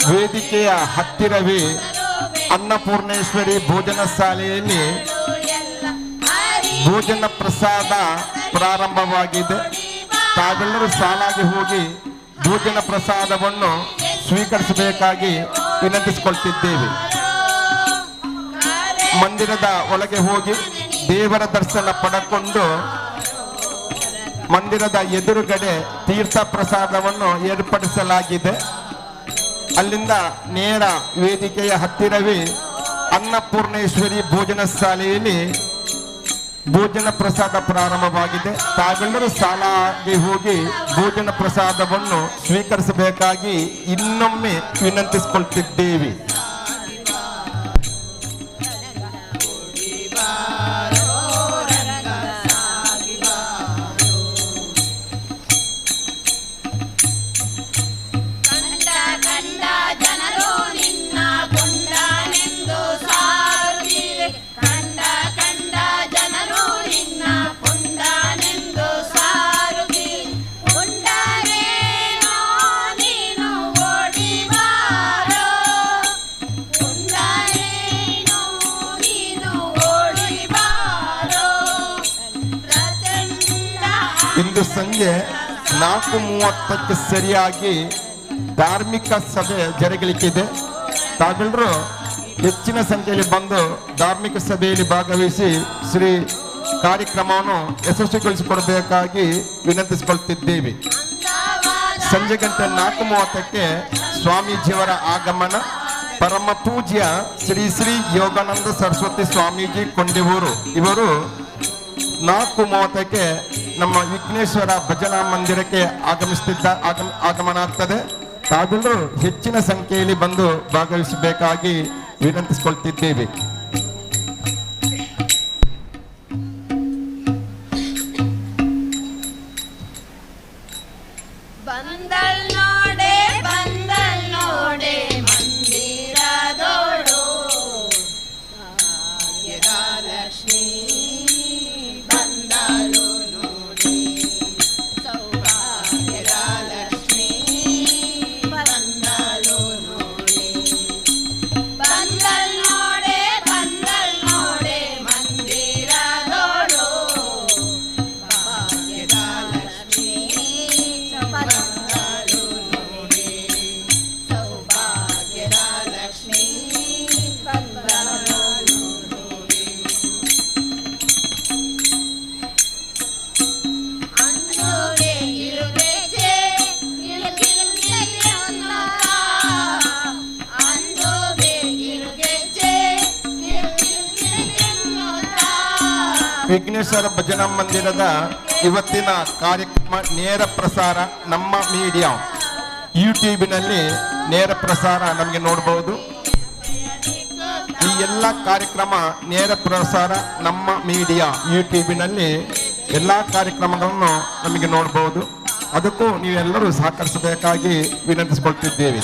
ವೇದಿಕೆಯ ಹತ್ತಿರವೇ ಅನ್ನಪೂರ್ಣೇಶ್ವರಿ ಭೋಜನ ಶಾಲೆಯಲ್ಲಿ ಭೋಜನ ಪ್ರಸಾದ ಪ್ರಾರಂಭವಾಗಿದೆ. ತಾವೆಲ್ಲರೂ ಸಾಲಾಗಿ ಹೋಗಿ ಭೋಜನ ಪ್ರಸಾದವನ್ನು ಸ್ವೀಕರಿಸಬೇಕಾಗಿ ವಿನಂತಿಸಿಕೊಳ್ತಿದ್ದೇವೆ. ಮಂದಿರದ ಒಳಗೆ ಹೋಗಿ ದೇವರ ದರ್ಶನ ಪಡೆದುಕೊಂಡು ಮಂದಿರದ ಎದುರುಗಡೆ ತೀರ್ಥ ಪ್ರಸಾದವನ್ನು ಏರ್ಪಡಿಸಲಾಗಿದೆ. ಅಲ್ಲಿಂದ ನೇರ ವೇದಿಕೆಯ ಹತ್ತಿರವೇ ಅನ್ನಪೂರ್ಣೇಶ್ವರಿ ಭೋಜನ ಶಾಲೆಯಲ್ಲಿ ಭೋಜನ ಪ್ರಸಾದ ಪ್ರಾರಂಭವಾಗಿದೆ. ತಾವೆಲ್ಲರೂ ಸಾಲಾಗಿ ಹೋಗಿ ಭೋಜನ ಪ್ರಸಾದವನ್ನು ಸ್ವೀಕರಿಸಬೇಕಾಗಿ ಇನ್ನೊಮ್ಮೆ ವಿನಂತಿಸಿಕೊಳ್ತಿದ್ದೇವೆ. ಇಂದು ಸಂಜೆ 4:30ಕ್ಕೆ ಸರಿಯಾಗಿ ಧಾರ್ಮಿಕ ಸಭೆ ಜರುಗಲಿಕ್ಕಿದೆ. ತಾವೆಲ್ಲರೂ ಹೆಚ್ಚಿನ ಸಂಖ್ಯೆಯಲ್ಲಿ ಬಂದು ಧಾರ್ಮಿಕ ಸಭೆಯಲ್ಲಿ ಭಾಗವಹಿಸಿ ಶ್ರೀ ಕಾರ್ಯಕ್ರಮವನ್ನು ಯಶಸ್ವಿಗೊಳಿಸಿಕೊಡಬೇಕಾಗಿ ವಿನಂತಿಸಿಕೊಳ್ತಿದ್ದೇವೆ. ಸಂಜೆ ಗಂಟೆ 4:30ಕ್ಕೆ ಸ್ವಾಮೀಜಿಯವರ ಆಗಮನ. ಪರಮ ಪೂಜ್ಯ ಶ್ರೀ ಶ್ರೀ ಯೋಗಾನಂದ ಸರಸ್ವತಿ ಸ್ವಾಮೀಜಿ ಕೊಂಡೂರು ಇವರು 4:30ಕ್ಕೆ ನಮ್ಮ ವಿಘ್ನೇಶ್ವರ ಭಜನಾ ಮಂದಿರಕ್ಕೆ ಆಗಮನ ಆಗ್ತದೆ. ತಾವೆಲ್ಲರೂ ಹೆಚ್ಚಿನ ಸಂಖ್ಯೆಯಲ್ಲಿ ಬಂದು ಭಾಗವಹಿಸಬೇಕಾಗಿ ವಿನಂತಿಸಿಕೊಳ್ತಿದ್ದೇವೆ. ಬಂದಲ್ ನೋಡೆ ಮಂದಿರದೋಡು ಭಾಗ್ಯದ ಲಕ್ಷ್ಮೀ ಬಂದಳು ನೋಡಿ, ಸೌಭಾಗ್ಯದ ಲಕ್ಷ್ಮೀ ಬಂದಳು ನೋಡಿ. ಬಂದಲ್ ನೋಡೆ ವಿಘ್ನೇಶ್ವರ ಭಜನಾ ಮಂದಿರದ ಇವತ್ತಿನ ಕಾರ್ಯಕ್ರಮ ನೇರ ಪ್ರಸಾರ ನಮ್ಮ ಮೀಡಿಯಾ ಯೂಟ್ಯೂಬಿನಲ್ಲಿ ನೇರ ಪ್ರಸಾರ ನಮಗೆ ನೋಡಬಹುದು. ಈ ಎಲ್ಲ ಕಾರ್ಯಕ್ರಮ ನೇರ ಪ್ರಸಾರ ನಮ್ಮ ಮೀಡಿಯಾ ಯೂಟ್ಯೂಬಿನಲ್ಲಿ ಎಲ್ಲ ಕಾರ್ಯಕ್ರಮಗಳನ್ನು ನಮಗೆ ನೋಡಬಹುದು. ಅದಕ್ಕೂ ನೀವೆಲ್ಲರೂ ಸಹಕರಿಸಬೇಕಾಗಿ ವಿನಂತಿಸಿಕೊಳ್ತಿದ್ದೇವೆ.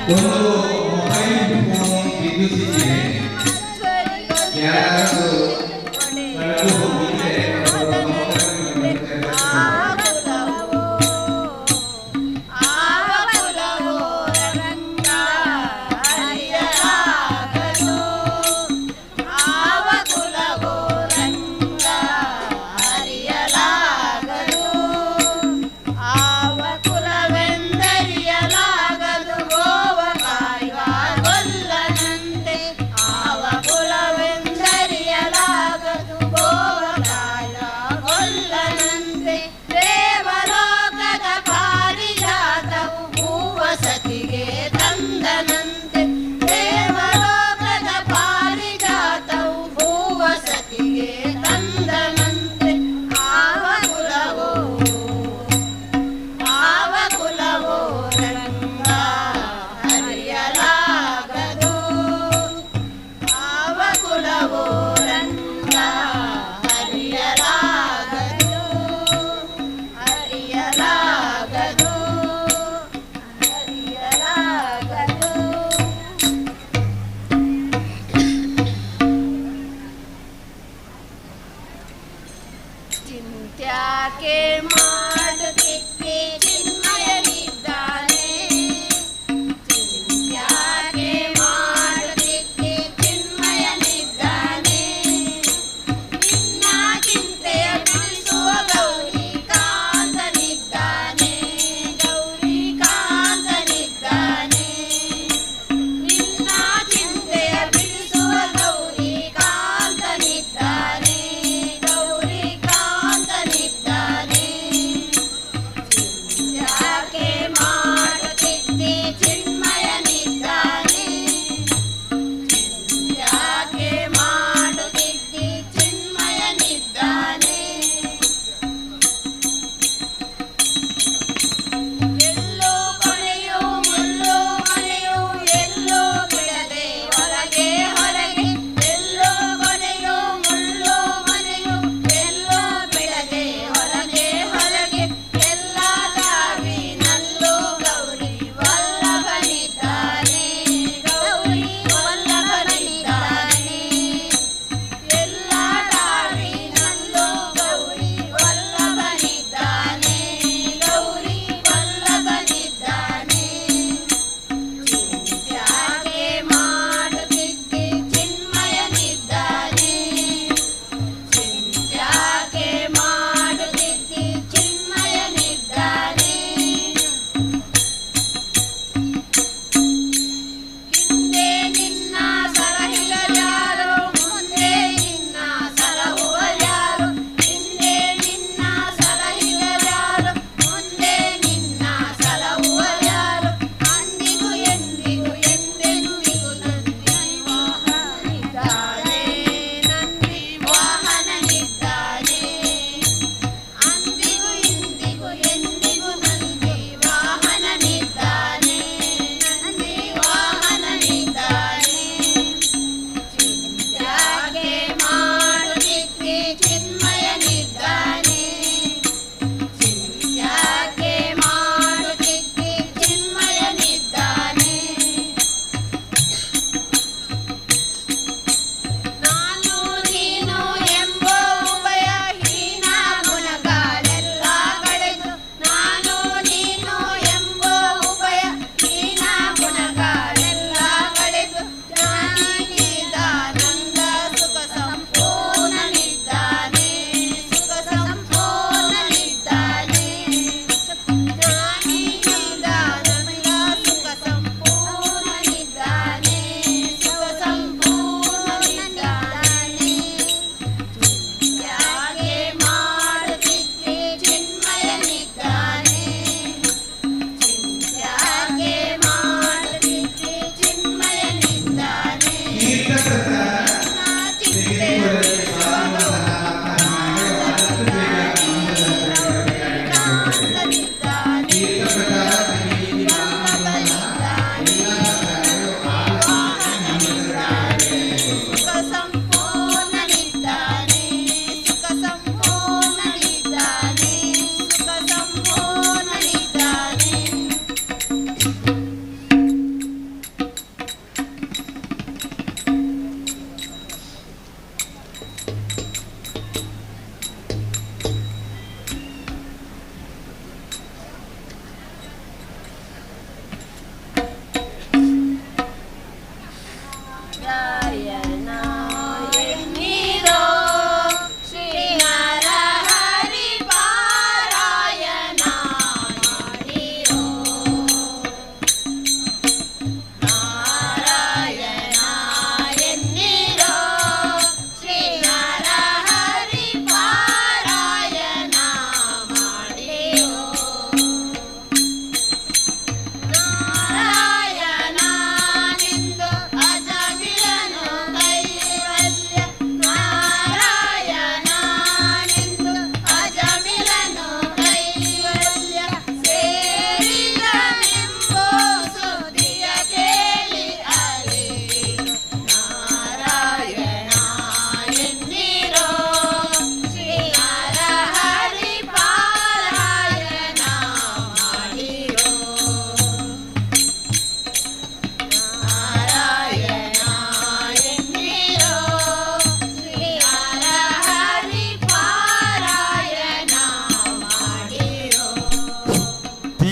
ಒಂದು ಮೊಬೈಲ್ ಫೋನ್ ವಿದ್ಯುತ್ತಿಗೆ ಯಾರು ಕಳೆದು ಹೋಗಿದ್ರೆ ಅವರ ಆವ ಕುಲವೆಂದರಿಯಲಾಗದು ಗೋವ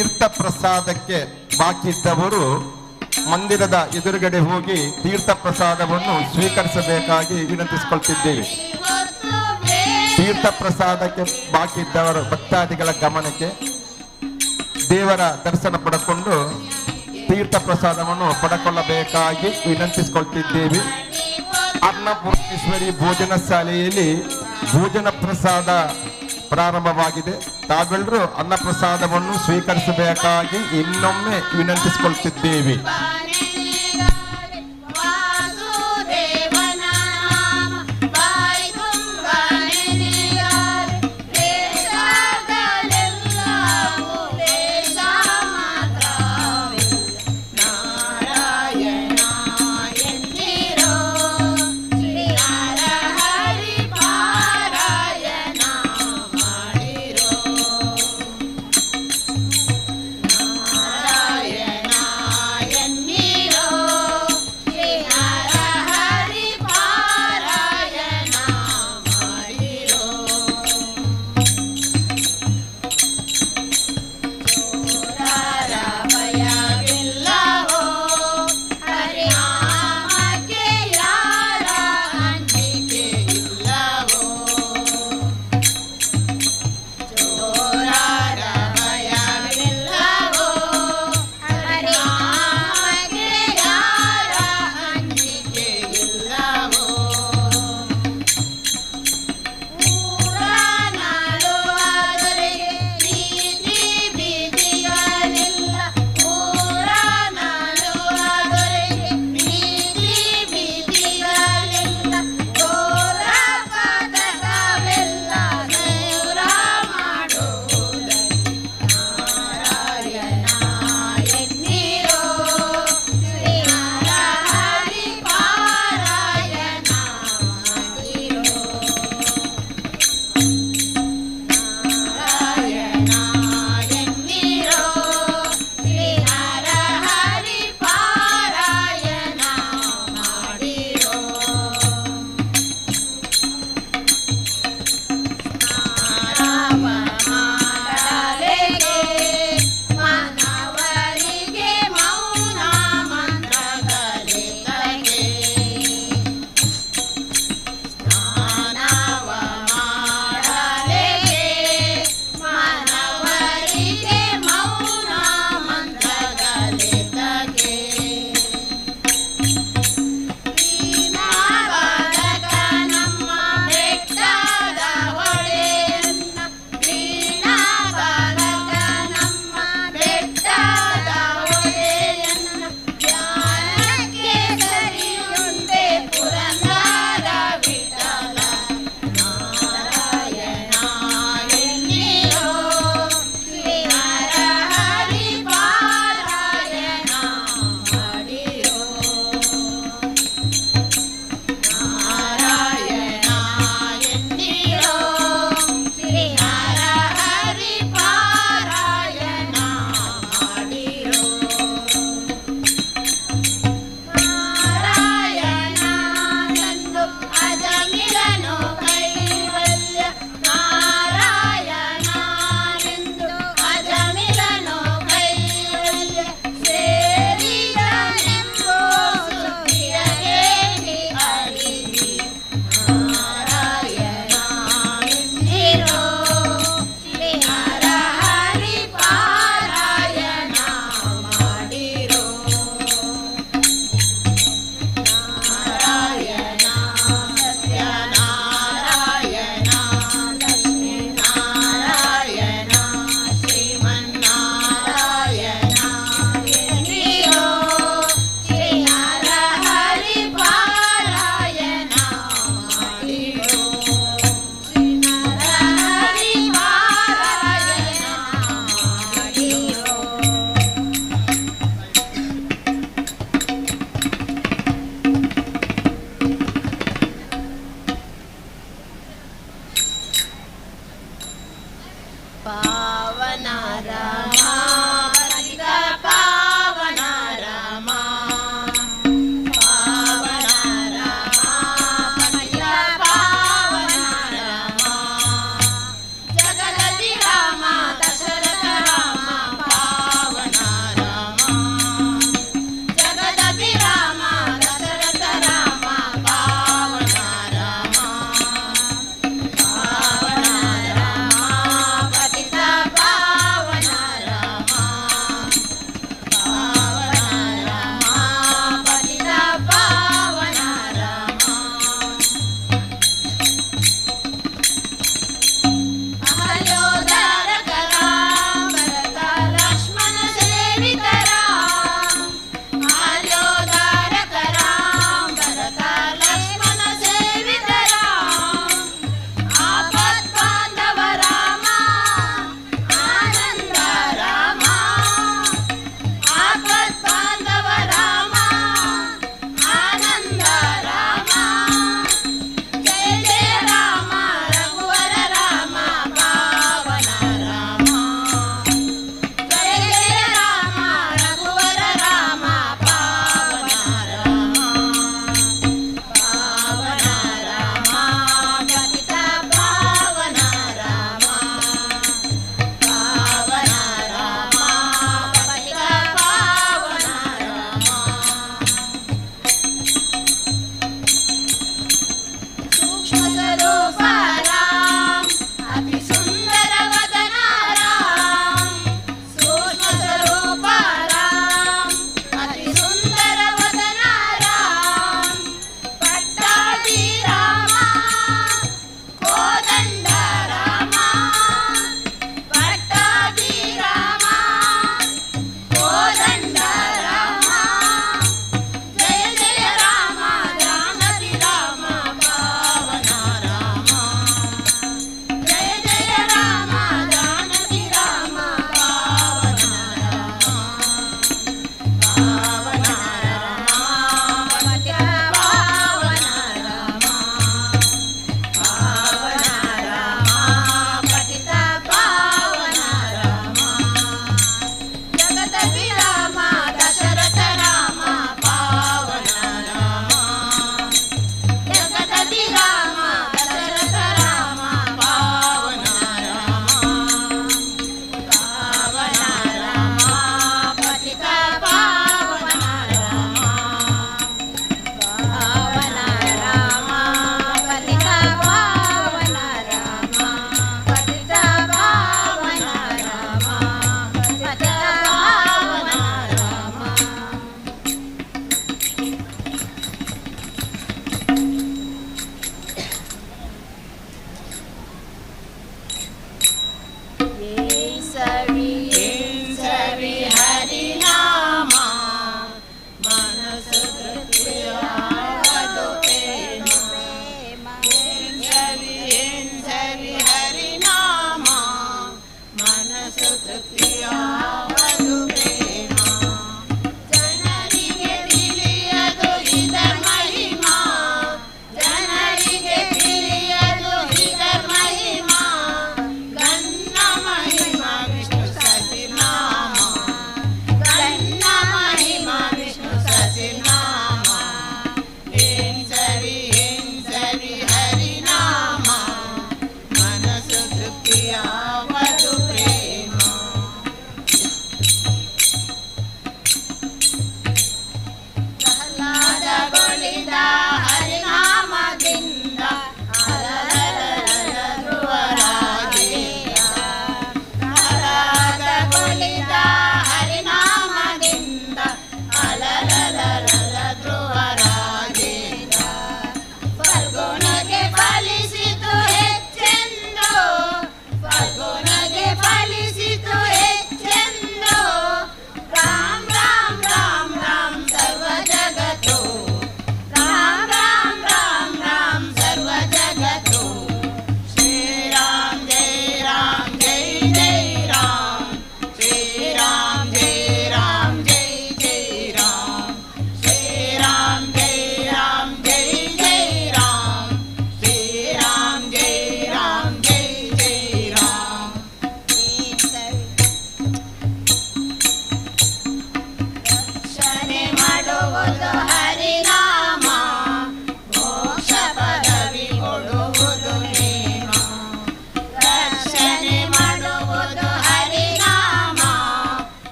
ತೀರ್ಥ ಪ್ರಸಾದಕ್ಕೆ ಬಾಕಿ ಇದ್ದವರು ಮಂದಿರದ ಎದುರುಗಡೆ ಹೋಗಿ ತೀರ್ಥ ಪ್ರಸಾದವನ್ನು ಸ್ವೀಕರಿಸಬೇಕಾಗಿ ವಿನಂತಿಸಿಕೊಳ್ತಿದ್ದೇವೆ. ತೀರ್ಥ ಪ್ರಸಾದಕ್ಕೆ ಬಾಕಿ ಇದ್ದವರು ಭಕ್ತಾದಿಗಳ ಗಮನಕ್ಕೆ, ದೇವರ ದರ್ಶನ ಪಡೆದುಕೊಂಡು ತೀರ್ಥ ಪ್ರಸಾದವನ್ನು ಪಡೆದುಕೊಳ್ಳಬೇಕಾಗಿ ವಿನಂತಿಸಿಕೊಳ್ತಿದ್ದೇವೆ. ಅನ್ನಪೂರ್ಣೇಶ್ವರಿ ಭೋಜನ ಶಾಲೆಯಲ್ಲಿ ಭೋಜನ ಪ್ರಸಾದ ಪ್ರಾರಂಭವಾಗಿದೆ. ತಾವೆಲ್ಲರೂ ಅನ್ನ ಪ್ರಸಾದವನ್ನು ಸ್ವೀಕರಿಸಬೇಕಾಗಿ ಇನ್ನೊಮ್ಮೆ ವಿನಂತಿಸಿಕೊಳ್ತಿದ್ದೇವೆ. ನಾರಾಯಣ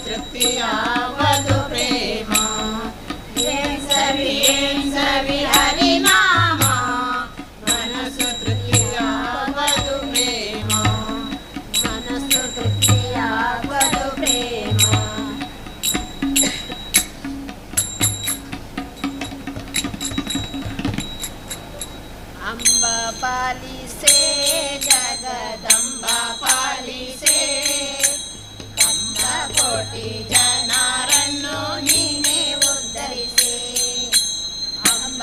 ತೃಪ್ತಿಯಾಗದು ಪ್ರೇಮ ಏನ್ ಸವಿ ಹರಿನಾಮ ಮನಸ್ಸು ತೃಪ್ತಿಯಾಗದು ಪ್ರೇಮ ಮನಸ್ಸು ತೃಪ್ತಿಯಾಗದು ಪ್ರೇಮ ಅಂಬ ಪಾಲಿಸೆ ಜಗದಂಬ ಪಾಲಿಸೆ ಕಂಬ ಕೋಟಿ ಜನರನ್ನು ನೀನೇ ಉದ್ಧರಿಸೆ ಅಂಬ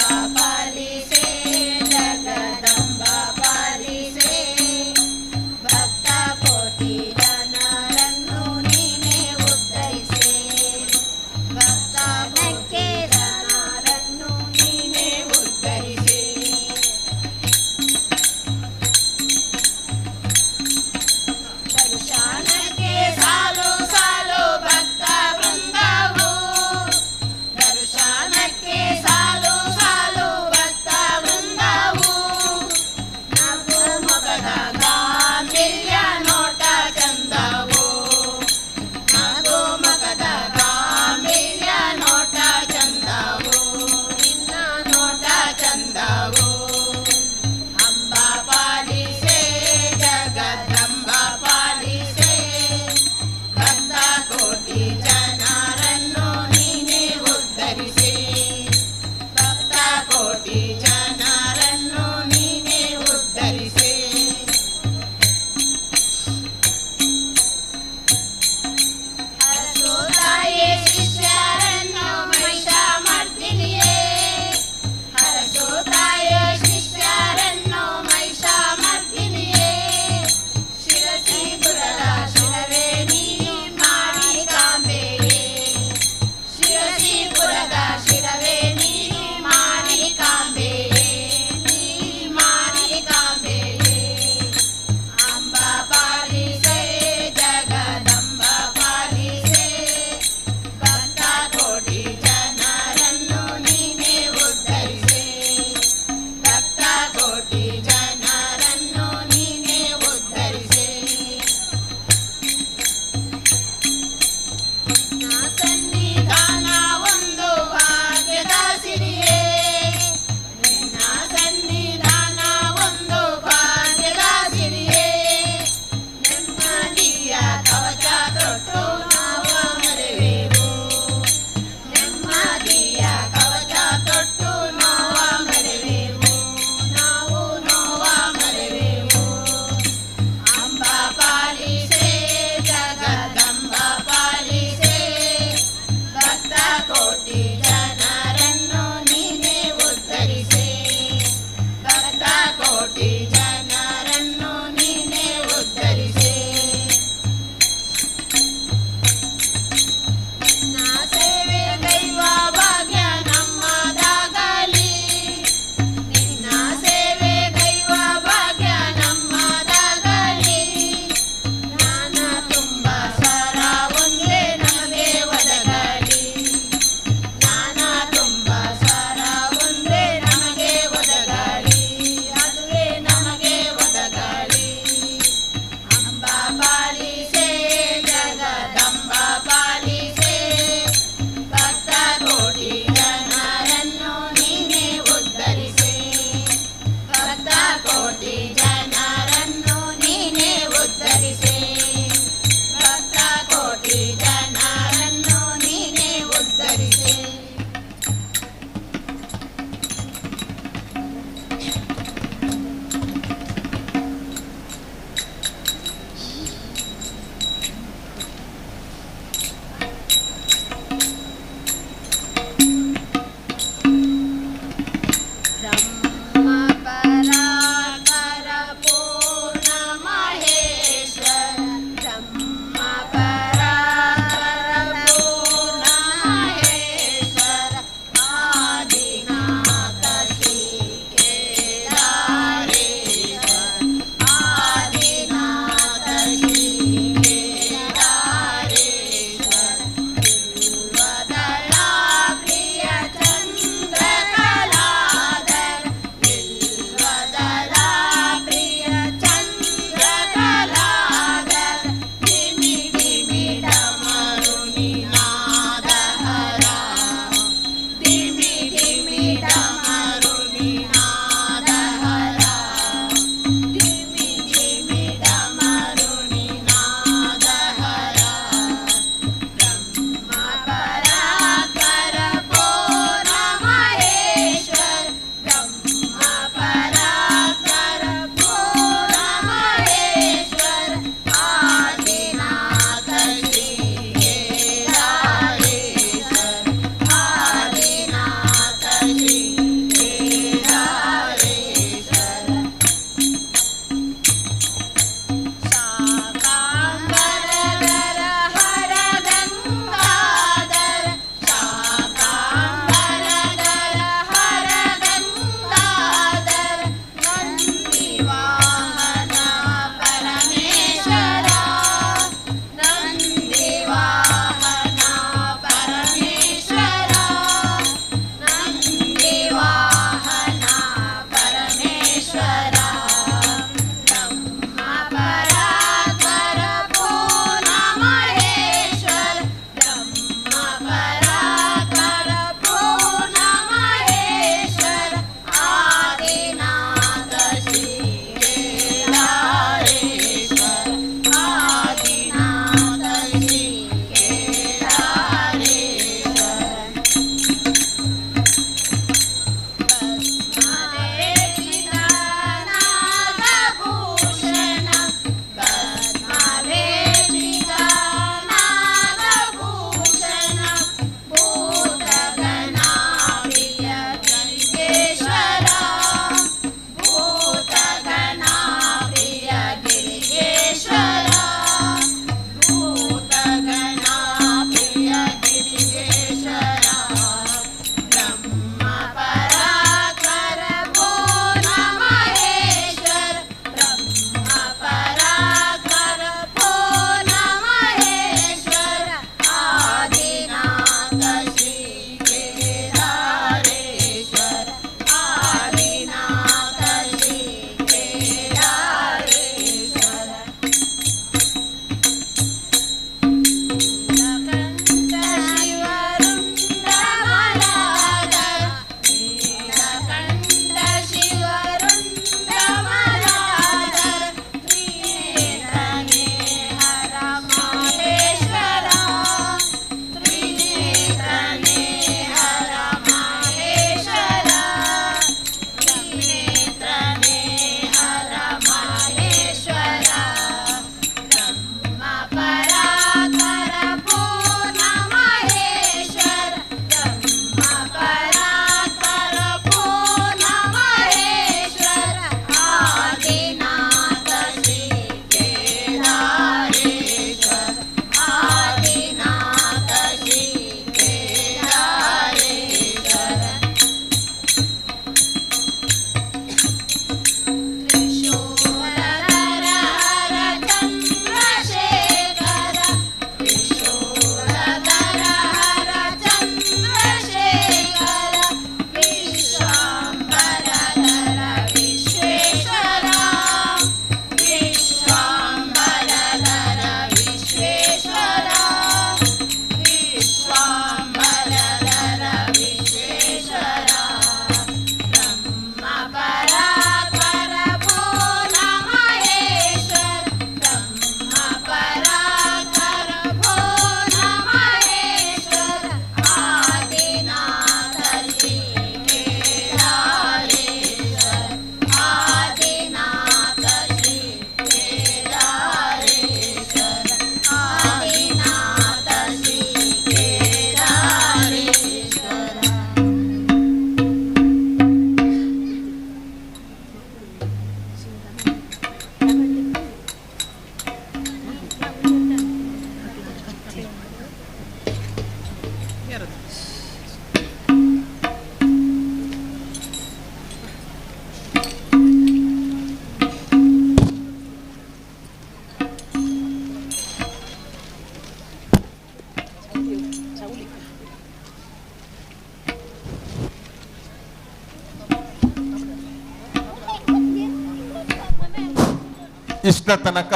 ಇಷ್ಟ ತನಕ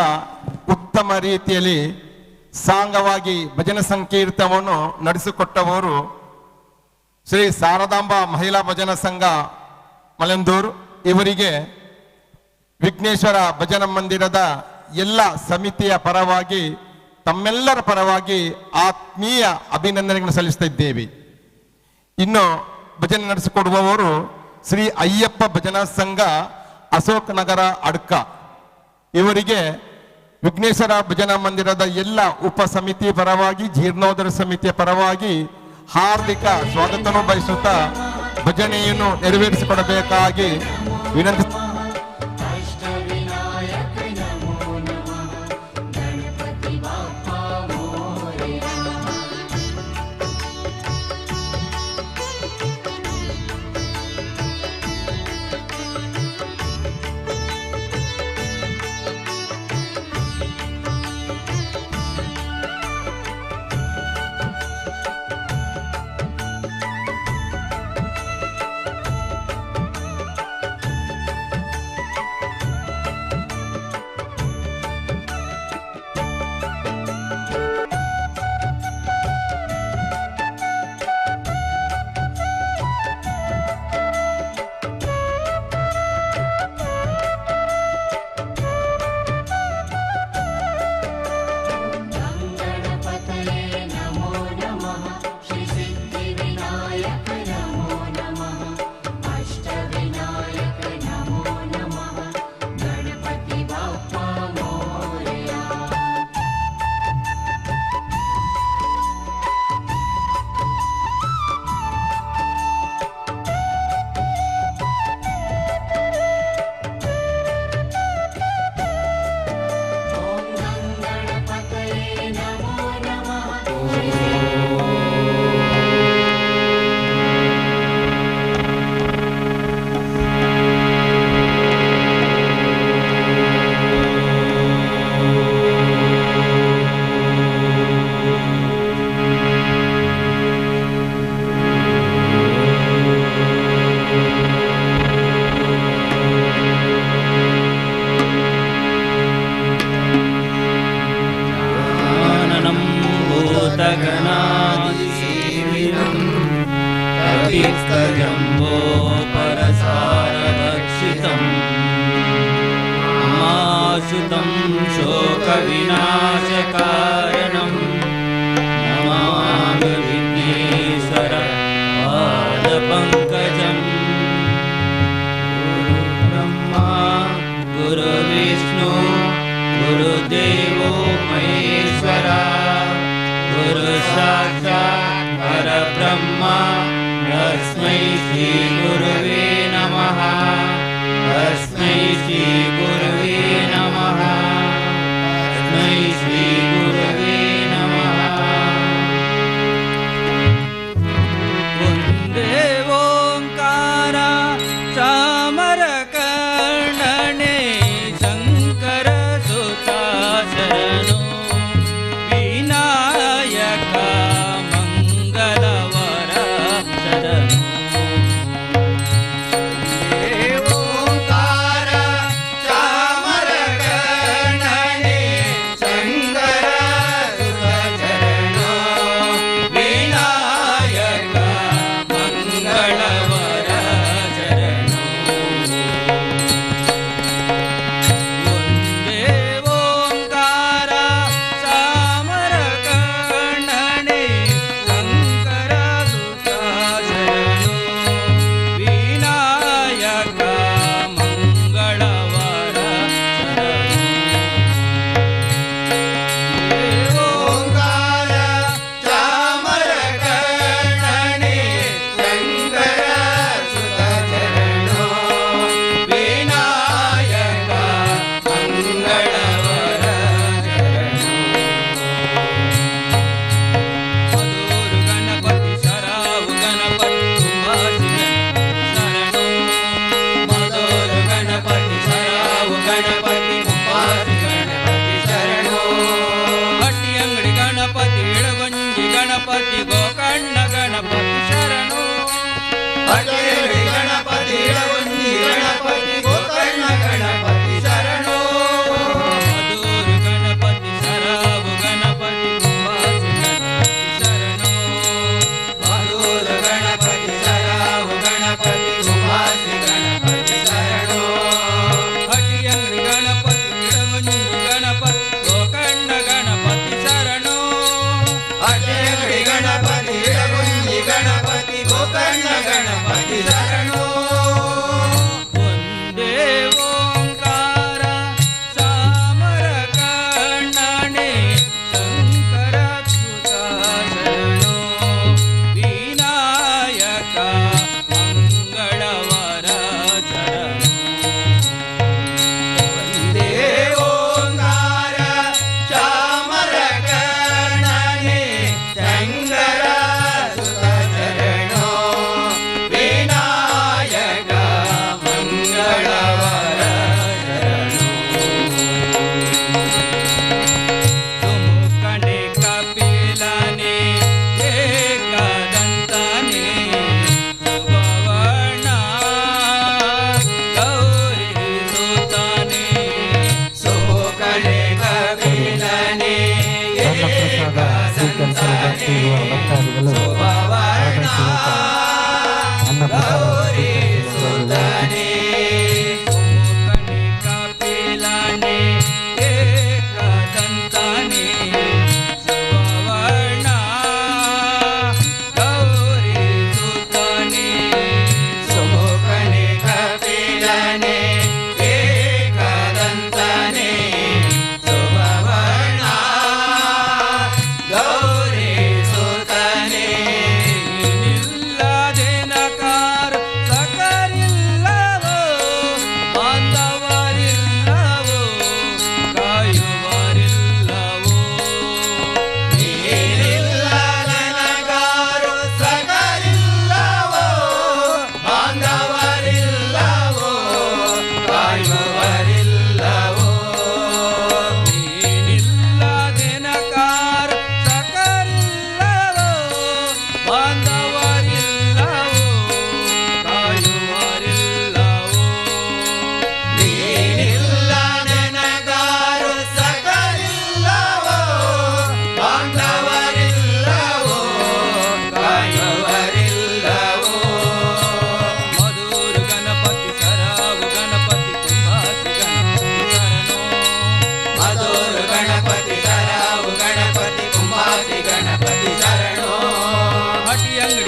ಉತ್ತಮ ರೀತಿಯಲ್ಲಿ ಸಾಂಗವಾಗಿ ಭಜನೆ ಸಂಕೀರ್ತನವನ್ನು ನಡೆಸಿಕೊಟ್ಟವರು ಶ್ರೀ ಶಾರದಾಂಬ ಮಹಿಳಾ ಭಜನಾ ಸಂಘ ಮಲೆಂದೂರು. ಇವರಿಗೆ ವಿಘ್ನೇಶ್ವರ ಭಜನಾ ಮಂದಿರದ ಎಲ್ಲ ಸಮಿತಿಯ ಪರವಾಗಿ ತಮ್ಮೆಲ್ಲರ ಪರವಾಗಿ ಆತ್ಮೀಯ ಅಭಿನಂದನೆಗಳನ್ನು ಸಲ್ಲಿಸ್ತಾ ಇದ್ದೇವೆ. ಇನ್ನು ಭಜನೆ ನಡೆಸಿಕೊಡುವವರು ಶ್ರೀ ಅಯ್ಯಪ್ಪ ಭಜನಾ ಸಂಘ ಅಶೋಕ್ ನಗರ ಅಡ್ಕ. ಇವರಿಗೆ ವಿಘ್ನೇಶ್ವರ ಭಜನಾ ಮಂದಿರದ ಎಲ್ಲ ಉಪ ಸಮಿತಿ ಪರವಾಗಿ ಜೀರ್ಣೋದ್ಧಾರ ಸಮಿತಿಯ ಪರವಾಗಿ ಹಾರ್ದಿಕ ಸ್ವಾಗತವನ್ನು ಬಯಸುತ್ತಾ ಭಜನೆಯನ್ನು ನೆರವೇರಿಸಿಕೊಡಬೇಕಾಗಿ ವಿನಂತಿ. अष्टविनायक नमो नमः गणपति बाप्पा मोरया गणपतये नमो नमः श्री सिद्धिविनायक नमो नमः अष्टविनायक नमो नमः गणपति बाप्पा मोरया ॐ गणपतये नमो नमः आननं भूतगणादिसेविनं कपित्थजम्बो परसारभक्षितम् माशुतं शोकविनाशकारणं नमामि विघ्नेश्वर पादपङ्कजम् गुरुब्रह्मा गुरुविष्णु गुरुदेवो महेश्वरा गुरु साक्षात् परब्रह्मा तस्मै श्री गुरुवे नमः तस्मै श्री गुरुवे नमः तस्मै श्री गुरुवे नमः वन्दे ओंकार चामरकर्णने शङ्कर सुता शरणो विनायक मंगलवर शरणो ओंकार चामरकर्णने शङ्कर सुता शरणो विनायक मंगलवर शरणो वन्दे ओंकार चामरकर्णने शङ्कर सुता शरणो विनायक मंगलवर शरणो ओंकार चामरकर्णने शङ्कर सुता शरणो विनायक मंगलवर मधुर गणपति शराव गणपति कुंभासिनी शरणो मधुर गणपति शराव गणपति कुंभासिनी गणपति शरणो भट्टी अंगड़ी गणपति इड़गुंजी गणपति गोकर्ण गणपति शरणो भट्टी अंगड़ी गणपति इड़गुंजी गणपति गोकर्ण गणपति शरणो मधुर गणपति शराव गणपति ಭಕ್ತಾದಿಗಳೆಲ್ಲರೂ ಆಗಮಿಸಿರುವಂತಹ ಅನ್ನ ಗೌರಿ ಸುತನೆ ಕಪಿಲನೆ ಏಕದಂತನೆ ಸುವರ್ಣ ಗೌರಿ ಸುತನೆ ಸುಮುಖನೆ ಕಪಿಲನೆ ಏಕದಂತನೆ ಸುವರ್ಣ ಗೌರಿ ಸುತನೆ ನಿಲ್ಲದೆ ನಕಾರ ಸಕರಿಲ್ಲವೋ ಬಾಂಧವರಿಲ್ಲವೋ ಕಾಯುವರಿಲ್ಲವೋ ನೀನಿಲ್ಲದೆ ನಕಾರ ಸಕರಿಲ್ಲವೋ ಬಾಂಧವರಿಲ್ಲವೋ ಕಾಯುವರಿಲ್ಲವೋ ನೀನಿಲ್ಲದೆ ನಕಾರ ಸಕರಿಲ್ಲವೋ ಬಾಂಧವರಿಲ್ಲವೋ ಕಾಯುವರಿಲ್ಲವೋ ನೀನಿಲ್ಲ ನೆನಗಾರು ಸಕರಿಲ್ಲವೋ ಬಾಂಧವರಿಲ್ಲವೋ ಕಾಯುವರಿಲ್ಲವೋ ಮಧುರ ಗಣಪತಿ ಸರಾವು ಗಣಪತಿ ಕುಂಭಾಸಿ ಗಣಪತಿ ಶರಣೋ ಮಧುರ ಗಣಪತಿ ಸರಾವು ಗಣಪತಿ ಕುಂಭಾಸಿ ಗಣಪತಿ ಶರಣೋ ಹಟಿ ಅಂಗಡಿ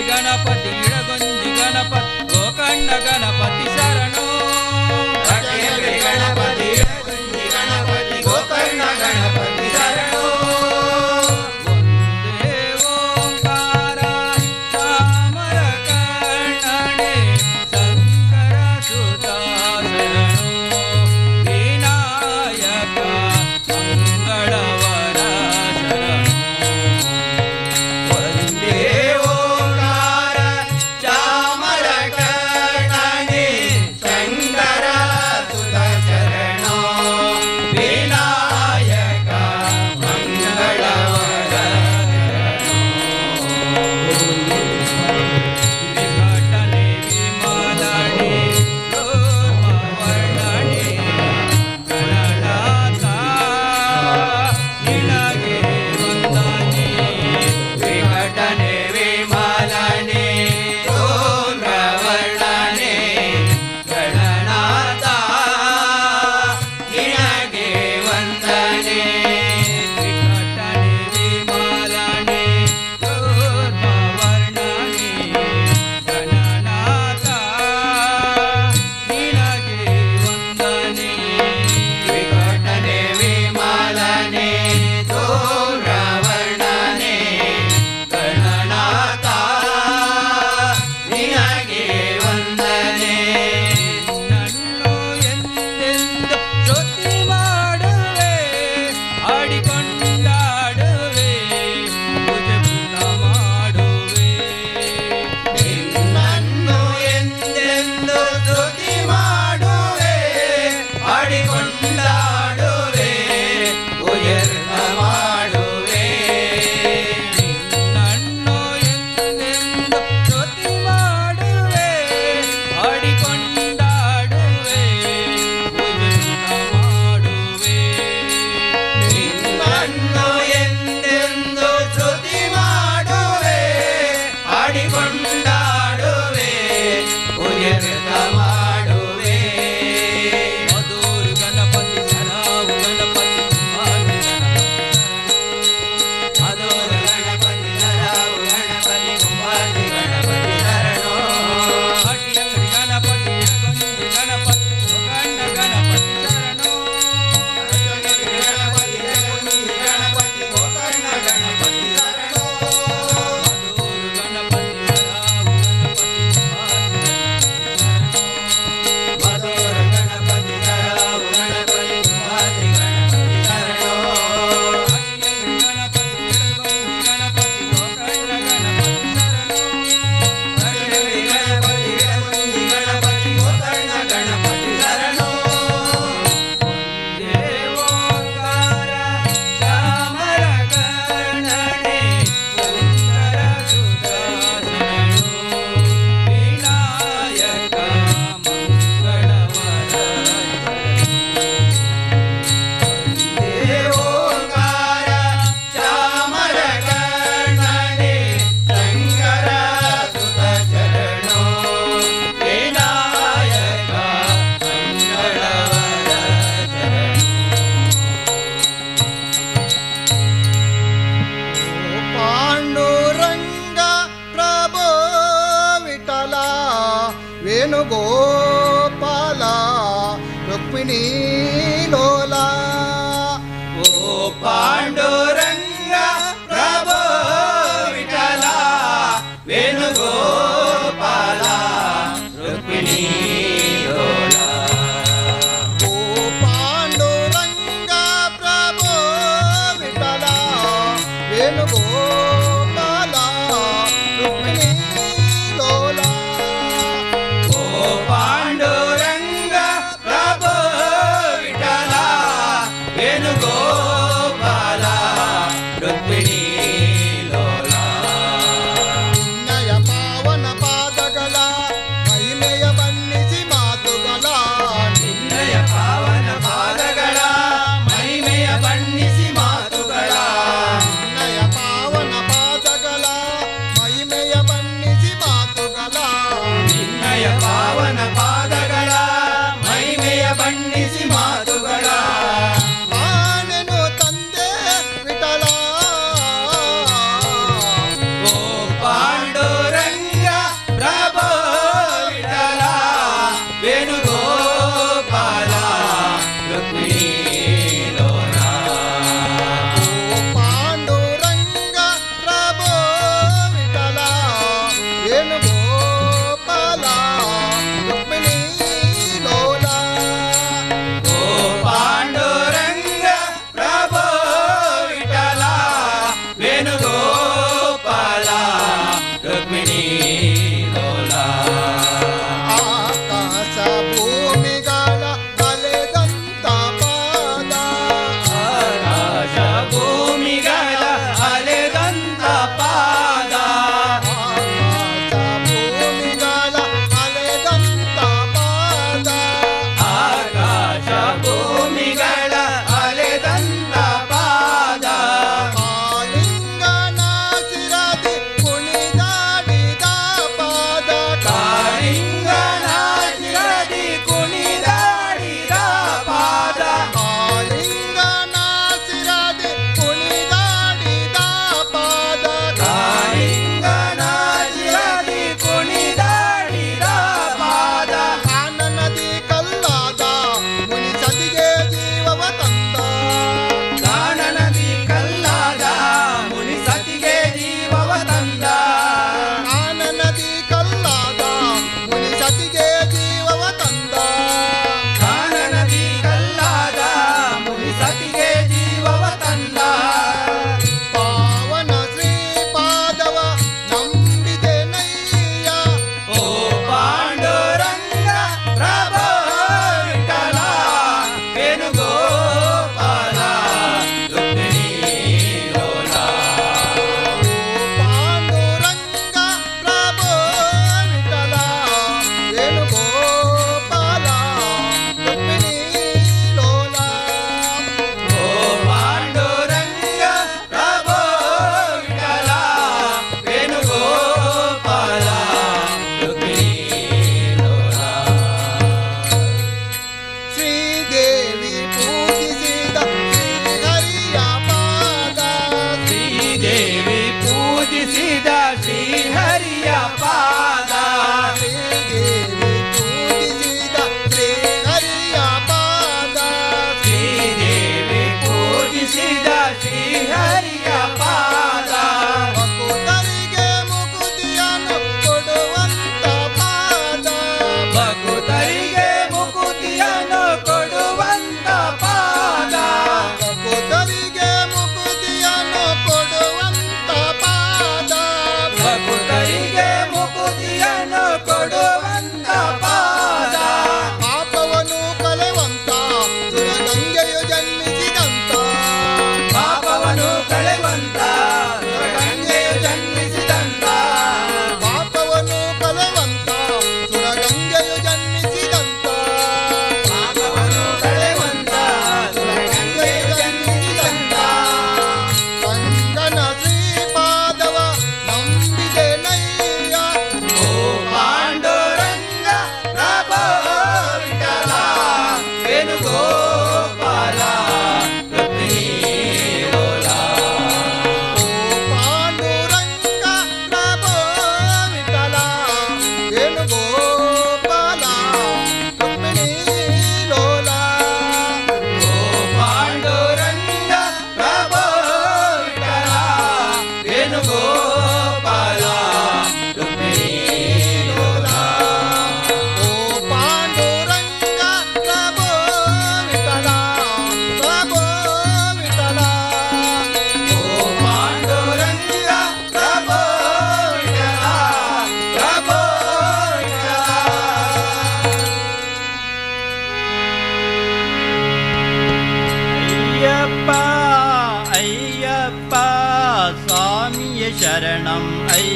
ವೇಣುಗೋಪಾಲ ರುಕ್ಮಿಣೀ ಲೋಲ ಓ ಪಾಂಡುರಂಗ ಪ್ರಭು ವಿಠಲ ವೇಣುಗೋಪಾಲ ರುಕ್ಮಿಣೀ ಲೋಲ. ಓ ಪಾಂಡುರಂಗ ಪ್ರಭು ವಿಠಲ ವೇಣುಗೋಪಾಲ ರುಕ್ಮಿಣೀ ಲೋಲ. ಓ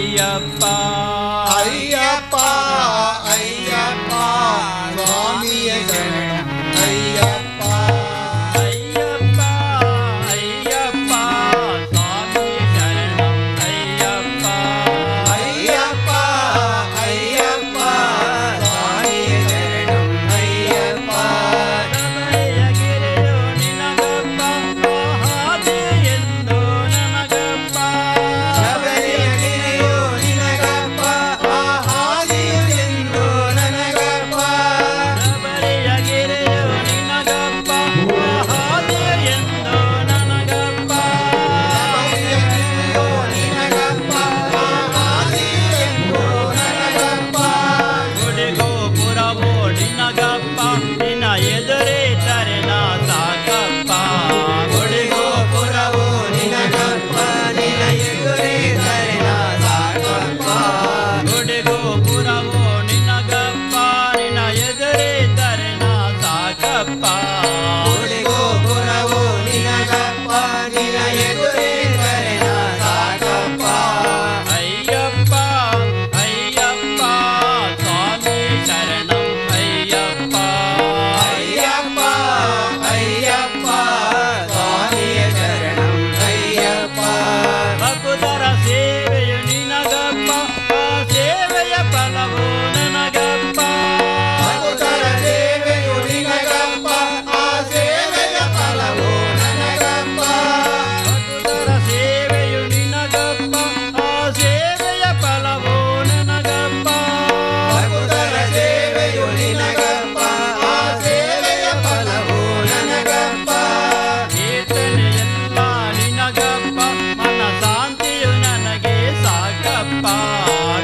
ಅಯ್ಯಪ್ಪ ಅಯ್ಯಪ್ಪ ಅಯ್ಯಪ್ಪ ಸ್ವಾಮಿಯ ಶರಣಂ ಅಯ್ಯಪ್ಪ ಅಯ್ಯಪ್ಪ ಅಯ್ಯಪ್ಪ ಸ್ವಾಮಿ ಶರಣಂ ಅಯ್ಯಪ್ಪ ಅಯ್ಯಪ್ಪ ಅಯ್ಯಪ್ಪ ಸ್ವಾಮಿಯ ಶರಣಂ ಅಯ್ಯಪ್ಪ ಶಬರಿಯಗಿರಿಯು ನಿನಗಪ್ಪ ಹಾದಿ ಎಂದು ನನಗಪ್ಪ ಶಬರಿಯಗಿರಿಯು ನಿನಗಪ್ಪ ಆ ಹಾದಿಯೆಂದು ನನಗಪ್ಪ ಶಬರಿಯಗಿರಿಯು ನಿನಗಪ್ಪ ಹಾದಿ ಎಂದು ನನಗಪ್ಪ ಶಬರಿಯಗಿರಿಯು ನಿನಗಪ್ಪ ಆ ಹಾದಿಯೆಂದು ನನಗಪ್ಪ ಗುಡಿ ಗೋಪುರವೋ ನಿನಗಪ್ಪ ನಿನ್ನ ಎದುರಿದ್ದರೆ ನಾ ಸಾಕಪ್ಪ ಗುಡಿ ಗೋಪುರವು ನಿನಗಪ್ಪ ನಿನ ಎದುರಿದರೆ ನಾ ಸಾಕಪ್ಪ ಗುಡಿ ಗೋಪುರವೋ ನಿನಗಪ್ಪ ನಿನ್ನ ಎದುರಿದ್ದರೆ ನಾ ಸಾಕಪ್ಪ ಗುಡಿ ಗೋಪುರವು ನಿನಗಪ್ಪ ನಿನ ಎದುರಿದರೆ ನಾ ಸಾಕಪ್ಪ ಅಯ್ಯಪ್ಪ ಅಯ್ಯಪ್ಪ ಸ್ವಾಮಿ ಶರಣಂ ಅಯ್ಯಪ್ಪ ಅಯ್ಯಪ್ಪ ಅಯ್ಯಪ್ಪ ಸ್ವಾಮಿಯ ಶರಣಂ ಅಯ್ಯಪ್ಪ ಭಕ್ತರ ಸೇವೆಯು ನಿನಗಪ್ಪ ಆ ಸೇವೆಯ ಫಲವು ನನಗಪ್ಪ ಭಕ್ತರ ಸೇವೆಯು ನಿನಗಪ್ಪ ಆ ಸೇವೆಯ ಫಲವು ನನಗಪ್ಪ ಭಕ್ತರ ಸೇವೆಯು ನಿನಗಪ್ಪ ಆ ಸೇವೆಯ ಫಲವು ನನಗಪ್ಪ ಭಕ್ತರ ಸೇವೆಯು ನಿನಗಪ್ಪ ಆ ಸೇವೆಯ ಫಲವು ನನಗಪ್ಪ ಕೀರ್ತನೆಯೆಲ್ಲ ನಿನಗಪ್ಪ ಮನ ಶಾಂತಿಯು ನನಗೆ ಸಾಕಪ್ಪ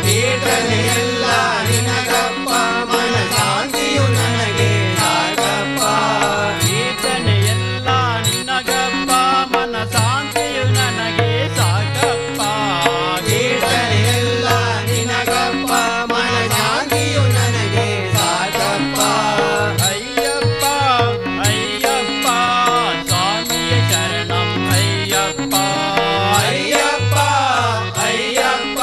ಕೀರ್ತನೆಯೆಲ್ಲ ನಿನಗಪ್ಪ ಮನ ಶಾಂತಿಯು ನನಗೆ ಸಾಕಪ್ಪ ಕೀರ್ತನೆಯೆಲ್ಲ ನಿನಗಪ್ಪ ಮನ ಶಾಂತಿಯು ನನಗೆ ಸಾಕಪ್ಪ ಕೀರ್ತನೆಯೆಲ್ಲ ನಿನಗಪ್ಪ ಮನ ಶಾಂತಿಯು ನನಗೆ ಸಾಕಪ್ಪ ಅಯ್ಯಪ್ಪ ಅಯ್ಯಪ್ಪ ಸ್ವಾಮಿಯ ಶರಣಂ ಅಯ್ಯಪ್ಪ ಅಯ್ಯಪ್ಪ ಅಯ್ಯಪ್ಪ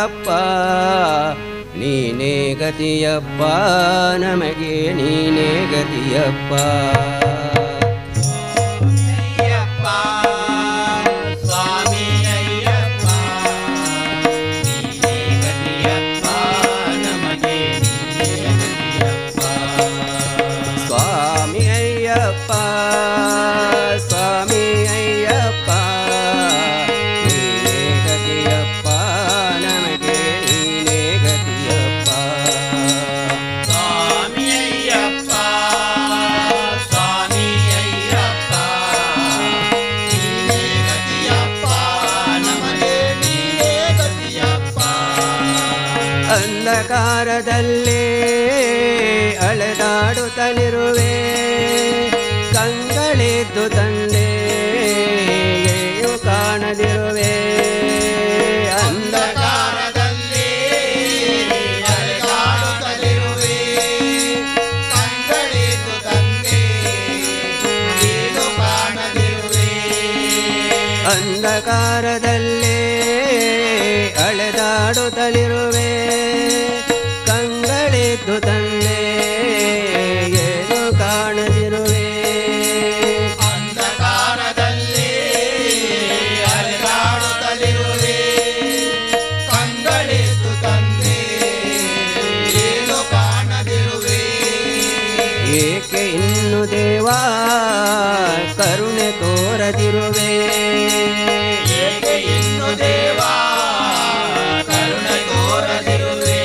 ಅಯ್ಯಪ್ಪ ನೀನೇ ಗತಿಯಪ್ಪ ನಮಗೆ ನೀನೇ ಗತಿಯಪ್ಪ ಅಯ್ಯಪ್ಪ ಸ್ವಾಮಿ ಅಯ್ಯಪ್ಪ ನೀನೇ ಗತಿಯಪ್ಪ ನಮಗೆ ನೀನೇ ಗತಿಯಪ್ಪ ಸ್ವಾಮಿ ಅಯ್ಯಪ್ಪ ಸ್ವಾಮಿ ಅಯ್ಯಪ್ಪ ನೀನೇ ಗತಿಯಪ್ಪ ನಮಗೆ ನೀನೇ ಗತಿಯಪ್ಪ ಸ್ವಾಮಿ ಅಯ್ಯಪ್ಪ ಸ್ವಾಮಿ ಅಯ್ಯಪ್ಪ ನೀನೇ ಗತಿಯಪ್ಪ ನಮಗೆ ನೀನೇ ಗತಿಯಪ್ಪ ಅಂಧಕಾರದಲ್ಲೇ ಅಲೆದಾಡುತ್ತಲಿರುವೆ ಕಂಗಳಿದ್ದು ತಂದೆ ಏನು ಕಾಣದಿರುವೆ ಅಂಧಕಾರದಲ್ಲಿ ಅಲೆದಾಡುತ್ತಲಿರುವೆ ಕಂಗಳಿದ್ದು ತಂದೆ ಏನು ಕಾಣದಿರುವೆ ಅಂಧಕಾರದಲ್ಲೇ ಅಲೆದಾಡುತ್ತಲಿರುವೆ ಕಂಗಳಿದ್ದು ತಂದೆ ಏನು ಕಾಣದಿರುವೆ ಅಂಧಕಾರದಲ್ಲಿ ಅಲೆದಾಡುತ್ತಲಿರುವೆ ಕಂಗಳಿದ್ದು ತಂದೆ ಏನು ಕಾಣದಿರುವೆ ಏಕೆ ಇನ್ನು ದೇವಾ ಕರುಣೆ ತೋರದಿರುವೆ ಏಕೆ ಇನ್ನು ದೇವಾ ಕರುಣೆ ತೋರದಿರುವೆ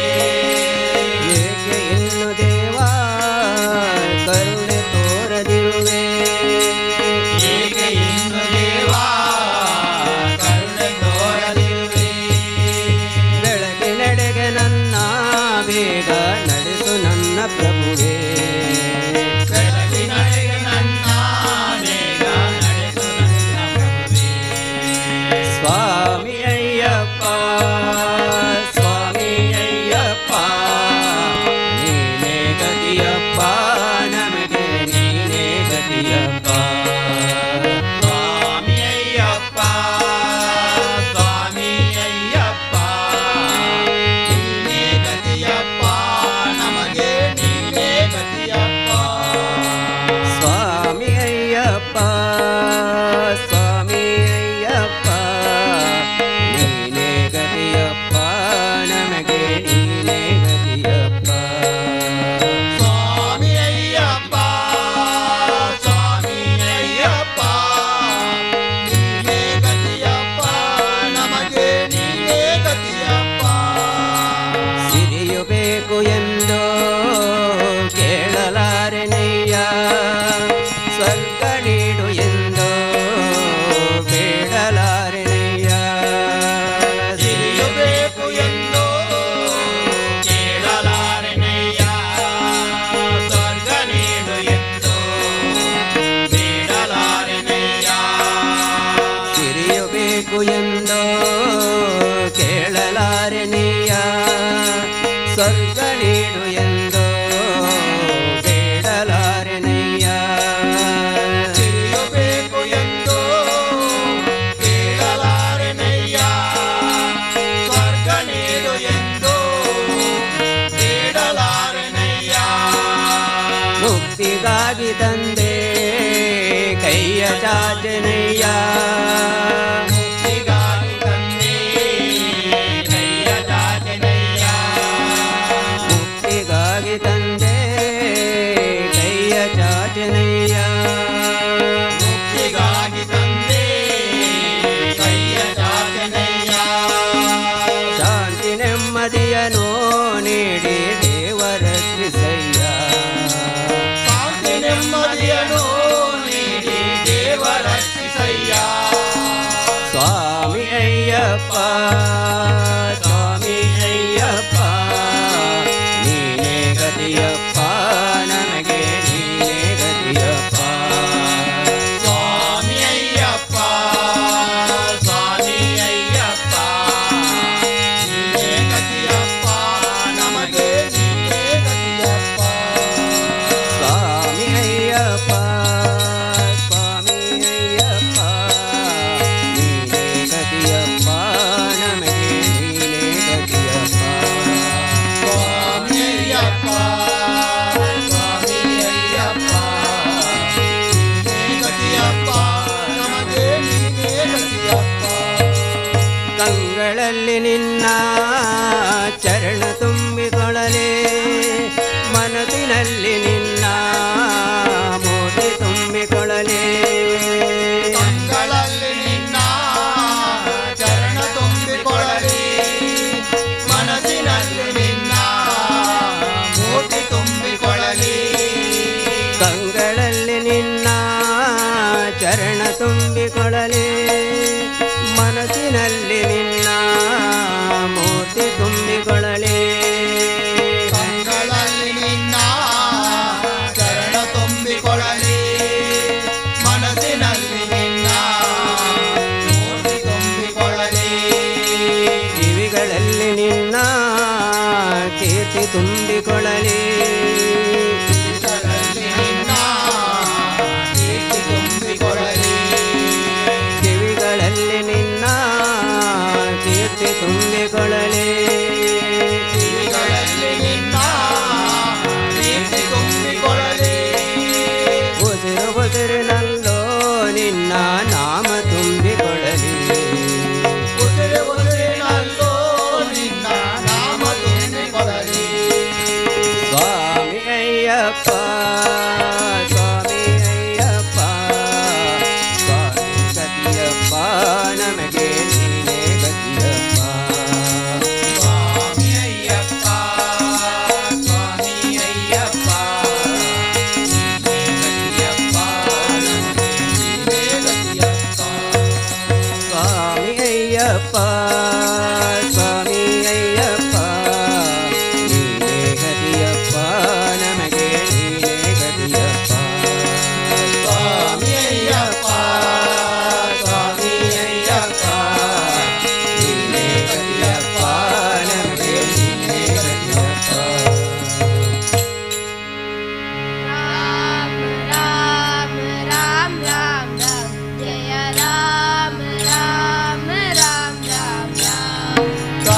ಏಕೆ ಇನ್ನು ದೇವಾ ಕರುಣೆ ತೋರದಿರುವೆ ಏಕೆ ಇನ್ನು ದೇವಾ ಕರುಣೆ ತೋರದಿರುವೆ ಬೆಳಗಿನೆಡೆಗೆ ನನ್ನ ಬೇಗ ನಡೆಸು ನನ್ನ ಪ್ರಭುವೇ ಬೆಳಗಿನೆಡೆಗೆ ನನ್ನ ಬೇಗ ನಡೆಸು ನನ್ನ ಪ್ರಭುವೇ ಸ್ವಾಮಿ ಅಯ್ಯಪ್ಪ ಸ್ವಾಮಿ ಅಯ್ಯಪ್ಪ ನೀನೇ ಗತಿಯಪ್ಪ ನಮಗೆ ನೀನೇ ಗತಿಯಪ್ಪ ಸ್ವಾಮಿ ಅಯ್ಯಪ್ಪ ಸ್ವಾಮಿ ಅಯ್ಯಪ್ಪ ನೀನೇ ಗತಿಯಪ್ಪ ನಮಗೆ ನೀನೇ ಗತಿಯಪ್ಪ ಸ್ವಾಮಿ ಅಯ್ಯಪ್ಪ ಸ್ವಾಮಿ ಅಯ್ಯಪ್ಪ ನೀನೇ ಗತಿಯಪ್ಪ ನಮಗೆ ನೀನೇ ಗತಿಯಪ್ಪ ಸ್ವಾಮಿ ಅಯ್ಯಪ್ಪ ಸ್ವಾಮಿ ಅಯ್ಯಪ್ಪ ನೀನೇ ಗತಿಯಪ್ಪ ನಮಗೆ ನೀನೇ ಗತಿಯಪ್ಪ ಸಿರಿಯು ಬೇಕು ಎಂದು ಕೇಳಲಾರೆನಯ್ಯ ಸ್ವರ್ಗ ನೀಡು ಎಂದು ಬೇಡಲಾರೆನಯ್ಯ ಸಿರಿಯು ಬೇಕು ಎಂದು ಕೇಳಲಾರೆನಯ್ಯ ಸ್ವರ್ಗ ನೀಡು ಎಂದು ಬೇಡಲಾರೆನಯ್ಯ ಸಿರಿಯು ಬೇಕು ಎಂದು ಕೇಳಲಾರೆನಯ್ಯ ಸ್ವರ್ಗ ನೀಡು ಎಂದು ಬೇಡಲಾರೆನಯ್ಯ ಸಿರಿಯು ಬೇಕು ಎಂದು ಕೇಳಲಾರೆನಯ್ಯ ಸ್ವರ್ಗ ನೀಡು ಎಂದು ಬೇಡಲಾರೆನಯ್ಯ ಮುಕ್ತಿಗಾಗಿ ತಂದೆ ಕೈಯ ಚಾಚನೆಯ ಮುಕ್ತಿಗಾಗಿ ತಂದೆ ಕೈಯ ಚಾಚನೆಯ ಮುಕ್ತಿಗಾಗಿ ತಂದೆ ಕೈಯ ಚಾಚನೆಯ ಮುಕ್ತಿಗಾಗಿ ತಂದೆ ಕೈಯ ಚಾಚನೆಯ ಶಾಂತಿ ನೆಮ್ಮದಿಯನು ನೀಡಿ ದೇವರಕ್ಷಿಸಯ್ಯ ಶಾಂತಿ ನೆಮ್ಮದಿಯನು ನೀಡಿ ದೇವರಕ್ಷಿಸಯ್ಯ ಕಂಗಳಲ್ಲಿ ನಿನ್ನ ಚರಣ ತುಂಬಿಕೊಳ್ಳಲೆ ಮನಸ್ಸಿನಲ್ಲಿ ನಿನ್ನ ಮೂರ್ತಿ ತುಂಬಿಕೊಳ್ಳಲೆ ಕಂಗಳಲ್ಲಿ ನಿನ್ನ ಚರಣ ತುಂಬಿಕೊಳ್ಳಲಿ ಮನಸ್ಸಿನಲ್ಲಿ ನಿನ್ನ ಮೂರ್ತಿ ತುಂಬಿಕೊಳ್ಳಲಿ ಕಂಗಳಲ್ಲಿ ನಿನ್ನ ಚರಣ ತುಂಬಿಕೊಳ್ಳಲೆ ಮನಸ್ಸಿನಲ್ಲಿ ನಿನ್ನ ಮೂರ್ತಿ ತುಂಬಿಕೊಳ್ಳಲೆ ಕಂಗಳಲ್ಲಿ ನಿನ್ನ ಚರಣ ತುಂಬಿಕೊಳ್ಳಲಿ ಮನಸ್ಸಿನಲ್ಲಿ ನಿನ್ನ ಮೂರ್ತಿ ತುಂಬಿಕೊಳ್ಳಲಿ ಕಿವಿಗಳಲ್ಲಿ ನಿನ್ನ ಕೀರ್ತಿ ತುಂಬಿಕೊಳ್ಳಲಿ ಕಿವಿಗಳಲ್ಲಿ ನಿನ್ನ ಕೀರ್ತಿ ತುಂಬಿಕೊಳ್ಳಲಿ ಕಿವಿಗಳಲ್ಲಿ ನಿನ್ನ ಕೀರ್ತಿ ತುಂಬಿಕೊಳ್ಳಲಿ ಕಿವಿಗಳಲ್ಲಿ ನಿನ್ನ ಕೀರ್ತಿ ತುಂಬಿಕೊಳ್ಳಲಿ ಉಸಿರು ಉಸಿರಿನಲ್ಲೋ ನಿನ್ನ ನಾಮ ತುಂಬಿಕೊಳ್ಳಲಿ ಉಸಿರು ಉಸಿರಿನಲ್ಲೋ ನಿನ್ನ ನಾಮ ತುಂಬಿಕೊಳ್ಳಲಿ ಸ್ವಾಮಿ ಅಯ್ಯಪ್ಪ ಸ್ವಾಮಿ ಅಯ್ಯಪ್ಪ ಸ್ವಾಮಿ ಗತಿಯಪ್ಪ ನಮಗೆ ನೀನೇ ಗತಿಯಪ್ಪ ಸ್ವಾಮಿ ಅಯ್ಯಪ್ಪ ಸ್ವಾಮಿ ಅಯ್ಯಪ್ಪ ನೀನೇ ಗತಿಯಪ್ಪ ನಮಗೆ ನೀನೇ ಗತಿಯಪ್ಪ ಸ್ವಾಮಿ ಅಯ್ಯಪ್ಪ ಸ್ವಾಮಿ ಅಯ್ಯಪ್ಪ ನೀನೇ ಗತಿಯಪ್ಪ ನಮಗೆ ನೀನೇ ಗತಿಯಪ್ಪ ಸ್ವಾಮಿ ಅಯ್ಯಪ್ಪ ಸ್ವಾಮಿ ಅಯ್ಯಪ್ಪ ನೀನೇ ಗತಿಯಪ್ಪ ನಮಗೆ ನೀನೇ ಗತಿಯಪ್ಪ राम राम राम राम राम जय राम राम राम राम राम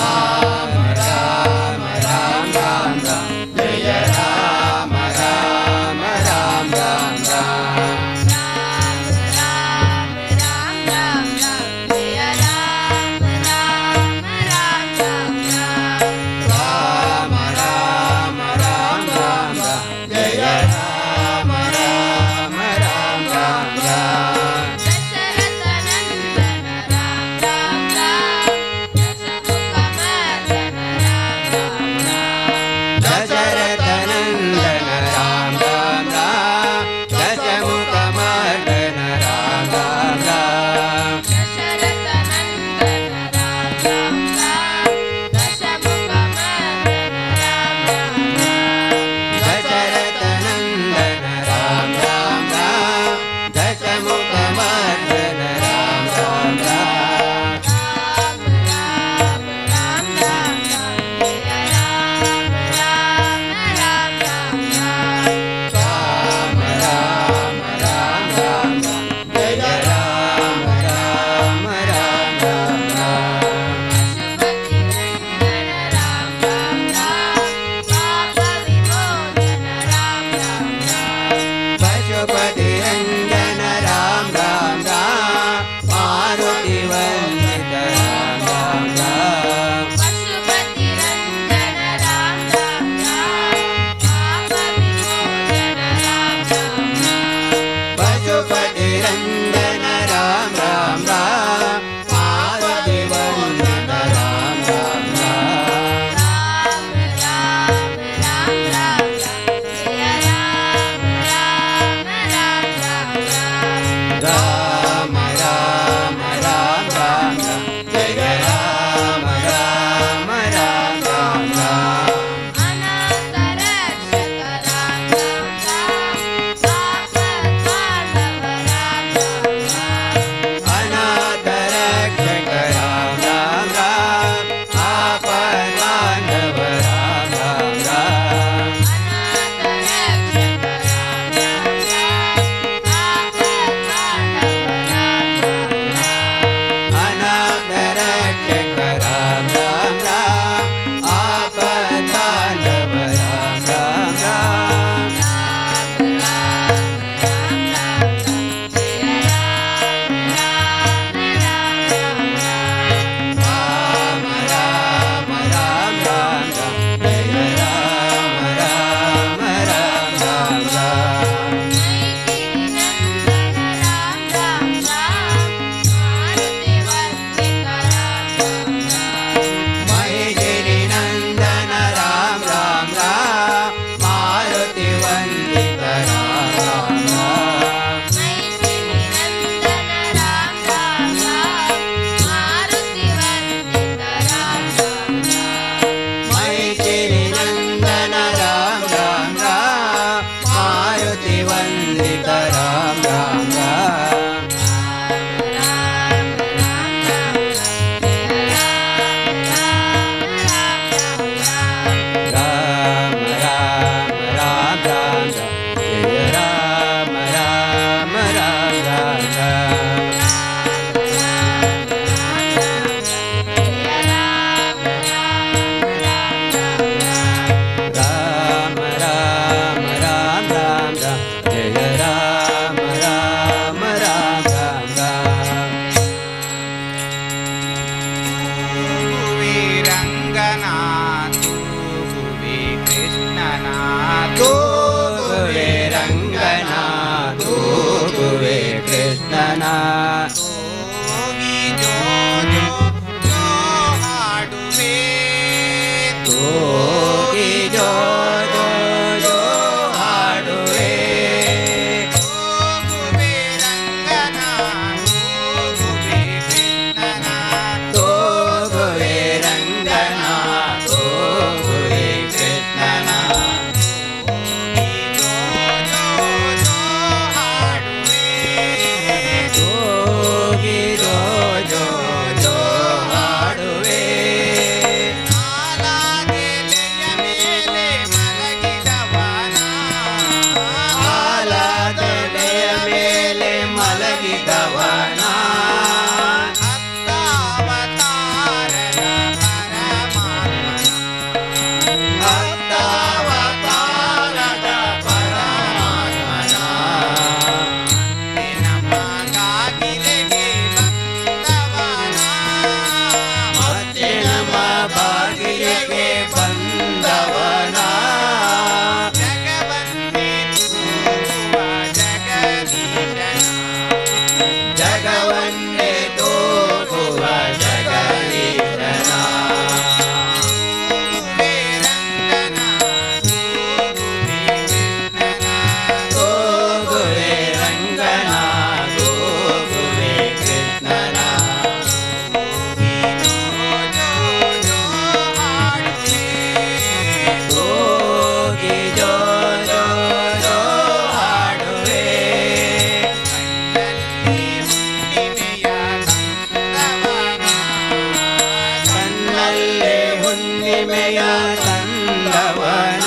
ಹುಣ್ಣಿಮೆಯ ತಂದವನ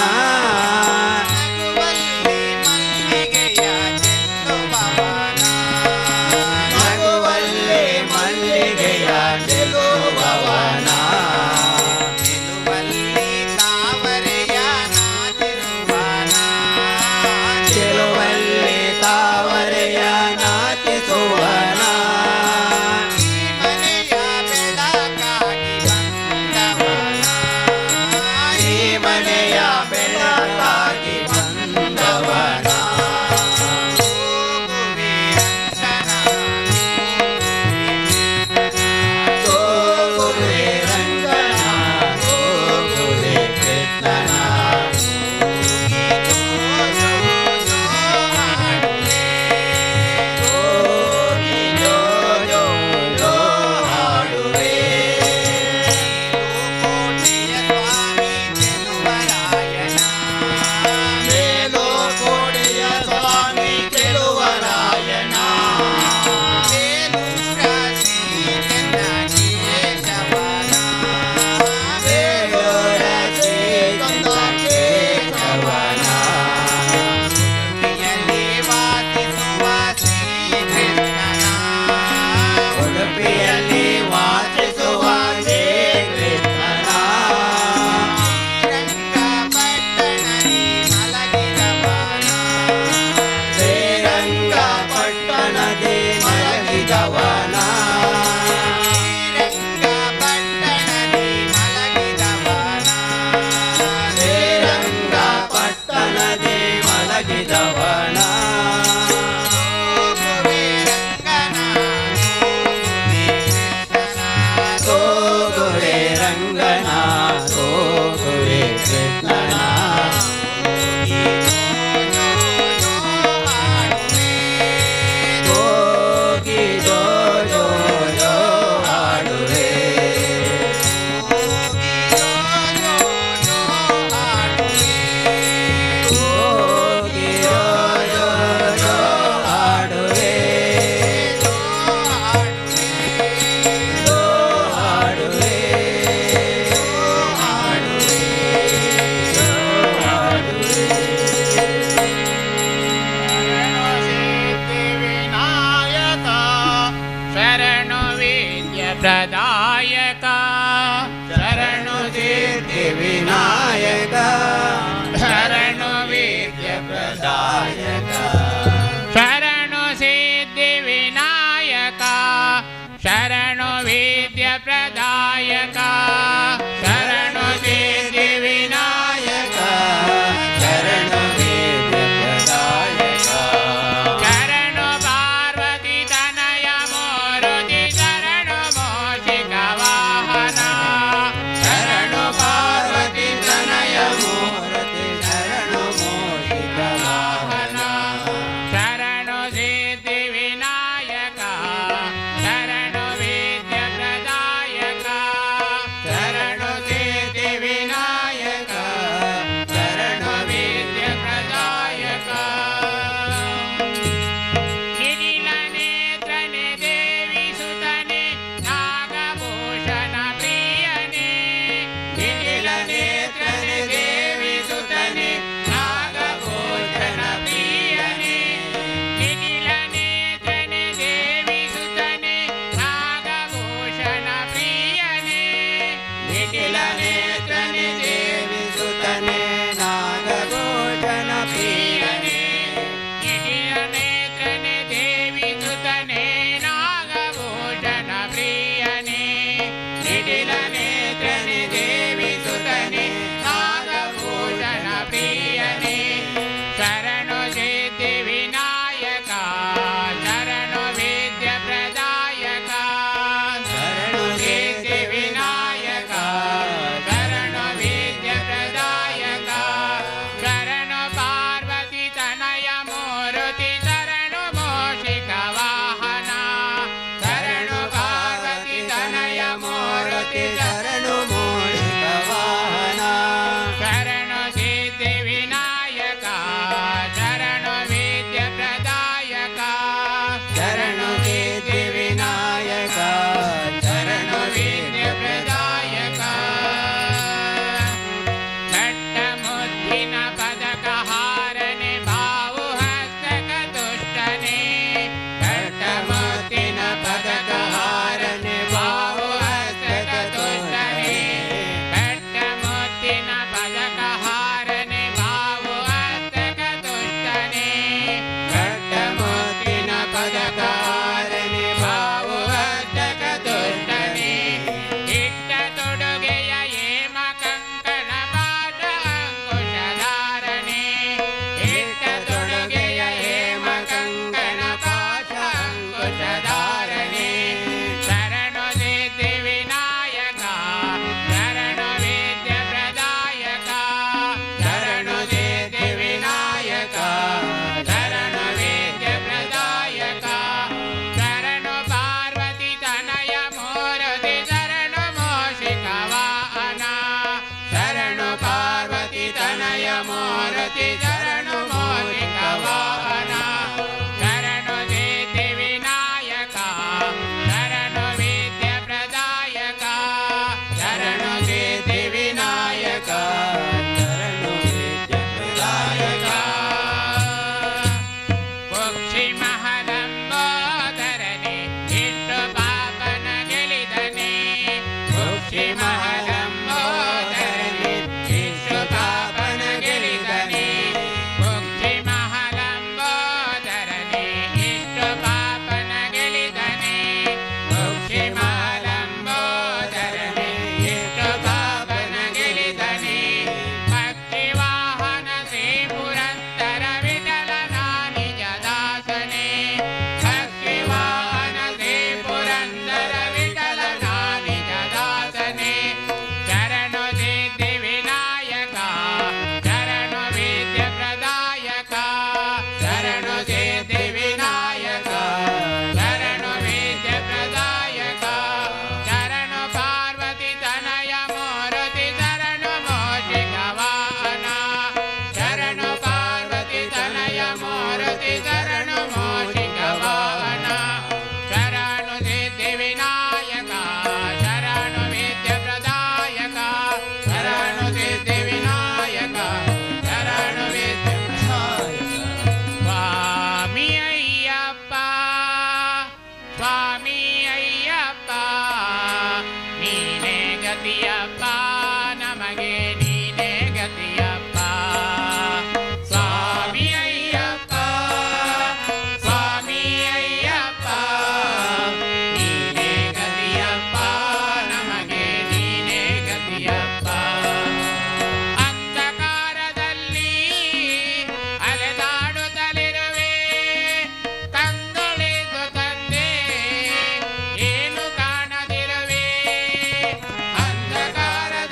ನಗುವಲ್ಲಿ ಮಲ್ಲಿಗೆಯ ಚೆಲ್ಲುವವನ ಚೆಲುವಲ್ಲಿ ತಾವರೆಯ ನಾಚಿಸುವನ ಈ ಮನೆಯ ಬೆಳಕಾಗಿ ಬಂದವನ ಗೋಗುವೆ ರಂಗನ ಗೋಗುವೆ ಕೃಷ್ಣನ ಗೋಗಿ ಜೋ ಜೋ ಜೋ ಹಾಡುವೆ ಮೇಲುಕೋಟೆಯ ಸ್ವಾಮಿ ಚೆಲುವರಾಯಣ ಬೇಲೂರ ಶ್ರೀಗಂಧ ಕೇಶವನ ಉಡುಪಿಯಲ್ಲಿ ವಾಸಿಸುವ ಶ್ರೀಕೃಷ್ಣನ ಶ್ರೀರಂಗಪಟ್ಟಣದಿ ಮಲಗಿದವನ ಶ್ರೀರಂಗಪಟ್ಟಣದಿ ಮಲಗಿದವನ ಗೋಗುವೆ ರಂಗನ ಗೋಗುವೆ ಕೃಷ್ಣನ ಗೋಗಿ ಜೋ ಜೋ ಜೋ ಹಾಡುವೆ ಗೋಗಿ ಜೋ ಜೋ ಜೋ ಹಾಡುವೆ ಜೋ ಹಾಡುವೆ ಪ್ರದಾಯಕ ಶರಣು ಸಿದ್ಧಿ ವಿನಾಯಕ ಶರಣು ವಿದ್ಯ ಪ್ರದಾಯಕ ಶರಣು ಸಿದ್ಧಿ ವಿನಾಯಕ ಶರಣು ವಿದ್ಯ ಪ್ರದಾಯಕ ಶರಣು ಸಿದ್ಧಿ ವಿನಾಯಕ ಶರಣು ವೇದ ಪ್ರದಾಯಕ ಶರಣು ಪಾರ್ವತಿ ತನಯ ಮೂರುತಿ ಶರಣು ಮೋಷಿಕ ವಾಹನ ಶರಣು ಪಾರ್ವತಿ ತನಯ ಮೂರ್ತಿ ಶರಣು ಮೋಷಿಕ ವಾಹನ ಶರಣು ಸಿದ್ಧಿ ವಿನಾಯಕ ಶರಣು ವಿದ್ಯ ಪ್ರದಾಯಕ ಶರಣು ಸಿದ್ಧಿ ವಿನಾಯಕ ಶರಣು ವಿದ್ಯ ಪ್ರದಾಯಕ ನಿಖಿಲ ನೇತ್ರನೆ ದೇವಿ ಸುತನೆ ನಾಗಭೂಷಣ ಪ್ರಿಯನೇ ನಿಖಿಲ ನೇತ್ರನೆ ದೇವಿ ಸುತನೆ ನಾಗಭೂಷಣ ಪ್ರಿಯನೇ ನಿಖಿಲ ನೇತ್ರನೆ ದೇವಿ ಸುತನೆ ನಾಗಭೂಷಣ ಪ್ರಿಯನೇ ನಿಖಿಲ ನೇತ್ರನೆ ದೇವಿ ಸುತನೆ ನಾಗಭೂಷಣ ಪ್ರಿಯನೇ ನಿಖಿಲ ನೇತ್ರನೆ ದೇವಿ ಸುತನೆ ನಾಗಭೂಷಣ ಪ್ರಿಯನೇ ನಿಖಿಲ ನೇತ್ರನೆ ದೇವಿ ಸುತನೆ ನಾಗಭೂಷಣ ಪ್ರಿಯನೇ ಶರಣು ಸಿದ್ಧಿ ವಿನಾಯಕ ಶರಣು ವಿದ್ಯ ಪ್ರದಾಯಕ ಶರಣು ಸಿದ್ಧಿ ವಿನಾಯಕ ಶರಣು ಮಹಲಂಬೋದರನೆ ಇಷ್ಟು ಪಾಪನ ಗೆಲಿದನೆ ಮುಕ್ತಿ ಮಹಲಂಬೋದರನೆ ಇಷ್ಟು ಪಾಪನ ಗೆಲಿದನೆ ಮುಕ್ತಿ ಮಹಲಂಬೋದರನೆ ಇಷ್ಟು ಪಾಪನ ಗೆಲಿದನೆ ಭಕ್ತಿ ವಾಹನ ಶ್ರೀ ಪುರಂದರ ವಿಠಲನ ನಿಜ ದಾಸನೆ ಭಕ್ತಿ ವಾಹನ ಶ್ರೀ ಪುರಂದರ ವಿಠಲನ ನಿಜ ದಾಸನೆ ಶರಣು ಸಿದ್ಧಿ ವಿನಾಯಕ ಶರಣು ವಿದ್ಯ ಪ್ರದಾಯಕ ಶರಣು ಸಿದ್ಧಿ ವಿನಾಯಕ ಶರಣು ವಿದ್ಯ ಪ್ರದಾಯಕ ಶರಣು ಪಾರ್ವತಿ ತನಯ ಮೂರ್ತಿ ಶರಣು ಮೋಷಿಕ ವಾಹನ ಶರಣು ಪಾರ್ವತಿ ತನಯ ಮೂರ್ತಿ ಶರಣು ಮೋಷಿಕ ವಾಹನ ಶರಣು ಸಿದ್ಧಿ ವಿನಾಯಕ ಶರಣು ವಿದ್ಯ ಪ್ರದಾಯಕ ಶರಣು ಸಿದ್ಧಿ ವಿನಾಯಕ ಶರಣು ವಿದ್ಯ ಪ್ರದಾಯಕ ಸ್ವಾಮಿ ಅಯ್ಯಪ್ಪ ಸ್ವಾಮಿ ಅಯ್ಯಪ್ಪ ನೀನೇ ಗತಿಯಪ್ಪ ನಮಗೆ ನೀನೇ ಗತಿಯಪ್ಪ ಸ್ವಾಮಿ ಅಯ್ಯಪ್ಪ ಸ್ವಾಮಿ ಅಯ್ಯಪ್ಪ ನೀನೇ ಗತಿಯಪ್ಪ ನಮಗೆ ನೀನೇ ಗತಿಯಪ್ಪ ಅಂಧಕಾರದಲ್ಲಿ ಅಲೆದಾಡುತ್ತಲಿರುವೆ ಕಂಗೊಳಿಸು ತಂದೆ ಏನು ಕಾಣದಿರುವೆ ಅಂಧಕಾರದಲ್ಲಿ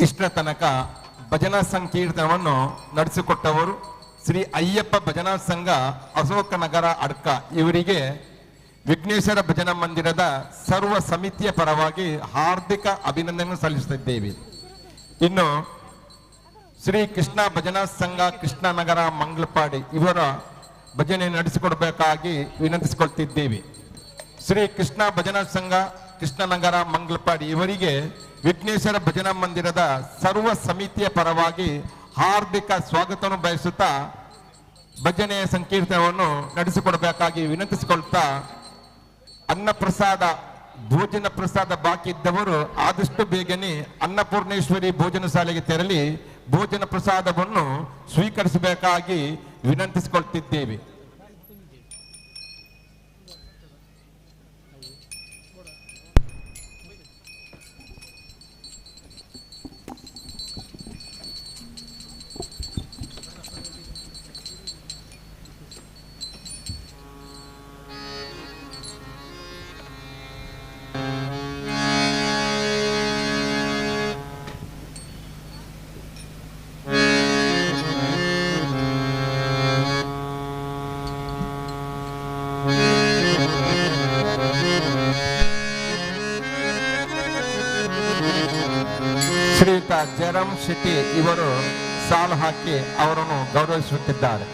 ಇಷ್ಟರ ತನಕ ಭಜನಾ ಸಂಕೀರ್ತನವನ್ನು ನಡೆಸಿಕೊಟ್ಟವರು ಶ್ರೀ ಅಯ್ಯಪ್ಪ ಭಜನಾ ಸಂಘ ಅಶೋಕನಗರ ಅಡ್ಕ. ಇವರಿಗೆ ವಿಘ್ನೇಶ್ವರ ಭಜನಾ ಮಂದಿರದ ಸರ್ವ ಸಮಿತಿಯ ಪರವಾಗಿ ಹಾರ್ದಿಕ ಅಭಿನಂದನೆ ಸಲ್ಲಿಸುತ್ತಿದ್ದೇವೆ. ಇನ್ನು ಶ್ರೀ ಕೃಷ್ಣ ಭಜನಾ ಸಂಘ ಕೃಷ್ಣನಗರ ಮಂಗಳಪಾಡಿ ಇವರ ಭಜನೆ ನಡೆಸಿಕೊಡಬೇಕಾಗಿ ವಿನಂತಿಸಿಕೊಳ್ತಿದ್ದೇವೆ. ಶ್ರೀ ಕೃಷ್ಣ ಭಜನಾ ಸಂಘ ಕೃಷ್ಣನಗರ ಮಂಗಳಪಾಡಿ ಇವರಿಗೆ ವಿಘ್ನೇಶ್ವರ ಭಜನಾ ಮಂದಿರದ ಸರ್ವ ಸಮಿತಿಯ ಪರವಾಗಿ ಹಾರ್ದಿಕ ಸ್ವಾಗತವನ್ನು ಬಯಸುತ್ತಾ ಭಜನೆಯ ಸಂಕೀರ್ತನವನ್ನು ನಡೆಸಿಕೊಡಬೇಕಾಗಿ ವಿನಂತಿಸಿಕೊಳ್ತಾ, ಅನ್ನಪ್ರಸಾದ ಭೋಜನ ಪ್ರಸಾದ ಬಾಕಿ ಇದ್ದವರು ಆದಷ್ಟು ಬೇಗನೆ ಅನ್ನಪೂರ್ಣೇಶ್ವರಿ ಭೋಜನ ಶಾಲೆಗೆ ತೆರಳಿ ಭೋಜನ ಪ್ರಸಾದವನ್ನು ಸ್ವೀಕರಿಸಬೇಕಾಗಿ ವಿನಂತಿಸಿಕೊಳ್ತಿದ್ದೇವೆ. ಶ್ರೀಯುತ ಜಯರಾಮ್ ಶೆಟ್ಟಿ ಇವರು ಸಾಲು ಹಾಕಿ ಅವರನ್ನು ಗೌರವಿಸುತ್ತಿದ್ದಾರೆ.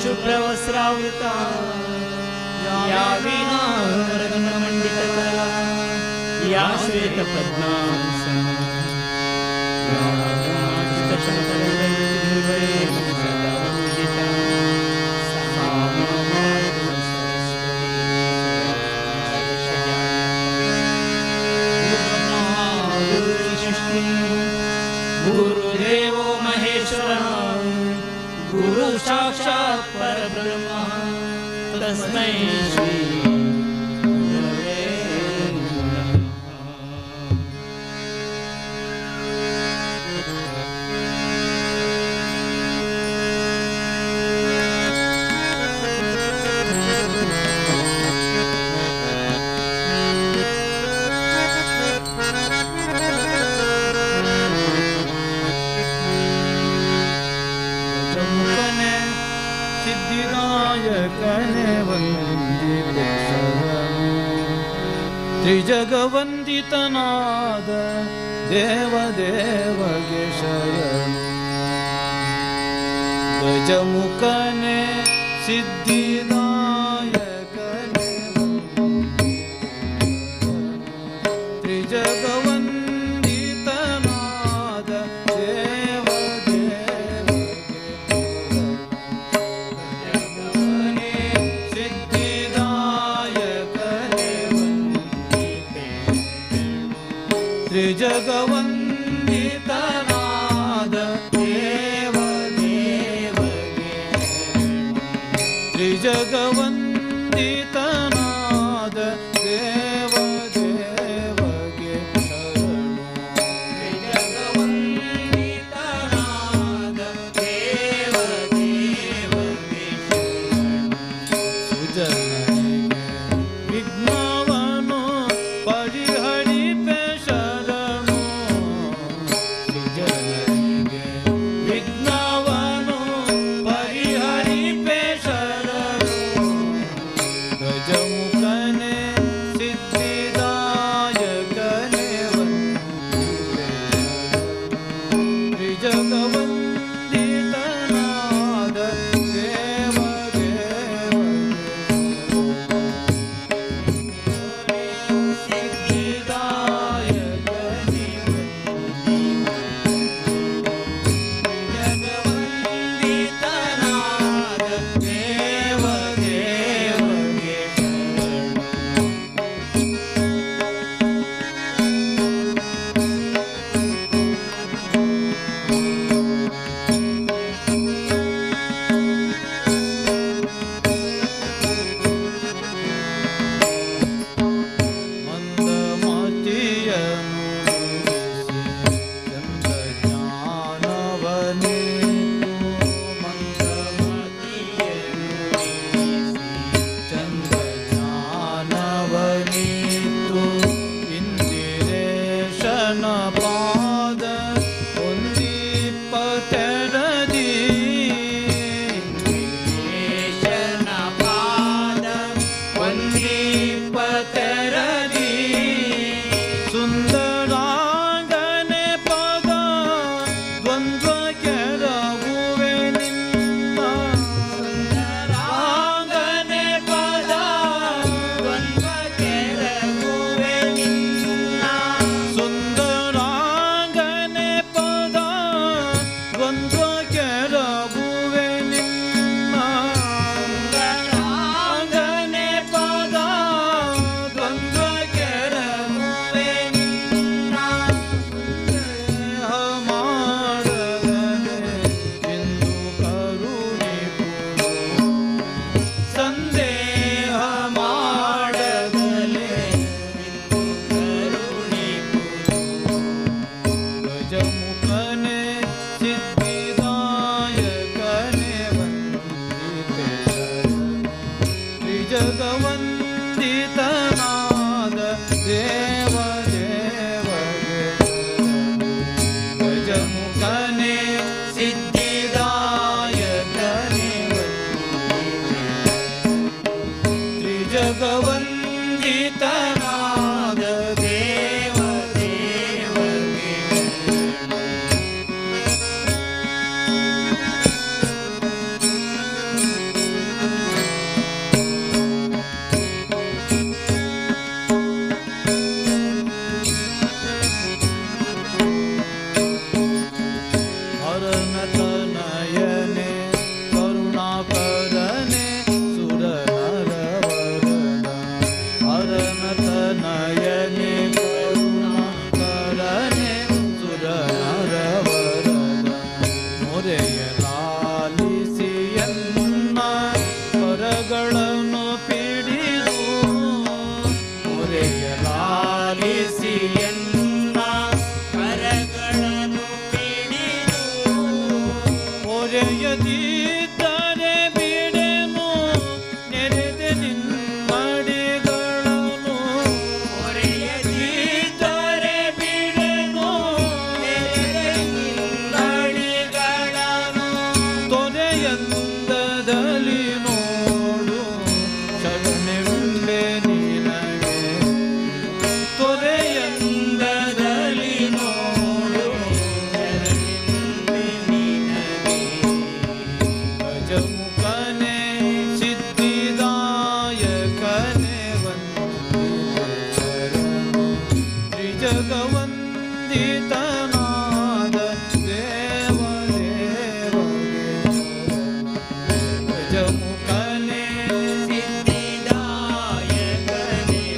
ಶುಭ್ರವಸ್ರಾವೃತ ಯಾ ವೀಣಾ ಮಂಡಿತಕರ ಯಾ ಶ್ವೇತ ಪದ್ಮಾಸನ ಗುರುದೇವೋ ಮಹೇಶ್ವರ ಗುರು ಸಾಕ್ಷಾತ್ ಪರಬ್ರಹ್ಮ ತಸ್ಮೈ ಶ್ರೀ ಗುರವೇ ನಮಃ. ತ್ರಿಜಗವಂದಿತನಾದ ದೇವದೇವಗೆ ಶರಣು. ಗಜಮುಖನೆ ಸಿದ್ಧಿದಾಯಕನೆ ತ್ರಿಜಗವಂದಿತನಾದ ತ್ರಿಜಗವಂದಿತನಾದ ದೇವದೇವಗೆ ತ್ರಿಜಗವಂದಿತನಾದ ದೇವದೇವಗೆ ಶರಣು. ತ್ರಿಜಗವಂದಿತನಾದ ದೇವದೇವಗೆ ಶರಣು. ಸುಜನರಿಗೆ ವಿಘ್ನವನು ಪರಿಹರಿಪೆ ಶರಣು. ಸುಜನರಿಗೆ ವಿಘ್ನವನು ಪರಿಹರಿಪೆ ಶರಣು. ಗಜಮುಖನೆ ಸಿದ್ಧಿದಾಯಕನೆ ವಂದಿಪೆ ಶರಣು. ತ್ರಿಜಗವಂದಿತನಾದ ದೇವದೇವಗೆ ತ್ರಿಜಗವಂದಿತನಾದ ದೇವ ದೇವಗೆ ಗಜಮುಖನೇ ಸಿದ್ಧಿದಾಯಕನೇ ತ್ರಿಜಗವಂದಿತನಾದ ದೇವ ದೇವಗೆ ಹರನತನಯನೆ ಕರುಣಾಕರನೆ ಸುರನರವರದ ಹರನತನಯನೆ ಕರುಣಾಕರನೆ ಸುರನರವರದ ಮೊರೆಯ ಲಾಲಿಸಿಯನ್ನ ಪರಗಳನ್ನು ಪಿಡಿದು ಮೊರೆಯ ಲಾಲಿಸಿಯನ್ನ ಪರಗಳನ್ನು ಪಿಡಿದು ಮೊರೆಯದಿದ್ದರೆ ಬಿಡೆನು ನೆರೆದೆ ನಿನ್ನಡಿಗಳನ್ನು ಮೊರೆಯದಿದ್ದರೆ ಬಿಡೆನು ನೆರೆದೆ ನಿನ್ನಡಿಗಳನ್ನು ತೊರೆಯಂದದಲ್ಲಿ ನೋಡು ಶರಣೆಂಬೆ ನಿನಗೆ ತೊರೆಯಂದದಲ್ಲಿ ನೋಡು ಶರಣೆಂಬೆ ನಿನಗೆ ಗಜಮುಖನೇ ಸಿದ್ಧಿದಾಯಕನೇ ವಂದಿತೆ ಶರಣು ತ್ರಿಜಗವಂದಿತನಾದ ದೇವ ದೇವಗೆ ಗಜಮುಖನೇ ಸಿದ್ಧಿದಾಯಕನೇ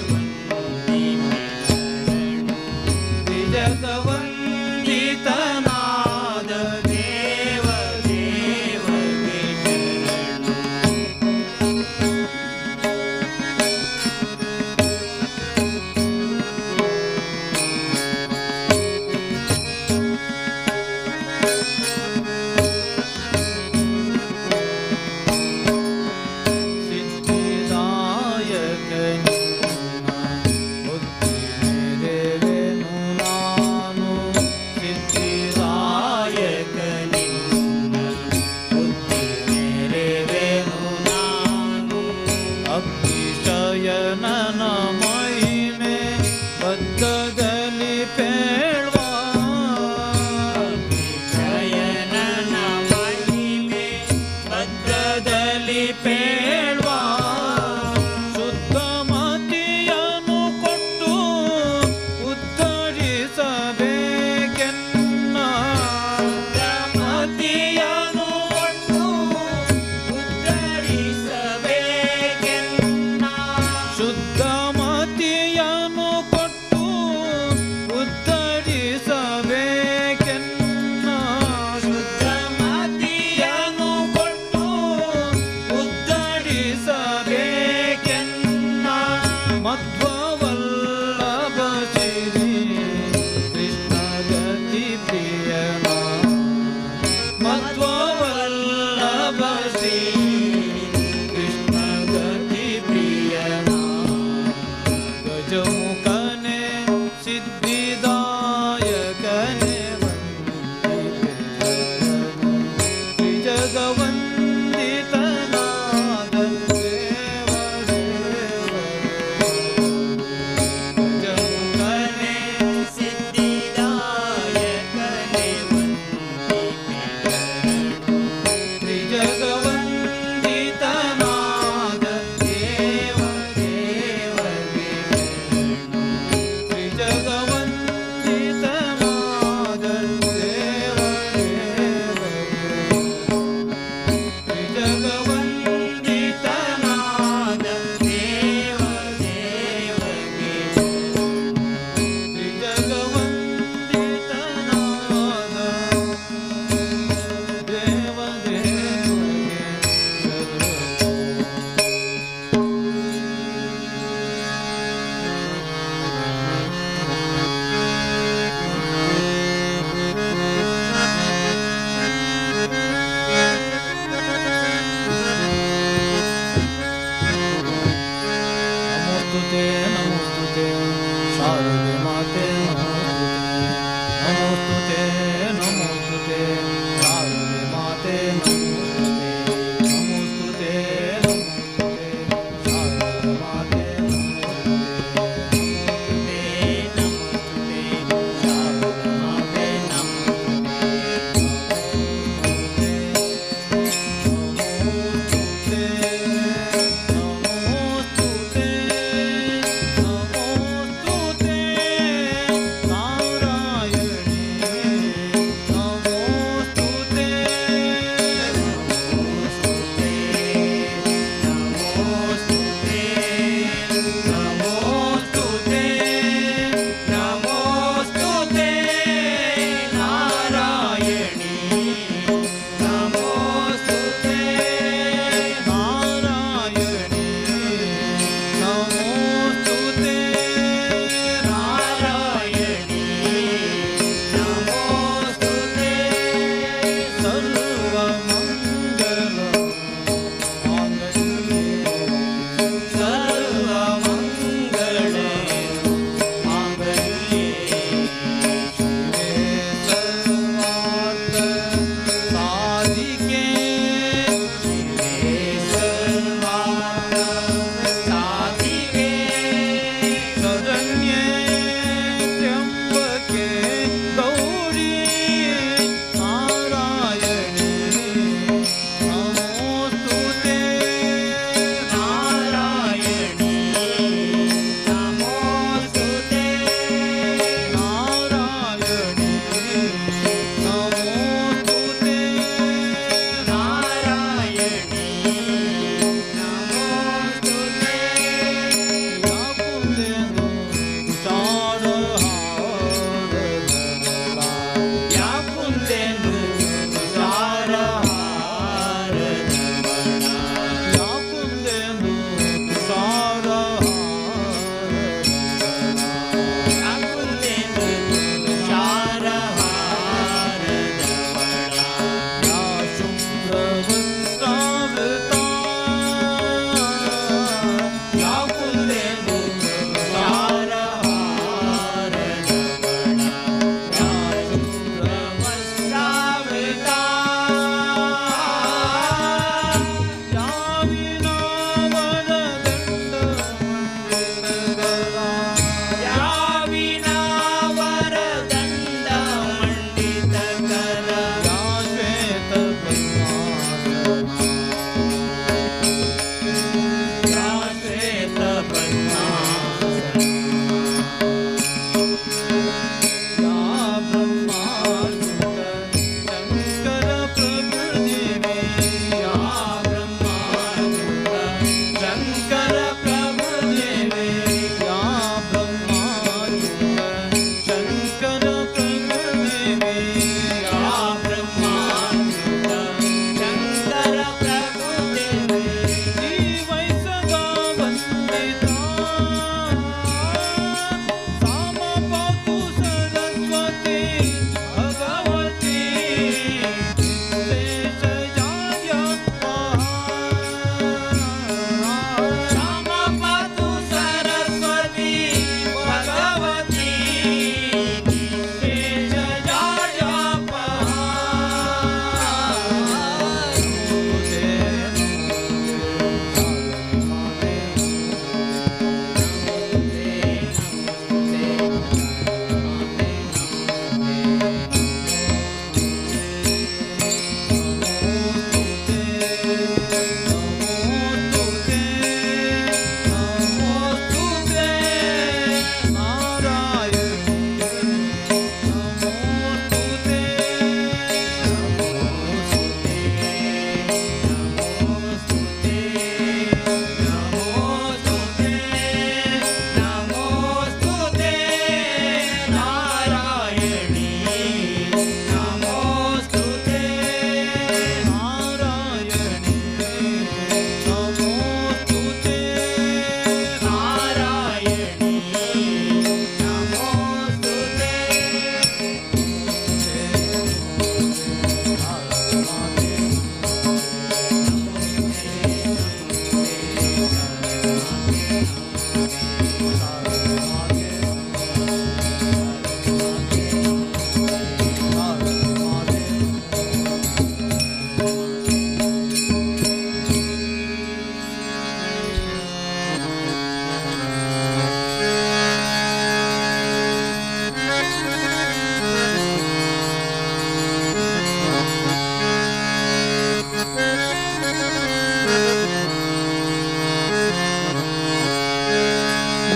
ವಂದಿತೆ ಶರಣು ತ್ರಿಜಗವಂದಿತನಾದ ದೇವ ದೇವಗೆ ಶರಣು ಸಿದ್ಧಿದಾಯಕನಿನ್ನ ಬುದ್ಧಿ ನೆರೆವೆನು ನಾನು ಸಿದ್ಧಿದಾಯಕನಿನ್ನ ಬುದ್ಧಿ ನೆರೆವೆನು ನಾನು ಅಗ್ನಿಶಯನನ ಮಹಿಮೆ ಬದ್ಧದಲ್ಲಿ ಪೇಳ್ವ ಅಗ್ನಿಶಯನನ ಮಹಿಮೆ ಬದ್ಧದಲ್ಲಿ ಪೇಳ್ವ ಶುದ್ಧ ಮತಿಯನ್ನು ಕೊಟ್ಟು ಉದ್ಧರಿಸಬೇಕೆನ್ನ ಶುದ್ಧ ಮತಿಯನ್ನು ಕೊಟ್ಟು ಉದ್ಧರಿಸಬೇಕೆನ್ನ ಶುದ್ಧ ಮತಿಯನ್ನು ಕೊಟ್ಟು ಉದ್ಧರಿಸಬೇಕೆನ್ನ ಶುದ್ಧ ಮತಿಯನ್ನು ಕೊಟ್ಟು ಉದ್ಧರಿಸಬೇಕೆನ್ನ ಮಧ್ವವಲ್ಲಭ ಶ್ರೀ ಕೃಷ್ಣ ಗತಿ ಪ್ರಿಯನ ಮಧ್ವವಲ್ಲಭ ಶ್ರೀ ಕೃಷ್ಣ ಗತಿ ಪ್ರಿಯನ ಗಜಮುಖನೇ ಸಿದ್ಧಿದಾಯಕನೇ ವಂದಿತೆ ಶರಣು ತ್ರಿಜಗವಂದಿತನಾದ ದೇವ ದೇವಗೆ ನಮೋಸ್ತುತೆ ನಮೋಸ್ತುತೆ ಶಾರದೆ ಮಾತೆ ನಮೋಸ್ತುತೆ ನಮೋಸ್ತುತೆ ಶಾರದೆ ಮಾತೆ ನಮೋಸ್ತುತೆ ನಮೋಸ್ತುತೆ ಶಾರದೆ ಮಾತೆ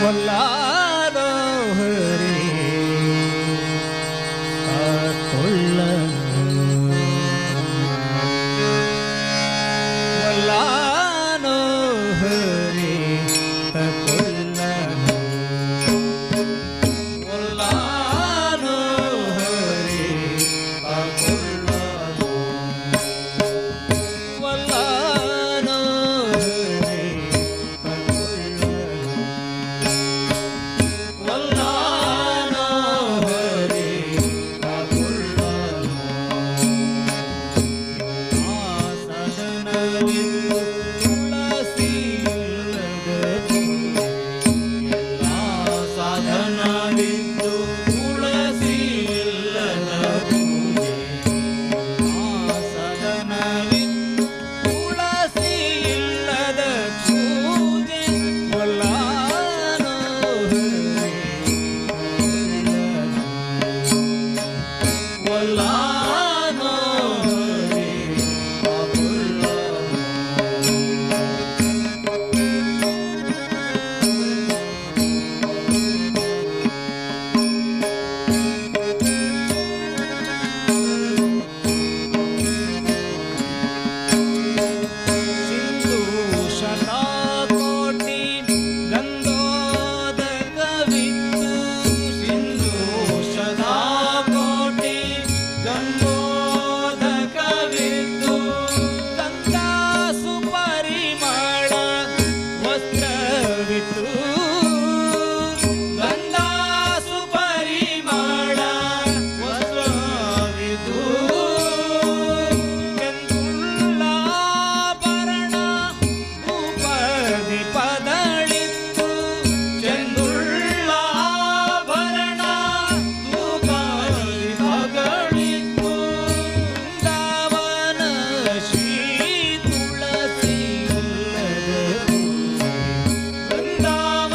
ಒಲ್ಲಾರೋ ಹರಿ ಕಾಕೊಳ್ಳನು ಒಲ್ಲಾನೋ ಹರಿ ತಕೊಳ್ಳನು ಒಲ್ಲಾನೋ ಹರಿ ತಕೊಳ್ಳನು ಒಲ್ಲಾನೋ ಹರಿ ತಕೊಳ್ಳನು ಒಲ್ಲಾನೋ ಹರಿ ತಕೊಳ್ಳನು ಆ ಸದನವಿದು ತುಳಸಿ ಇಲ್ಲದ ಎಲ್ಲ ಸಾಧನವಿದ್ದು ತುಳಸಿ ಇಲ್ಲದ ಪೂಜೆ ಆ ಸದನವಿದ್ದು ತುಳಸಿ ಇಲ್ಲದ ಪೂಜೆ ಒಲ್ಲಾನೋ ಹರಿ ಒಲ್ಲಾನೋ ಹರಿ ಸಿಂಧು ಶತಕೋಟಿ ಗಂಗೋದಕವಿತ್ತು ಸಿಂಧು ಶತಕೋಟಿ ಗಂಗೋದಕವಿತ್ತು ಗಂಗಾ ಸುಪರಿಮಳ ವಸ್ತ್ರವಿತ್ತು ಗಂಗಾ ಸುಪರಿಮಳ ವಸ್ತ್ರವಿತ್ತು ಚಂದುಳ್ಳಾಭರಣ ಧೂಪದೀಪದಳಿತ್ತು ಚಂದುಳ್ಳಾಭರಣ ಧೂಪದೀಪಗಳಿತ್ತು ವೃಂದಾವನ ಶ್ರೀ ತುಳಸಿ ಇಲ್ಲದ ಪೂಜೆ ವೃಂದಾವನ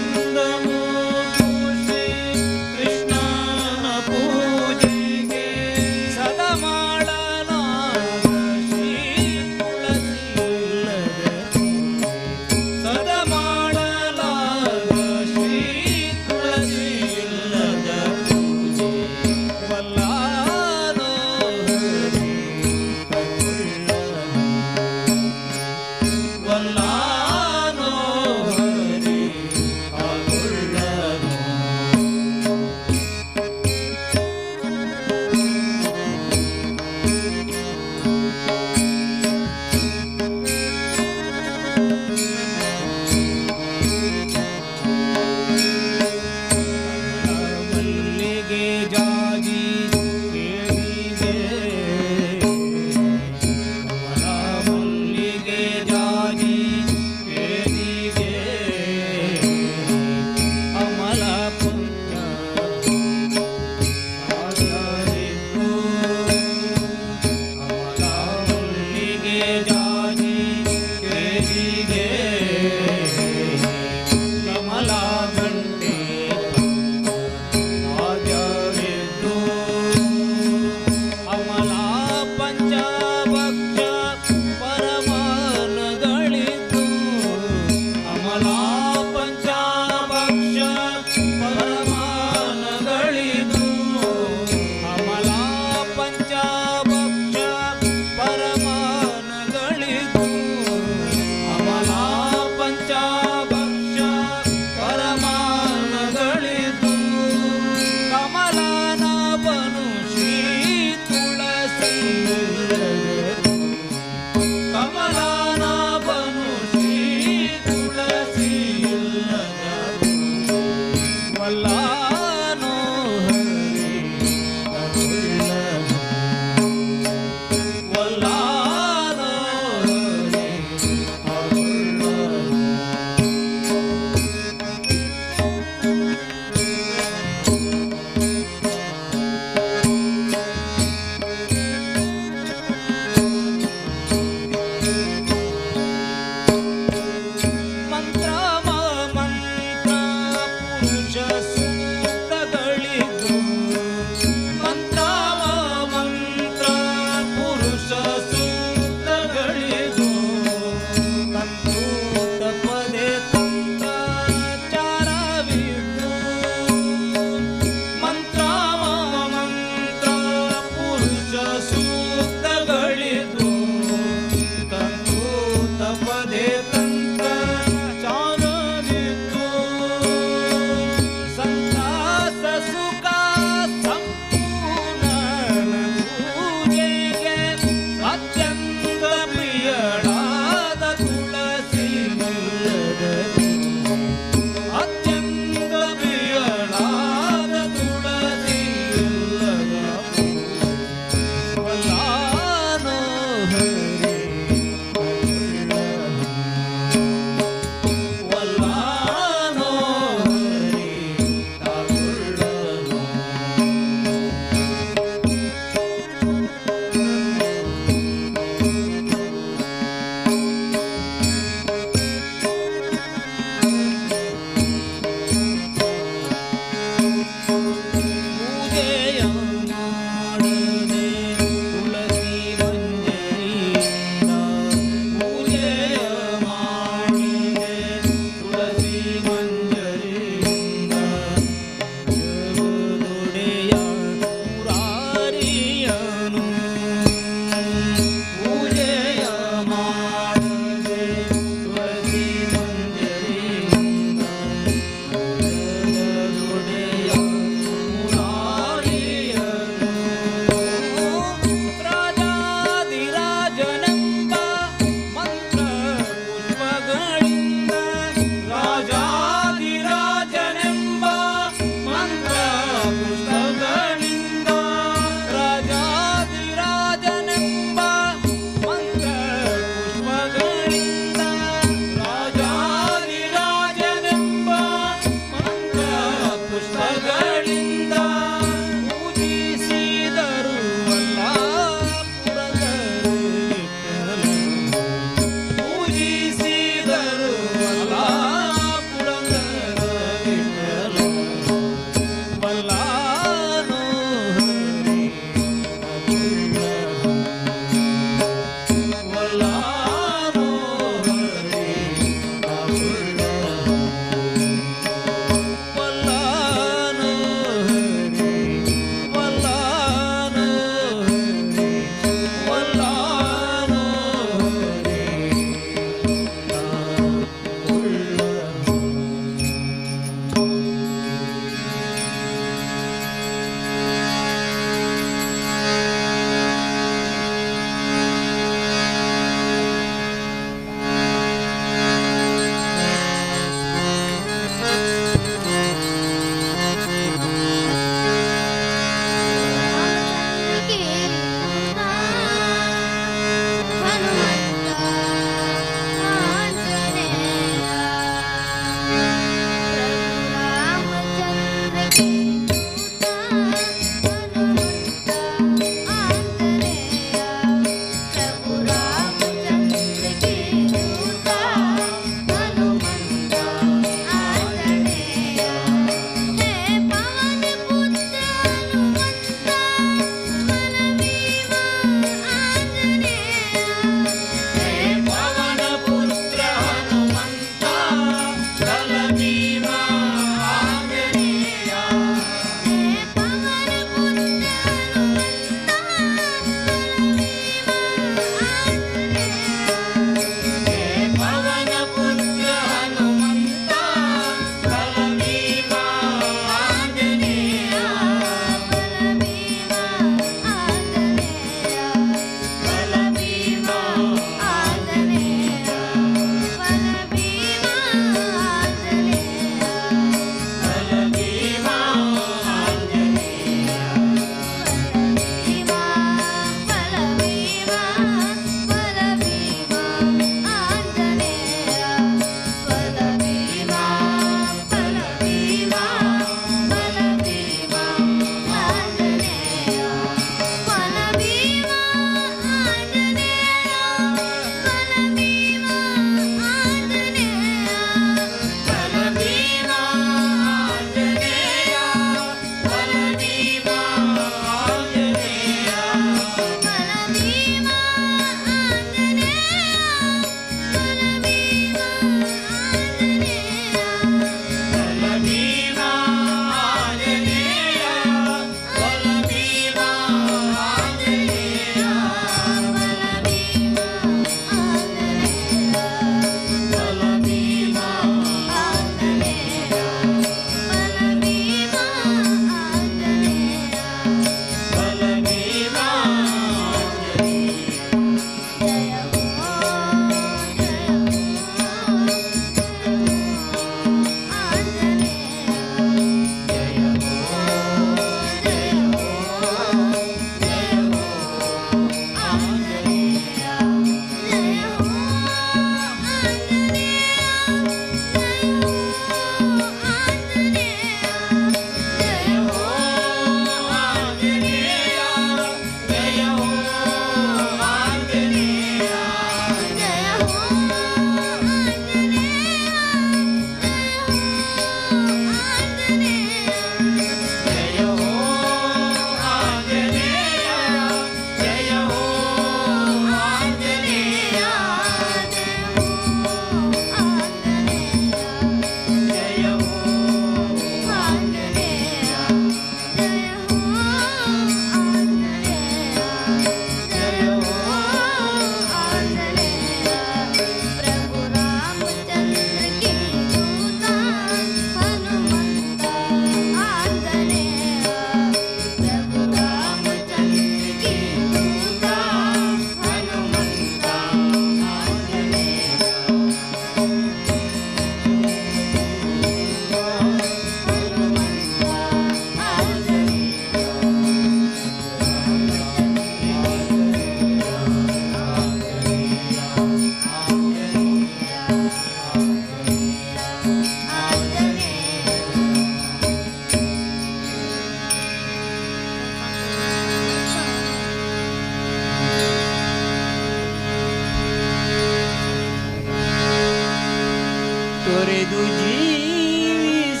ತೊರೆದು ಜೀವಿಸಬಹುದೇ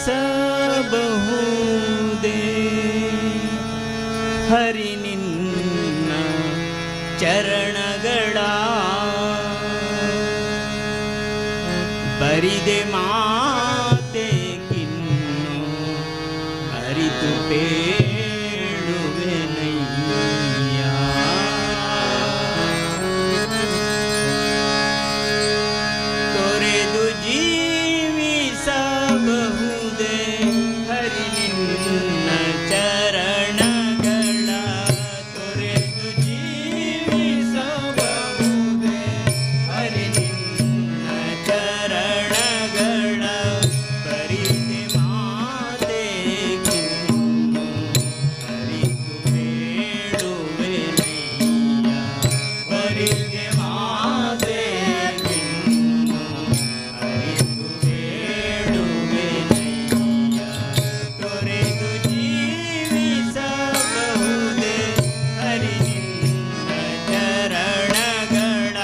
ಹರಿ ನಿನ್ನ ಚರಣಗಳ ಬರಿದೆ ಮಾತೆ ಕಿನ್ನು ಅರಿತು ಬೇಡುವೆನಯ್ಯ ತೊರೆದು ಜೀವಿಸಬಹುದೇ ಹರಿ ನಿನ್ನ ಚರಣಗಳ ತೊರೆದು ಜೀವಿಸಬಹುದೇ ಹರಿ ನಿನ್ನ ಚರಣಗಳ ಬರಿದೆ ಮಾತೆ ಕಿನ್ನು ಅರಿತು ಬೇಡುವೆನಯ್ಯ ಬರಿದೆ ಮಾತೆ ಕಿನ್ನು ಅರಿತು ಬೇಡುವೆನಯ್ಯ ತೊರೆದು ಜೀವಿಸಬಹುದೇ ಹರಿ ನಿನ್ನ ಚರಣಗಳ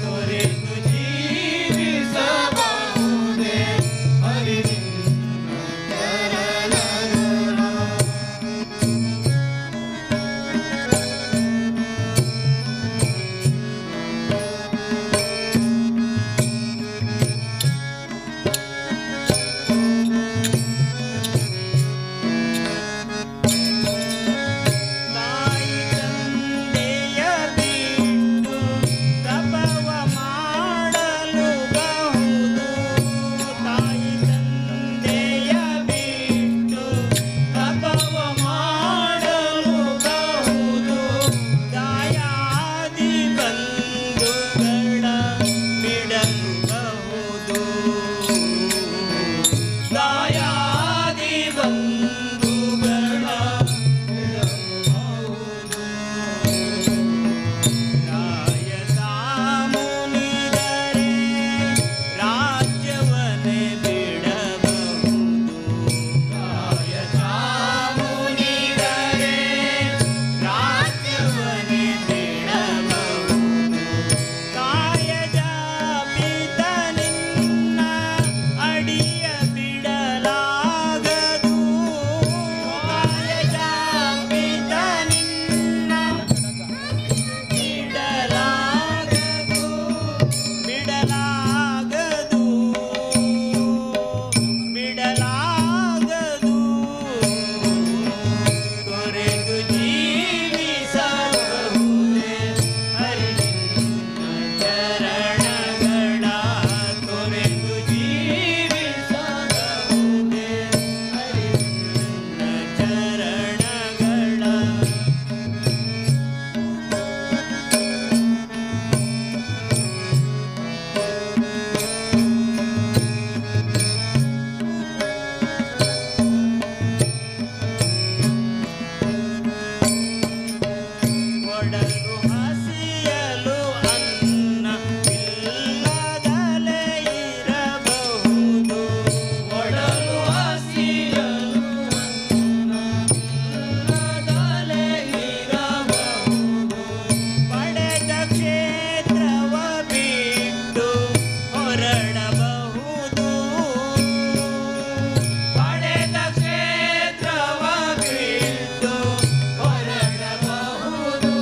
ತೊರೆದು ಜೀವಿಸಬಹುದೇ ಹರಿ ನಿನ್ನ ಚರಣಗಳ ತಾಯಿ ತಂದೆಯ ಬಿಟ್ಟು ತಪವ ಮಾಡಲು ಬಹುದು ತಾಯಿ ತಂದೆಯ ಬಿಟ್ಟು ತಪವ ಮಾಡಲು ಬಹುದು ದಾಯಾದಿ ಬಂಧುಗಳ ಬಿಡಲು ಬಹುದು ದಾಯಾದಿ ಬಂಧುಗಳ ರಾಯತ ಮುನಿದರೆ ರಾಜ್ಯವನ್ನೇ ಬಿಡಬಹುದು ರಾಯತ ಮುನಿದರೆ ರಾಜ್ಯವನ್ನೇ ಬಿಡಬಹುದು ಕಾಯಜ ಪಿತ ನಿನ್ನ ಅಡಿಯ ಬಿಡಲಾಗದು ಕಾಯಜ ಪಿತ ನಿನ್ನ ಬಿಡಲಾಗದು ಬಿಡಲಾಗದು ತೊರೆದು ಜೀವಿಸಬಹುದೇ ಹರಿ ನಿನ್ನ ಚರಣಗಳ ತೊರೆದು ಜೀವಿಸಬಹುದೇ ಹರಿ ನಿನ್ನ ಚರಣಗಳ ಒಡಲು ಹಸಿಯಲು ಅನ್ನ ಇಲ್ಲದಲೇ ಇರಬಹುದು ಒಡಲು ಹಸಿಯಲು ಅನ್ನ ಇಲ್ಲದಲೇ ಇರಬಹುದು ಪಡೆದ ಕ್ಷೇತ್ರವ ಬಿಟ್ಟು ಹೊರಡಬಹುದು ಪಡೆದ ಕ್ಷೇತ್ರವ ಬಿಟ್ಟು ಹೊರಡಬಹುದು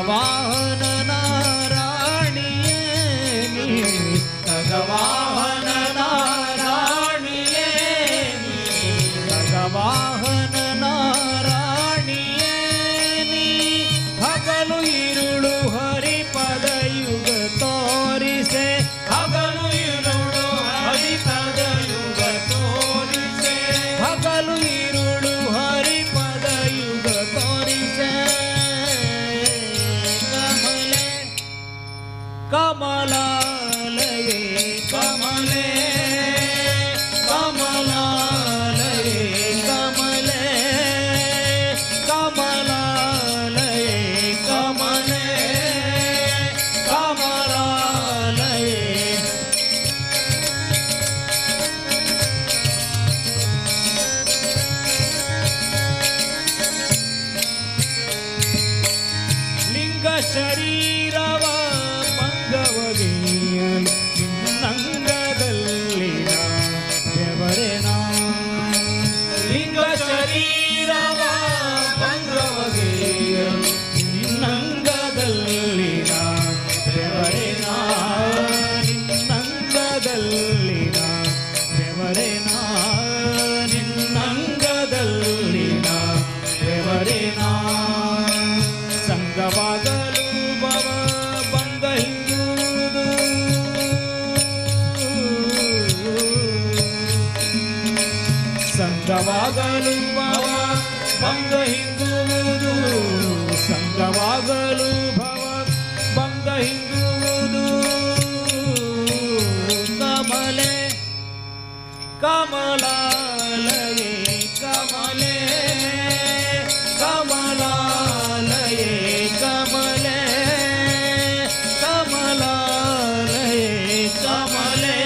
ಖಗವಾಹನನ ರಾಣಿಯೇ ನೀ ಖಗವಾಹನನ ರಾಣಿಯೇ ನೀ ಖಗವಾಹನನ ರಾಣಿಯೇ ನೀ ಹಗಲು ಇರುಳು ಹರಿಪದ ಯುಗ ತೋರಿಸೆ ಹಗಲು ಇರುಳು ಹರಿಪದ ಯುಗ ತೋರಿಸೆ ಹಗಲು ಇರುಳು ಹರಿಪದ ಯುಗ ತೋರಿಸೆ ಕಮಲಾಲಯೇ ಕಮಲೇ ಕಮಲಾಲಯೇ ಕಮಲೇ ಕಮಲಾಲಯೇ ಕಮಲೇ ಕಮಲಾಲಯೇ ಲಿಂಗ ಶರೀರವ ಭಂಗವಗೆಯಲು ನಿನ್ನಂಗದಲ್ಲಿನ ಬೆವರೆನ ಲಿಂಗ ಶರೀರವ ಭಂಗವಗೆಯಲು ನಿನ್ನಂಗದಲ್ಲಿನ ಬೆವರೆನ ನಿನ್ನಂಗದಲ್ಲಿನ ಬೆವರೆನ ನಿನ್ನಂಗದಲ್ಲಿನ ಬೆವರೆನ ಸಂಗವಾಗಲು ಭವ ಬಂದ ಹಿಂದುವುದು ಸಂಗವಾಗಲು ಭವ ಬಂದ ಹಿಂದುವುದು ಸಂಗವಾಗಲು ಭವ ಬಂದ ಹಿಂದುವುದು ಕಮಲೆ ಕಮಲಾಲಯೇ ಕಮಲೇ ಕಮಲಾಲಯೇ ಕಮಲೇ ಕಮಲಾಲಯೇ ಕಮಲೇ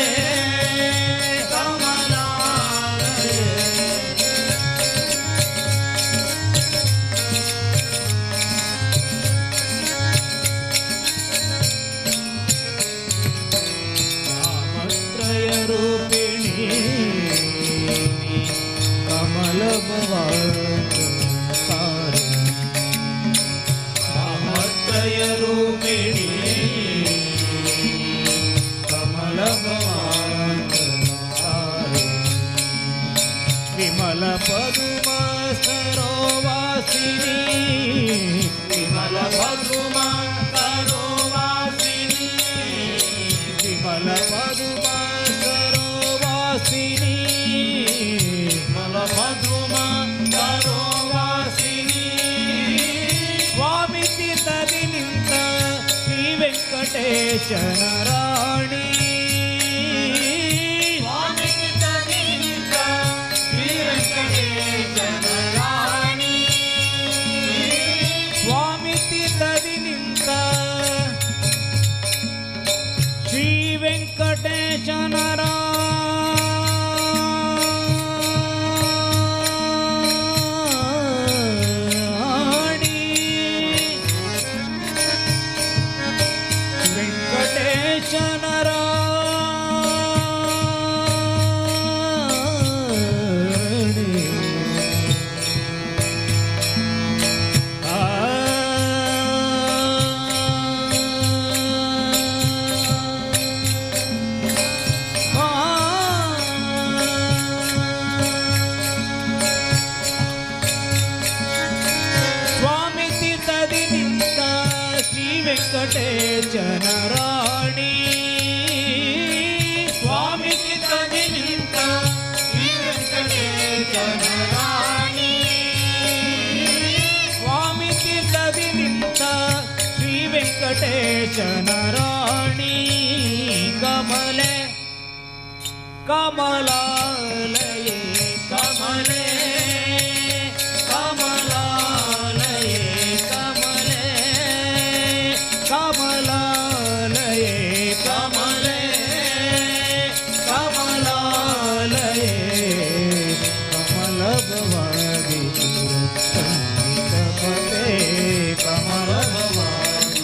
ಕಮಲಾಲಯೇ ಕಾಮತ್ರಯ ರೂಪಿಣಿ ಕಮಲ ಕಾಮತ್ರಯ ರೂಪಿಣಿ ಕಮಲ ವಿಮಲ ಪದುಮ ಸರೋವಾಸಿನಿ ವಿಮಲ ಪದುಮ ಸರೋವಾಸಿನಿ ವಿಮಲ ಪದುಮ ಸರೋವಾಸಿನಿ ವಿಮಲ ಪದುಮ ಸರೋವಾಸಿನಿ ಸ್ವಾಮಿ ತೀರ್ಥದಿ ನಿಂತ ಶ್ರೀ ವೆಂಕಟೇಶನ ರಾಣಿ ಸ್ವಾಮಿ ತೀರ್ಥದಿ ನಿಂತ ಶ್ರೀ ವೆಂಕಟೇಶನ ರಾಣಿ ಸ್ವಾಮಿ ತೀರ್ಥದಿ ನಿಂತ ಶ್ರೀ ವೆಂಕಟೇಶನ ರಾಣಿ ವೆಂಕಟೇಶನ ರಾಣಿ ಸ್ವಾಮಿ ತೀರ್ಥದಿ ನಿಂತ ಶ್ರೀ ವೆಂಕಟೇಶನ ರಾಣಿ ಸ್ವಾಮಿ ತೀರ್ಥದಿ ನಿಂತ ಶ್ರೀ ವೆಂಕಟೇಶನ ರಾಣಿ ಸ್ವಾಮಿ ತೀರ್ಥದಿ ನಿಂತ ಶ್ರೀ ವೆಂಕಟೇಶನ ರಾಣಿ ಕಮಲೆ ಕಮಲಾಲಯೇ ಕಮಲೇ ಕಮಲಾಲಯೇ ಕಮಲೇ ಕಮಲಾಲಯೇ ಕಮಲೇ ಕಮಲಾಲಯೇ ಕಮಲ ಭವಾನಿ ಪತೆ ಕಮಲ ಭವಾನಿ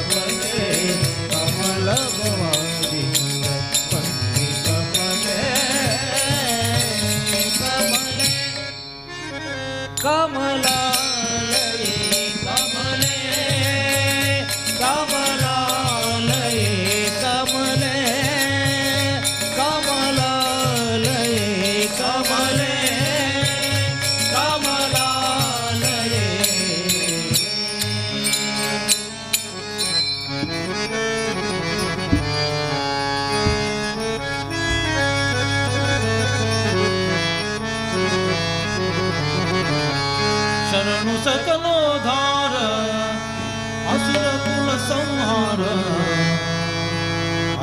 ಪತೆ ಕಮಲ ಭವಾನಿ ಪತೆ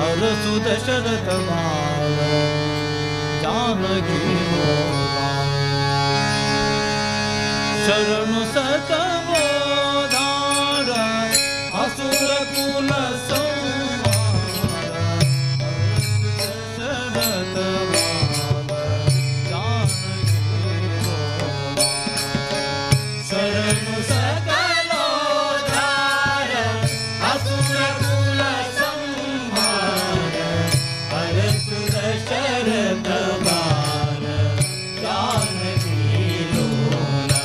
हरसु दशरथ बाल जानकी लोला शरणु सतबोधार असुर कुल संहार दशरथ बाल जानकी लोला शरणु सकलोद्धार असुर कुल संहार हरसु दशरथ बाल जानकी लोला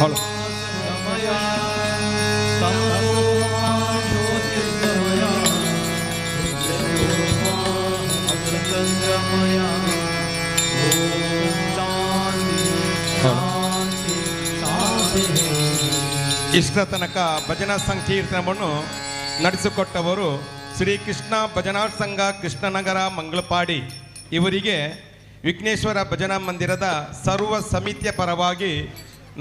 ಹೌದು. ಗಮಯ ತಮಸೋ ಮಾ ಜ್ಯೋತಿರ್ಗಮಯ ಅಮೃತಂಗಮಯ ಓಂ ಶಾಂತಿ ಶಾಂತಿ ಶಾಂತಿ. ಇಷ್ಟರ ತನಕ ಭಜನಾ ಸಂಕೀರ್ತನವನ್ನು ನಡೆಸಿಕೊಟ್ಟವರು ಶ್ರೀ ಕೃಷ್ಣ ಭಜನಾ ಸಂಘ ಕೃಷ್ಣನಗರ ಮಂಗಳಪಾಡಿ. ಇವರಿಗೆ ವಿಘ್ನೇಶ್ವರ ಭಜನಾ ಮಂದಿರದ ಸರ್ವ ಸಮಿತಿಯ ಪರವಾಗಿ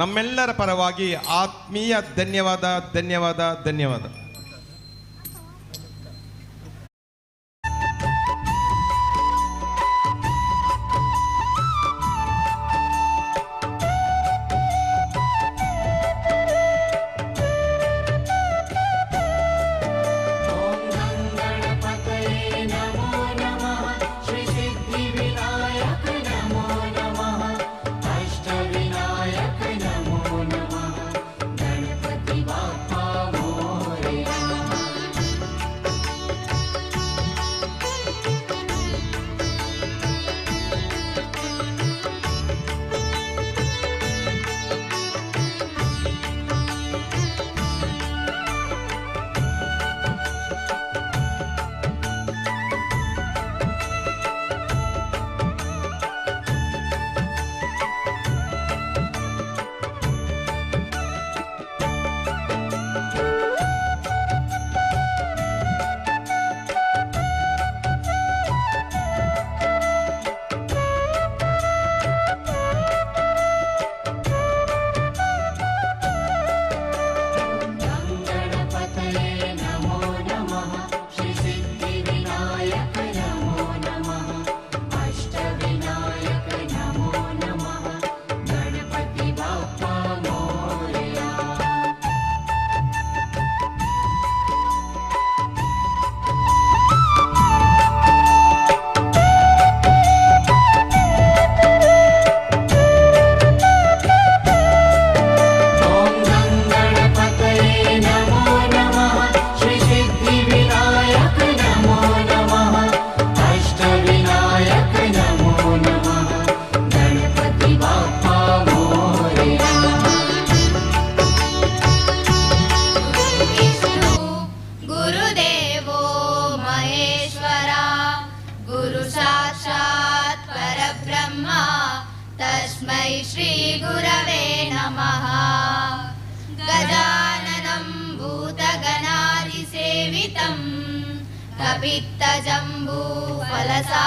ನಮ್ಮೆಲ್ಲರ ಪರವಾಗಿ ಆತ್ಮೀಯ ಧನ್ಯವಾದ ಧನ್ಯವಾದ ಧನ್ಯವಾದ.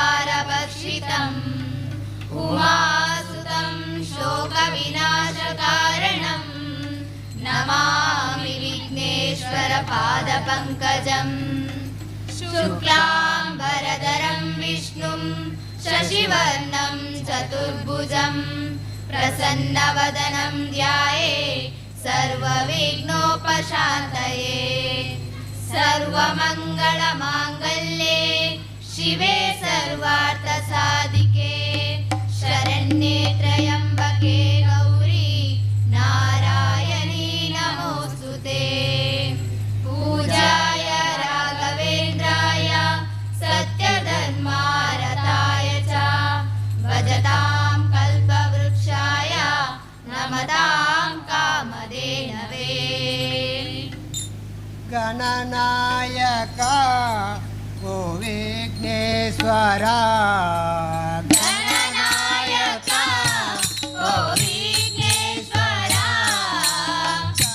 कपित्तजम्बूफलसारभक्षितम् उमासुतं शोकविनाशकारणम् नमामि विघ्नेश्वरपादपङ्कजम् शुक्लाम्बरधरं विष्णुं शशिवर्णं चतुर्भुजं प्रसन्नवदनं ध्यायेत् सर्वविघ्नोपशान्तये सर्वमङ्गलमाङ्गल्ये शिवे सर्वार्थसाधिके शरण्ये त्र्यम्बके गौरी नारायणी नमोऽस्तुते पूजाय राघवेन्द्राय सत्यधर्मारताय च भजतां कल्पवृक्षाय नमतां कामधेनवे गणनायक ओ विघ्नेश्वरा गणनायक ओ विघ्नेश्वरा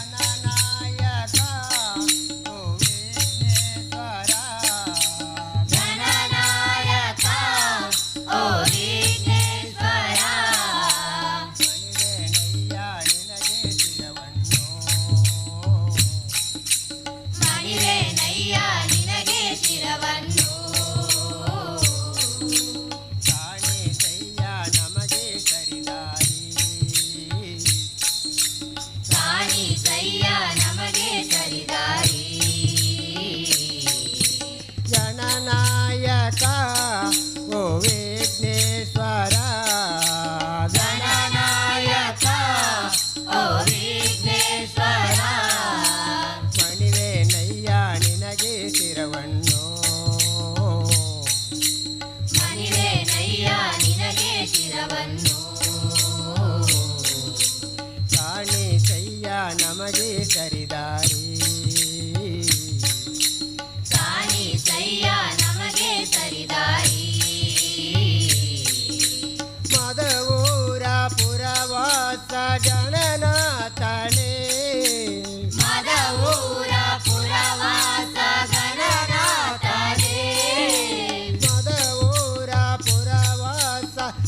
गणनायक ओ विघ्नेश्वरा गणनायक ओ विघ्नेश्वरा ಮಣಿವೇನಯ್ಯ ನಿನಗೆ ಶಿರವನ್ನು ಮಣಿವೇನಯ್ಯ ನಿನಗೆ ಶಿರವನ್ನು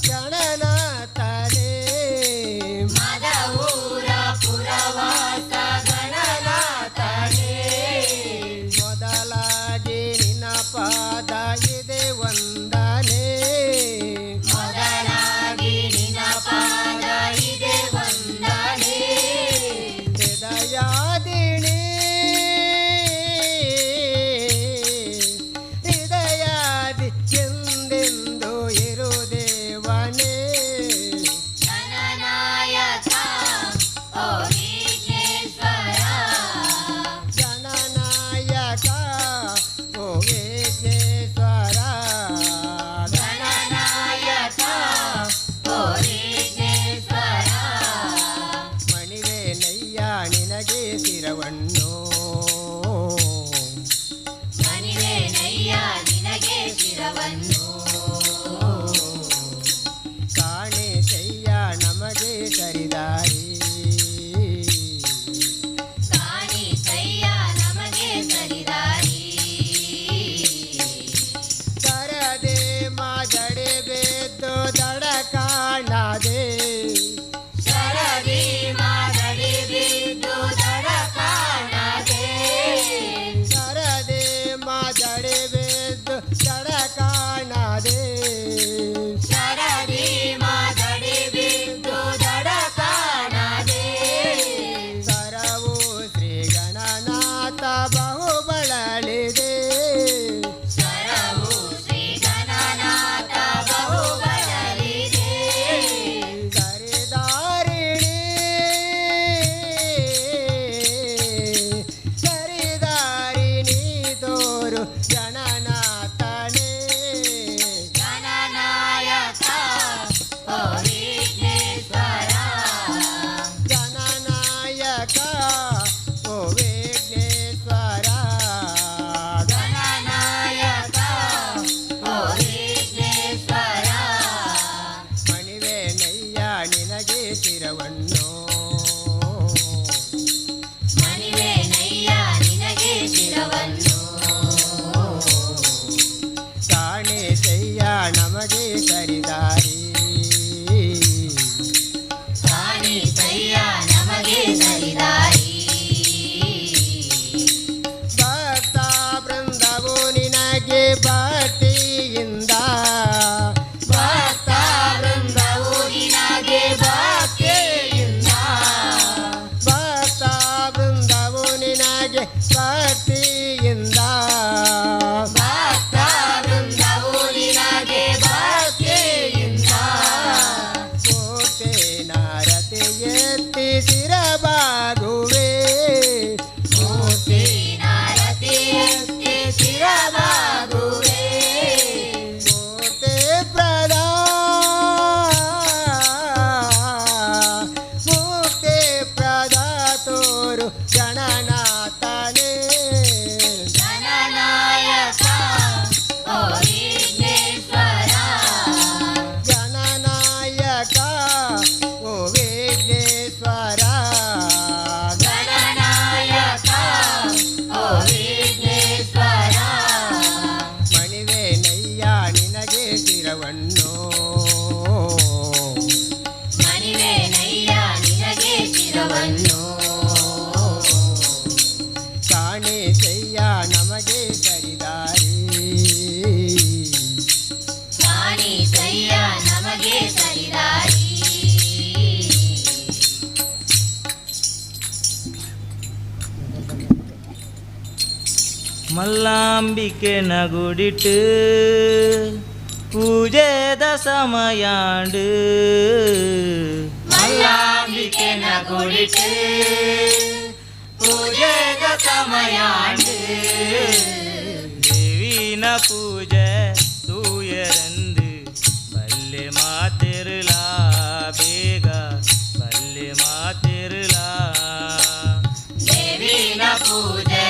ಗಣನಾಥನೇ ಮದವೂರ ಪುರವಾಸ ಗಣನಾಥನೇ ಮೊದಲಾಗಿ ನಿನ್ನ ಪಾದ ಇದೆ ವಂದನೆ ಮೊದಲಾಗಿ ನಿನ್ನ ಪಾದ ಇದೆ ವಂದನೆ ಹೃದಯಾದಿಣಿ ಹೃದಯಾದಿ ಎಂದೆಂದು ಇರು ದೇವನೇ ಗಣನಾಯಕ ಓ ವಿಘ್ನೇಶ್ವರ ಗಣನಾಯಕ ಓ ವಿಘ್ನೇಶ್ವರ ಗಣನಾಯಕ ಓ ವಿಘ್ನೇಶ್ವರ ಮಣಿವೆ ನಯ್ಯ ನಿನಗೆ ಶಿರವನ್ನು ಮಣಿವೆ ನಯ್ಯ ನಿನಗೆ ಶಿರವನ್ನು ಕಾಣಿಸಯ್ಯ ನಮಗೆ ಸರಿದಾರಿ ಕಾಣಿಸಯ್ಯ ನಮಗೆ ಸರಿದಾರಿ ಕರದೆ ಮಾದಡೆ ಬೇದ್ದು ದಡ ಕಾಣದೆ ಶರದಿ ಮಾದಡಿ ಬಿದ್ದು ದಡ ಕಾಣದೆ ಕರದೆ ಮಾದಡೆ ಬೇದ್ದು ದಡ ಕಾಣದೆ ಶರದಿ ಮಾದಡಿ ಬಿದ್ದು ದಡ ಕಾಣದೆ ಕರವು ಶ್ರೀ ಗಣನಾಥ ಬಹುಬಳಲಿದೆ ಶರವು ಶ್ರೀ ಗಣನಾಥ ಬಹುಬಲವಿದೆ ಸರಿದಾರಿಣಿ ಸರಿದಾರಿಣಿ ತೋರು ಗಣನಾಥನೇ ಗಣನಾಯಕ ಓ ವಿಘ್ನೇಶ್ವರ ಗಣನಾಯಕ ಓ ವಿಘ್ನೇಶ್ವರ ಗಣನಾಯಕ ಓ ವಿಘ್ನೇಶ್ವರ ಮಣಿವೆ ನಯ್ಯ ನಿನಗೆ ಶಿರವನ್ನು ಮಣಿವೆ ನಯ್ಯ ನಿನಗೆ ಶಿರವನ್ನು ಕಾಣಿಸಯ್ಯ ನಮಗೆ ಸರಿದಾರಿ ಕಾಣಿಸಯ್ಯ ನಮಗೆ ಸರಿದಾರಿ ಭಕ್ತ ಬೃಂದವು ನಿನಗೆ ಭಕ್ತಿಯಿಂದ ಭಕ್ತ ವೃಂದವು ನಿನಗೆ ಭಕ್ತಿಯಿಂದ ಭಕ್ತ ಬೃಂದವು ನಿನಗೆ ಭಕ್ತಿಯಿಂದ ಭಕ್ತ ವೃಂದವು ನಿನಗೆ ಭಕ್ತಿಯಿಂದ ಕೋಟೆ ನಾರತಿ ಎತ್ತಿ ಶಿರಬಾಗುವೆ ಮೂರ್ತಿ ನಾರತಿ ಎತ್ತಿ ಶಿರಬಾಗುವೆ ಕೋಟೆ ಪ್ರದಾ ಮುಕ್ತಿ ಪ್ರದಾ ತೋರು ಗಣನಾಥನೇ ಗಣನಾಯಕ ಓ ವಿಘ್ನೇಶ್ವರ ಗಣನಾಯಕ ಓ ವಿಘ್ನೇಶ್ವರ ಗಣನಾಯಕ ಓ ವಿಘ್ನೇಶ್ವರ ಮಣಿವೆ ನಯ್ಯ ನಿನಗೆ ಶಿರವನ್ನು ಮಣಿವೆ ನಯ್ಯ ನಿನಗೆ ಶಿರವನ್ನು ಕಾಣಿಸಯ್ಯ ನಮಗೆ ಸರಿದಾರಿ ಕಾಣಿಸಯ್ಯ ನಮಗೆ ಸರಿದಾರಿ ಮಲ್ಲಾಂಬಿಕೆ ನಗುಡಿಟ್ಟು ಪೂಜೆದ ಸಮಯಾಂಡು ಮಲ್ಲಾಂಬಿಕೆ ನಗುಡಿಟ್ಟು ಪೂಜೆಗ ಸಮಯಾಂಡು ದೇವಿನ ಪೂಜೆ ತೂಯರಂದು ಬಲ್ಲೆ ಮಾತಿರಲಾ ಬೇಗ ಬಲ್ಲೆ ಮಾತಿರಲಾ ದೇವಿನ ಪೂಜೆ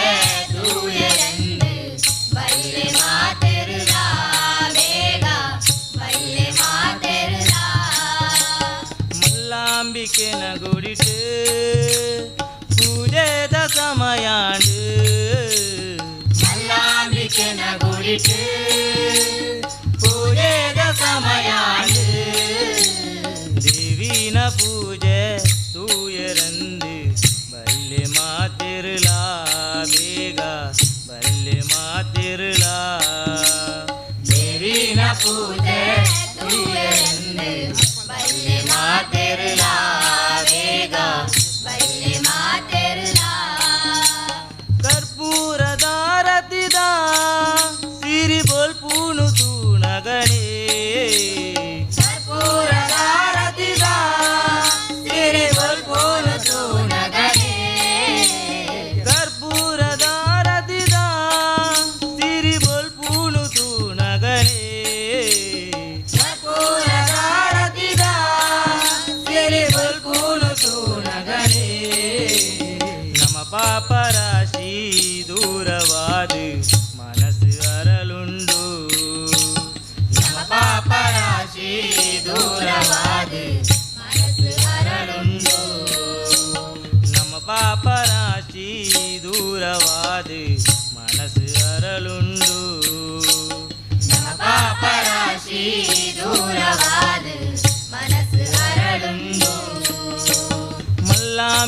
ತೂಯರೆಂದು ಬಲ್ಲೆ ಮಾತೆರುಲ ಬೇಗ ಬಲ್ಲೆ ಮಾತೆರುಲ ಮಲ್ಲಾಂಬಿಕೆ ನಗುಡಿಟ್ಟು ಪೂಜೆದ ಸಮಯಾಂಡು ಮಲ್ಲಾಂಬಿಕೆ ನಗುಡಿಟ್ಟು ಪೂಜೆಗ ಸಮಯಾಂಡು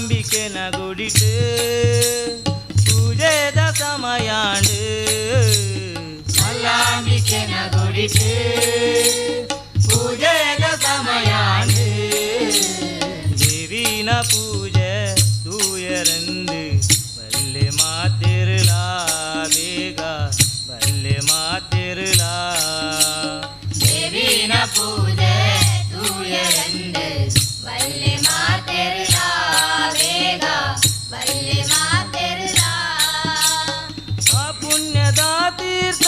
ಮಲ್ಲಾಂಬಿಕೆನ ಗುಡಿಟ್ಟು ಪೂಜೆದ ಸಮಯಾಂಡು ಮಲ್ಲಾಂಬಿಕೆನ ಗುಡಿಟ್ಟು ಪೂಜೆದ ಸಮಯಾಂಡು ದೇವಿನ ಪೂಜೆ ತೂಯರಂದು ಬಲ್ಲೆ ಮಾತಿರ್ಲಾ ಬೇಗ ಬಲ್ಲೆ ಮಾತಿರ್ಲಾ ದೇವಿನ ಪೂಜೆ ತೂಯರಂದು ಬಲ್ಲೆ ಮಾತೆರ್ಲಾ ಬೇಗ ಬಲ್ಲೆ ಮಾತೆರ್ಲಾ ಆ ಪುಣ್ಯದ ತೀರ್ಥ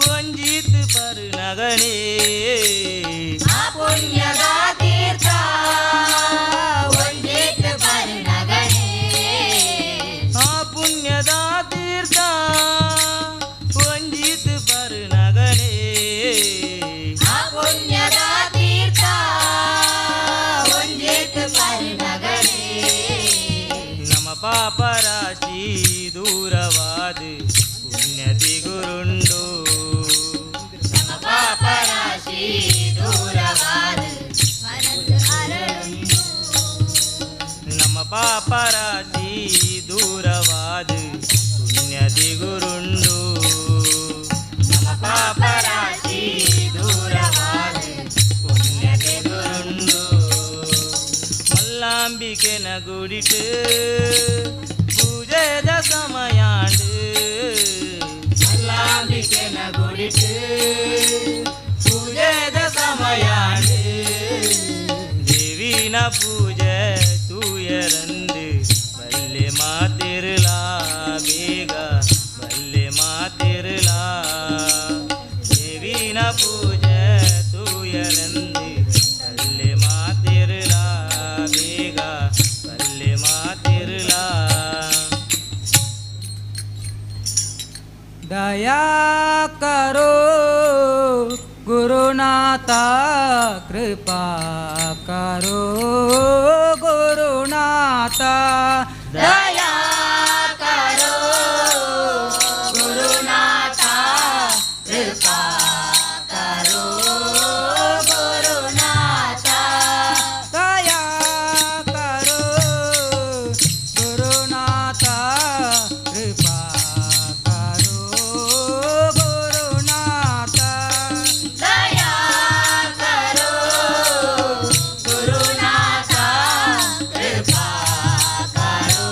ವಂಜಿತ್ ಪರ್ ನಗಣೆ ಆ ಪುಣ್ಯದ ತೀರ್ಥ ವಂಜಿತ ಪರ್ನಗಣೆ ಆ ಪುಣ್ಯದ ತೀರ್ಥ ವಂಜಿತ್ ಪರ್ ನಗಣೆ ಆ ಪುಣ್ಯದ ತೀರ್ಥ ವಂಜಿತ ಪರ್ನಗಣೆ ನಮ ಪಾಪ ರಾಶಿ ದೂರವಾದ ಪುಣ್ಯತಿ ಗುರುಂಡು ನಮ್ಮ ಪಾಪ ರಾಶಿ ದೂರವಾದ ಮನಸ್ಸು ಅರಳುಂಟು ನಮ್ಮ ಪಾಪ ರಾಶಿ ದೂರವಾದ ಪುಣ್ಯತಿ ಗುರುಂಡು ನಮ್ಮ ಪಾಪ ರಾಶಿ ದೂರವಾದ ಪುಣ್ಯತಿ ಗುರುಂಡು ಮಲ್ಲಾಂಬಿಕೆನ ಗುಡಿಟ್ಟು ಪೂಜೆದ ಸಮಯಾಂಡು ಮಲ್ಲಾಂಬಿಕೆನ ಗುಡಿಟ್ಟು ಪೂಜೆದ ಸಮಯಾಂಡು ದೇವಿನ ಪೂಜೆ ತೂಯರಂದು ಬಲ್ಲೆ ಮಾತಿರ್ಲಾ ಬೇಗ ಬಲ್ಲೆ ಮಾತಿರ್ಲಾ ದೇವಿನ ಪೂಜೆ ತೂಯರಂದು ಬಲ್ಲೆ ಮಾತಿರ್ಲಾ ಬೇಗ ಬಲ್ಲೆ ಮಾತಿರ್ಲಾ दया करो गुरुनाथ कृपा करो गुरुनाथ दया करो गुरुनाथ कृपा करो गुरुनाथ दया करो गुरुनाथ कृपा करो गुरुनाथ दया करो गुरुनाथ कृपा करो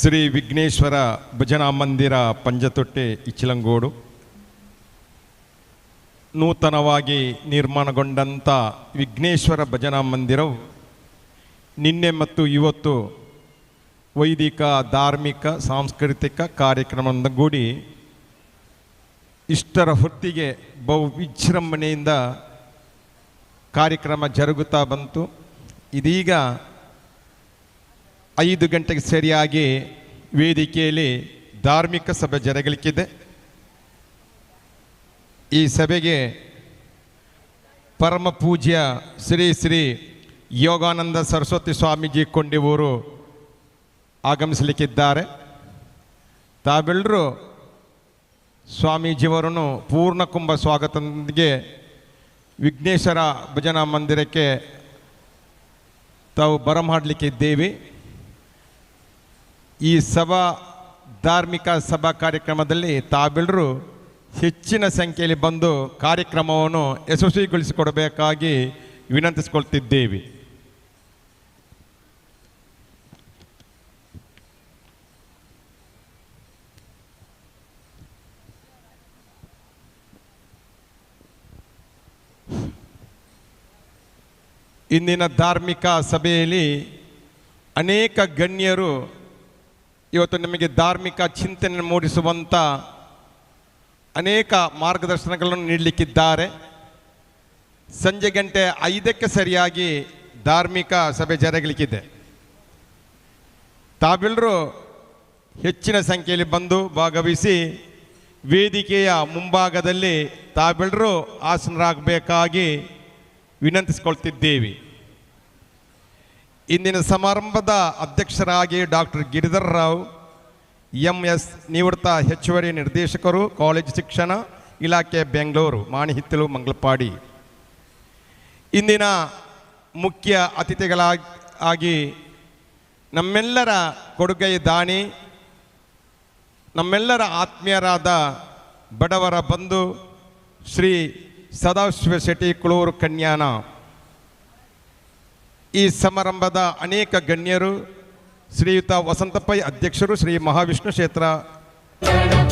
ಶ್ರೀ ವಿಘ್ನೇಶ್ವರ ಭಜನಾ ಮಂದಿರ ಪಂಜತೊಟ್ಟೆ ಇಚ್ಚಲಂಗೋಡು ನೂತನವಾಗಿ ನಿರ್ಮಾಣಗೊಂಡಂಥ ವಿಘ್ನೇಶ್ವರ ಭಜನಾ ಮಂದಿರವು ನಿನ್ನೆ ಮತ್ತು ಇವತ್ತು ವೈದಿಕ ಧಾರ್ಮಿಕ ಸಾಂಸ್ಕೃತಿಕ ಕಾರ್ಯಕ್ರಮದೊಂದಿಗೂಡಿ ಇಷ್ಟರ ಹೊತ್ತಿಗೆ ಬಹು ವಿಜೃಂಭಣೆಯಿಂದ ಕಾರ್ಯಕ್ರಮ ಜರುಗುತ್ತಾ ಬಂತು. ಇದೀಗ 5 ಗಂಟೆಗೆ ಸರಿಯಾಗಿ ವೇದಿಕೆಯಲ್ಲಿ ಧಾರ್ಮಿಕ ಸಭೆ ಜರುಗಲಿಕ್ಕಿದೆ. ಈ ಸಭೆಗೆ ಪರಮ ಪೂಜ್ಯ ಶ್ರೀ ಶ್ರೀ ಯೋಗಾನಂದ ಸರಸ್ವತಿ ಸ್ವಾಮೀಜಿ ಕೊಂಡಿವರು ಆಗಮಿಸಲಿಕ್ಕಿದ್ದಾರೆ. ತಾವೆಲ್ಲರೂ ಸ್ವಾಮೀಜಿಯವರನ್ನು ಪೂರ್ಣ ಕುಂಭ ಸ್ವಾಗತದೊಂದಿಗೆ ವಿಘ್ನೇಶ್ವರ ಭಜನಾ ಮಂದಿರಕ್ಕೆ ತಾವು ಬರಮಾಡಲಿಕ್ಕಿದ್ದೇವೆ. ಈ ಧಾರ್ಮಿಕ ಸಭಾ ಕಾರ್ಯಕ್ರಮದಲ್ಲಿ ತಾವೆಲ್ಲರೂ ಹೆಚ್ಚಿನ ಸಂಖ್ಯೆಯಲ್ಲಿ ಬಂದು ಕಾರ್ಯಕ್ರಮವನ್ನು ಯಶಸ್ವಿಗೊಳಿಸಿಕೊಡಬೇಕಾಗಿ ವಿನಂತಿಸಿಕೊಳ್ತಿದ್ದೇವೆ. ಇಂದಿನ ಧಾರ್ಮಿಕ ಸಭೆಯಲ್ಲಿ ಅನೇಕ ಗಣ್ಯರು ಇವತ್ತು ನಮಗೆ ಧಾರ್ಮಿಕ ಚಿಂತನೆ ಮೂಡಿಸುವಂಥ ಅನೇಕ ಮಾರ್ಗದರ್ಶನಗಳನ್ನು ನೀಡಲಿಕ್ಕಿದ್ದಾರೆ. ಸಂಜೆ 5 ಸರಿಯಾಗಿ ಧಾರ್ಮಿಕ ಸಭೆ ಜರುಗಲಿಕ್ಕಿದೆ. ತಾವೆಲ್ಲರೂ ಹೆಚ್ಚಿನ ಸಂಖ್ಯೆಯಲ್ಲಿ ಬಂದು ಭಾಗವಹಿಸಿ ವೇದಿಕೆಯ ಮುಂಭಾಗದಲ್ಲಿ ತಾವೆಲ್ಲರೂ ಆಸನರಾಗಬೇಕಾಗಿ ವಿನಂತಿಸಿಕೊಳ್ತಿದ್ದೇವೆ. ಇಂದಿನ ಸಮಾರಂಭದ ಅಧ್ಯಕ್ಷರಾಗಿ ಡಾಕ್ಟರ್ ಗಿರಿಧರ್ ರಾವ್ MS ನಿವೃತ್ತ ಹೆಚ್ಚುವರಿ ನಿರ್ದೇಶಕರು, ಕಾಲೇಜು ಶಿಕ್ಷಣ ಇಲಾಖೆ, ಬೆಂಗಳೂರು, ಮಾಣಿಹಿತ್ತಲು, ಮಂಗಲಪಾಡಿ. ಇಂದಿನ ಮುಖ್ಯ ಅತಿಥಿಗಳಾಗಿ ನಮ್ಮೆಲ್ಲರ ಕೊಡುಗೈ ದಾನಿ, ನಮ್ಮೆಲ್ಲರ ಆತ್ಮೀಯರಾದ ಬಡವರ ಬಂಧು ಶ್ರೀ ಸದಾಶಿವ ಶೆಟ್ಟಿ ಕುಳೂರು ಕನ್ಯಾನ. ಈ ಸಮಾರಂಭದ ಅನೇಕ ಗಣ್ಯರು, ಶ್ರೀಯುತ ವಸಂತ ಪೈ ಅಧ್ಯಕ್ಷರು, ಶ್ರೀ ಮಹಾವಿಷ್ಣು ಕ್ಷೇತ್ರ,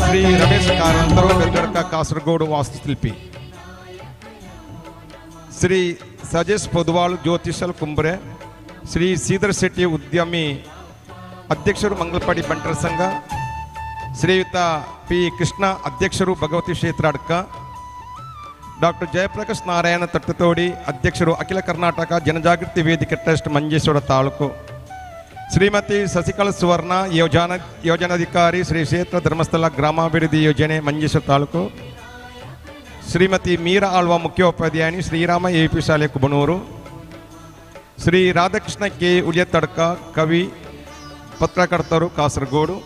ಶ್ರೀ ರಮೇಶ್ ಕಾರಂತರು ಗರ್ಗಡ್ಕ ಕಾಸರಗೋಡು ವಾಸ್ತುಶಿಲ್ಪಿ, ಶ್ರೀ ಸಜೇಶ್ ಪೊದುವಾಳು ಜ್ಯೋತಿಷಲ್ ಕುಂಬ್ರೆ, ಶ್ರೀ ಶ್ರೀಧರ್ ಶೆಟ್ಟಿ ಉದ್ಯಮಿ ಅಧ್ಯಕ್ಷರು ಮಂಗಲಪಾಡಿ ಬಂಟರ ಸಂಘ, ಶ್ರೀಯುತ P ಕೃಷ್ಣ ಅಧ್ಯಕ್ಷರು ಭಗವತಿ ಕ್ಷೇತ್ರ ಅಡ್ಕ, ಡಾಕ್ಟರ್ ಜಯಪ್ರಕಾಶ್ ನಾರಾಯಣ ತಟ್ಟತೋಡಿ ಅಧ್ಯಕ್ಷರು ಅಖಿಲ ಕರ್ನಾಟಕ ಜನಜಾಗೃತಿ ವೇದಿಕೆ ಟ್ರಸ್ಟ್ ಮಂಜೇಶ್ವರ ತಾಲೂಕು, ಶ್ರೀಮತಿ ಶಶಿಕಲಾ ಸುವರ್ಣ ಯೋಜನಾಧಿಕಾರಿ ಶ್ರೀ ಕ್ಷೇತ್ರ ಧರ್ಮಸ್ಥಳ ಗ್ರಾಮಾಭಿವೃದ್ಧಿ ಯೋಜನೆ ಮಂಜೇಶ್ವರ ತಾಲೂಕು, ಶ್ರೀಮತಿ ಮೀರಾ ಆಳ್ವ ಮುಖ್ಯೋಪಾಧ್ಯಾಯಿನಿ ಶ್ರೀರಾಮ AP ಶಾಲೆ ಕುಬನೂರು, ಶ್ರೀ ರಾಧಾಕೃಷ್ಣ K ಉಳಿಯತ್ತಡ್ಕ ಕವಿ ಪತ್ರಕರ್ತರು ಕಾಸರಗೋಡು,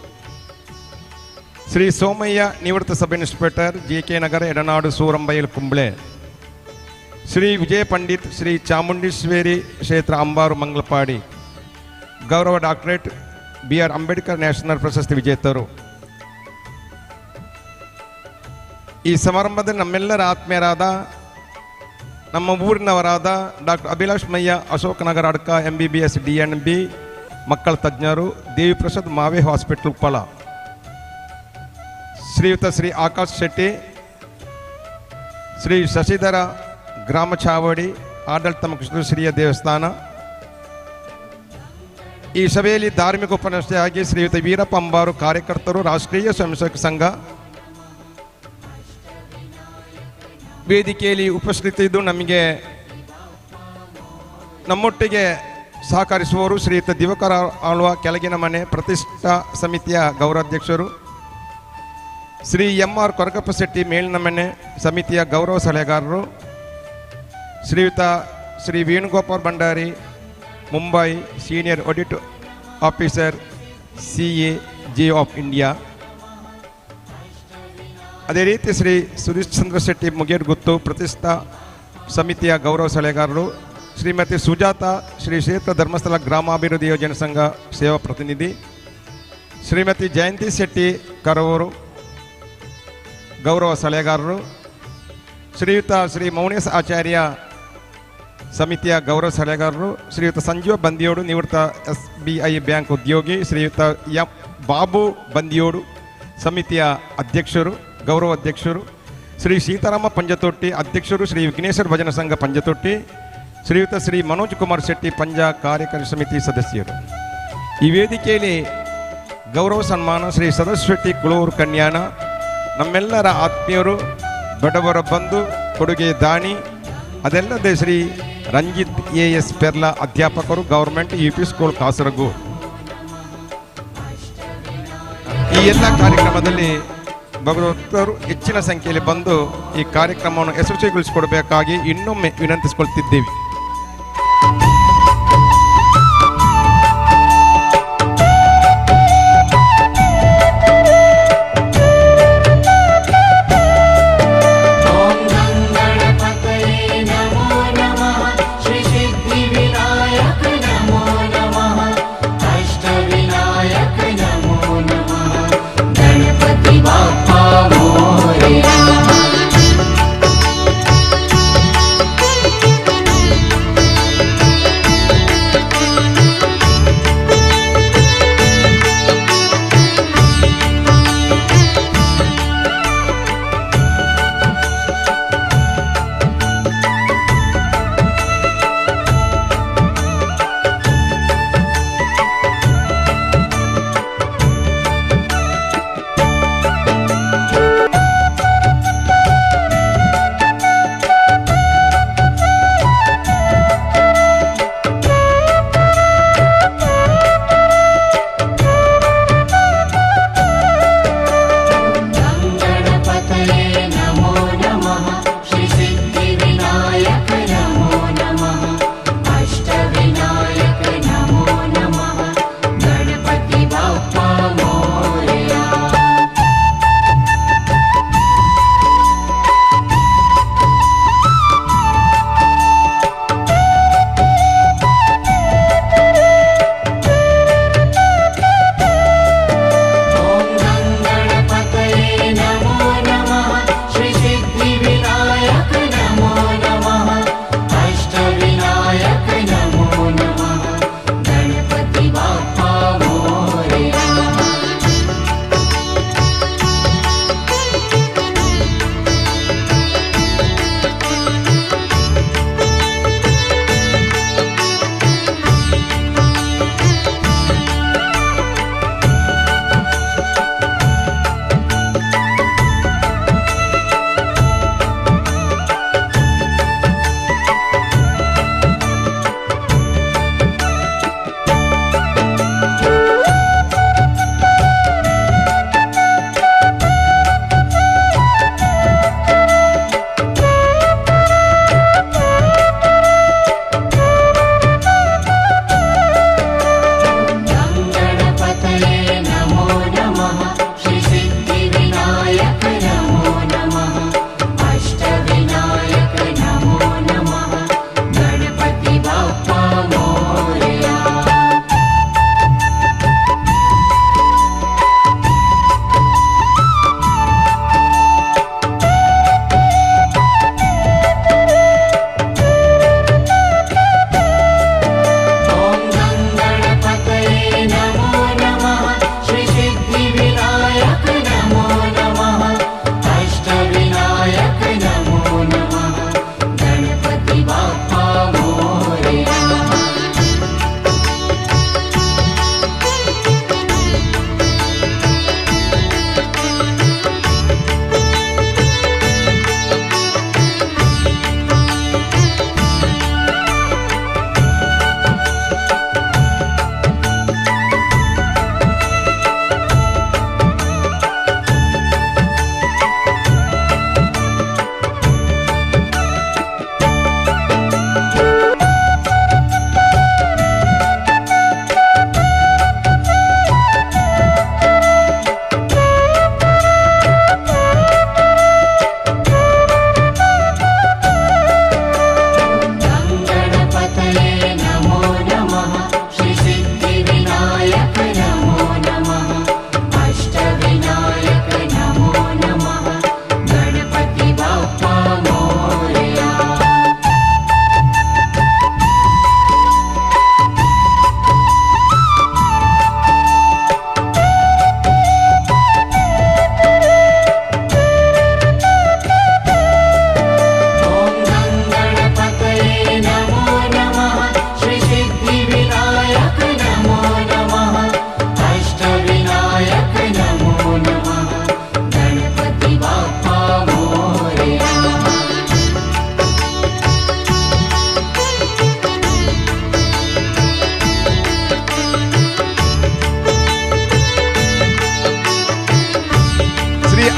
ಶ್ರೀ ಸೋಮಯ್ಯ ನಿವೃತ್ತ ಸಬ್ ಇನ್ಸ್ಪೆಕ್ಟರ್ JK ನಗರ ಎಡನಾಡು ಸೂರಂಬೈಲ್ ಕುಂಬ್ಳೆ, ಶ್ರೀ ವಿಜಯ ಪಂಡಿತ್ ಶ್ರೀ ಚಾಮುಂಡೇಶ್ವರಿ ಕ್ಷೇತ್ರ ಅಂಬಾರು ಮಂಗಲಪಾಡಿ, ಗೌರವ ಡಾಕ್ಟರೇಟ್ BR ಅಂಬೇಡ್ಕರ್ ನ್ಯಾಷನಲ್ ಪ್ರಶಸ್ತಿ ವಿಜೇತರು. ಈ ಸಮಾರಂಭದಲ್ಲಿ ನಮ್ಮೆಲ್ಲರ ಆತ್ಮೀಯರಾದ ನಮ್ಮ ಊರಿನವರಾದ doctor Abhilash Mayya Ashokanagara Adka MBBS DNB ಮಕ್ಕಳ ತಜ್ಞರು, ದೇವಿ ಪ್ರಸಾದ್ ಮಾವೆ ಹಾಸ್ಪಿಟಲ್ ಉಪ್ಪಳ, ಶ್ರೀಯುತ ಶ್ರೀ ಆಕಾಶ್ ಶೆಟ್ಟಿ, ಶ್ರೀ ಶಶಿಧರ ಗ್ರಾಮ ಚಾವಡಿ ಆಡಳಿತ ಮುಖ್ಯಸ್ಥರು ಶ್ರೀಯ ದೇವಸ್ಥಾನ. ಈ ಸಭೆಯಲ್ಲಿ ಧಾರ್ಮಿಕ ಉಪನ್ಯಾಸಕರಾಗಿ ಶ್ರೀಯುತ ವೀರಪ್ಪ ಅಂಬಾರು ಕಾರ್ಯಕರ್ತರು, ರಾಷ್ಟ್ರೀಯ ಸ್ವಯಂ ಸೇವಕ ಸಂಘ ವೇದಿಕೆಯಲ್ಲಿ ಉಪಸ್ಥಿತಿದ್ದು ನಮಗೆ ನಮ್ಮೊಟ್ಟಿಗೆ ಸಹಕರಿಸುವವರು ಶ್ರೀಯುತ ದಿವಕರ ಆಳ್ವ ಕೆಳಗಿನ ಮನೆ ಪ್ರತಿಷ್ಠಾ ಸಮಿತಿಯ ಗೌರವಾಧ್ಯಕ್ಷರು, ಶ್ರೀ MR ಕೊರಕಪ್ಪ ಶೆಟ್ಟಿ ಮೇಲಿನ ಮನೆ ಸಮಿತಿಯ ಗೌರವ ಸಲಹೆಗಾರರು, ಶ್ರೀಯುತ Shri Venugopal Bhandari Mumbai senior audit officer CAG of India, ಅದೇ ರೀತಿ ಶ್ರೀ ಸುರೇಶ್ ಚಂದ್ರ ಶೆಟ್ಟಿ ಮುಗೇರ್ಗುತ್ತು ಪ್ರತಿಷ್ಠಾ ಸಮಿತಿಯ ಗೌರವ ಸಲಹೆಗಾರರು, ಶ್ರೀಮತಿ ಸುಜಾತ ಶ್ರೀ ಕ್ಷೇತ್ರ ಧರ್ಮಸ್ಥಳ ಗ್ರಾಮಾಭಿವೃದ್ಧಿ ಯೋಜನೆ ಸಂಘ ಸೇವಾ ಪ್ರತಿನಿಧಿ, ಶ್ರೀಮತಿ ಜಯಂತಿ ಶೆಟ್ಟಿ ಕರವೂರು ಗೌರವ ಸಲಹೆಗಾರರು, ಶ್ರೀಯುತ ಶ್ರೀ ಮೌನೇಶ್ ಆಚಾರ್ಯ ಸಮಿತಿಯ ಗೌರವ ಸಲಹೆಗಾರರು ಶ್ರೀಯುತ ಸಂಜೀವ ಬಂದಿಯೋಡು, ನಿವೃತ್ತ SBI ಬ್ಯಾಂಕ್ ಉದ್ಯೋಗಿ, ಶ್ರೀಯುತ ಎಂ ಬಾಬು ಬಂದಿಯೋಡು, ಸಮಿತಿಯ ಅಧ್ಯಕ್ಷರು, ಗೌರವ ಅಧ್ಯಕ್ಷರು, ಶ್ರೀ ಸೀತಾರಾಮ ಪಂಜತೊಟ್ಟಿ ಅಧ್ಯಕ್ಷರು, ಶ್ರೀ ವಿಘ್ನೇಶ್ವರ ಭಜನಾ ಸಂಘ ಪಂಜತೊಟ್ಟಿ, ಶ್ರೀಯುತ ಶ್ರೀ ಮನೋಜ್ ಕುಮಾರ್ ಶೆಟ್ಟಿ ಪಂಜ ಕಾರ್ಯಕಾರಿ ಸಮಿತಿ ಸದಸ್ಯರು. ಈ ವೇದಿಕೆಯಲ್ಲಿ ಗೌರವ ಸನ್ಮಾನ ಶ್ರೀ ಸರಸ್ವತಿ ಕುಳೂರು ಕನ್ಯಾನ, ನಮ್ಮೆಲ್ಲರ ಆತ್ಮೀಯರು, ಬಡವರ ಬಂಧು, ಕೊಡುಗೆ ದಾನಿ, ಅದಲ್ಲದೆ ಶ್ರೀ ರಂಜಿತ್ AS ಪೆರ್ಲಾ ಅಧ್ಯಾಪಕರು, ಗೌರ್ಮೆಂಟ್ UP ಸ್ಕೂಲ್ ಕಾಸರಗೋಡು. ಈ ಎಲ್ಲ ಕಾರ್ಯಕ್ರಮದಲ್ಲಿ ಭಗವತರು ಹೆಚ್ಚಿನ ಸಂಖ್ಯೆಯಲ್ಲಿ ಬಂದು ಈ ಕಾರ್ಯಕ್ರಮವನ್ನು ಯಶಸ್ವಿಗೊಳಿಸಿಕೊಡಬೇಕಾಗಿ ಇನ್ನೊಮ್ಮೆ ವಿನಂತಿಸಿಕೊಳ್ತಿದ್ದೇವೆ.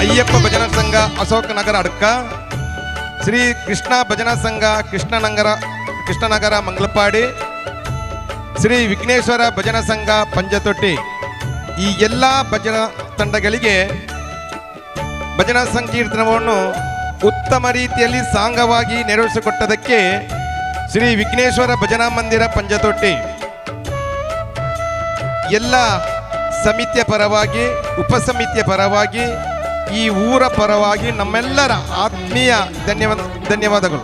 ಅಯ್ಯಪ್ಪ ಭಜನಾ ಸಂಘ ಅಶೋಕ ನಗರ ಅಡ್ಕ, ಶ್ರೀ ಕೃಷ್ಣ ಭಜನಾ ಸಂಘ ಕೃಷ್ಣನಗರ ಮಂಗಲಪಾಡಿ, ಶ್ರೀ ವಿಘ್ನೇಶ್ವರ ಭಜನಾ ಸಂಘ ಪಂಜತೊಟ್ಟಿ, ಈ ಎಲ್ಲ ಭಜನಾ ತಂಡಗಳಿಗೆ ಭಜನಾ ಸಂಕೀರ್ತನವನ್ನು ಉತ್ತಮ ರೀತಿಯಲ್ಲಿ ಸಾಂಗವಾಗಿ ನೆರವೇರಿಸಿಕೊಟ್ಟದಕ್ಕೆ ಶ್ರೀ ವಿಘ್ನೇಶ್ವರ ಭಜನಾ ಮಂದಿರ ಪಂಜತೊಟ್ಟಿ ಎಲ್ಲ ಸಮಿತಿಯ ಪರವಾಗಿ, ಉಪಸಮಿತಿಯ ಪರವಾಗಿ, ಈ ಊರ ಪರವಾಗಿ ನಮ್ಮೆಲ್ಲರ ಆತ್ಮೀಯ ಧನ್ಯವಾದಗಳು.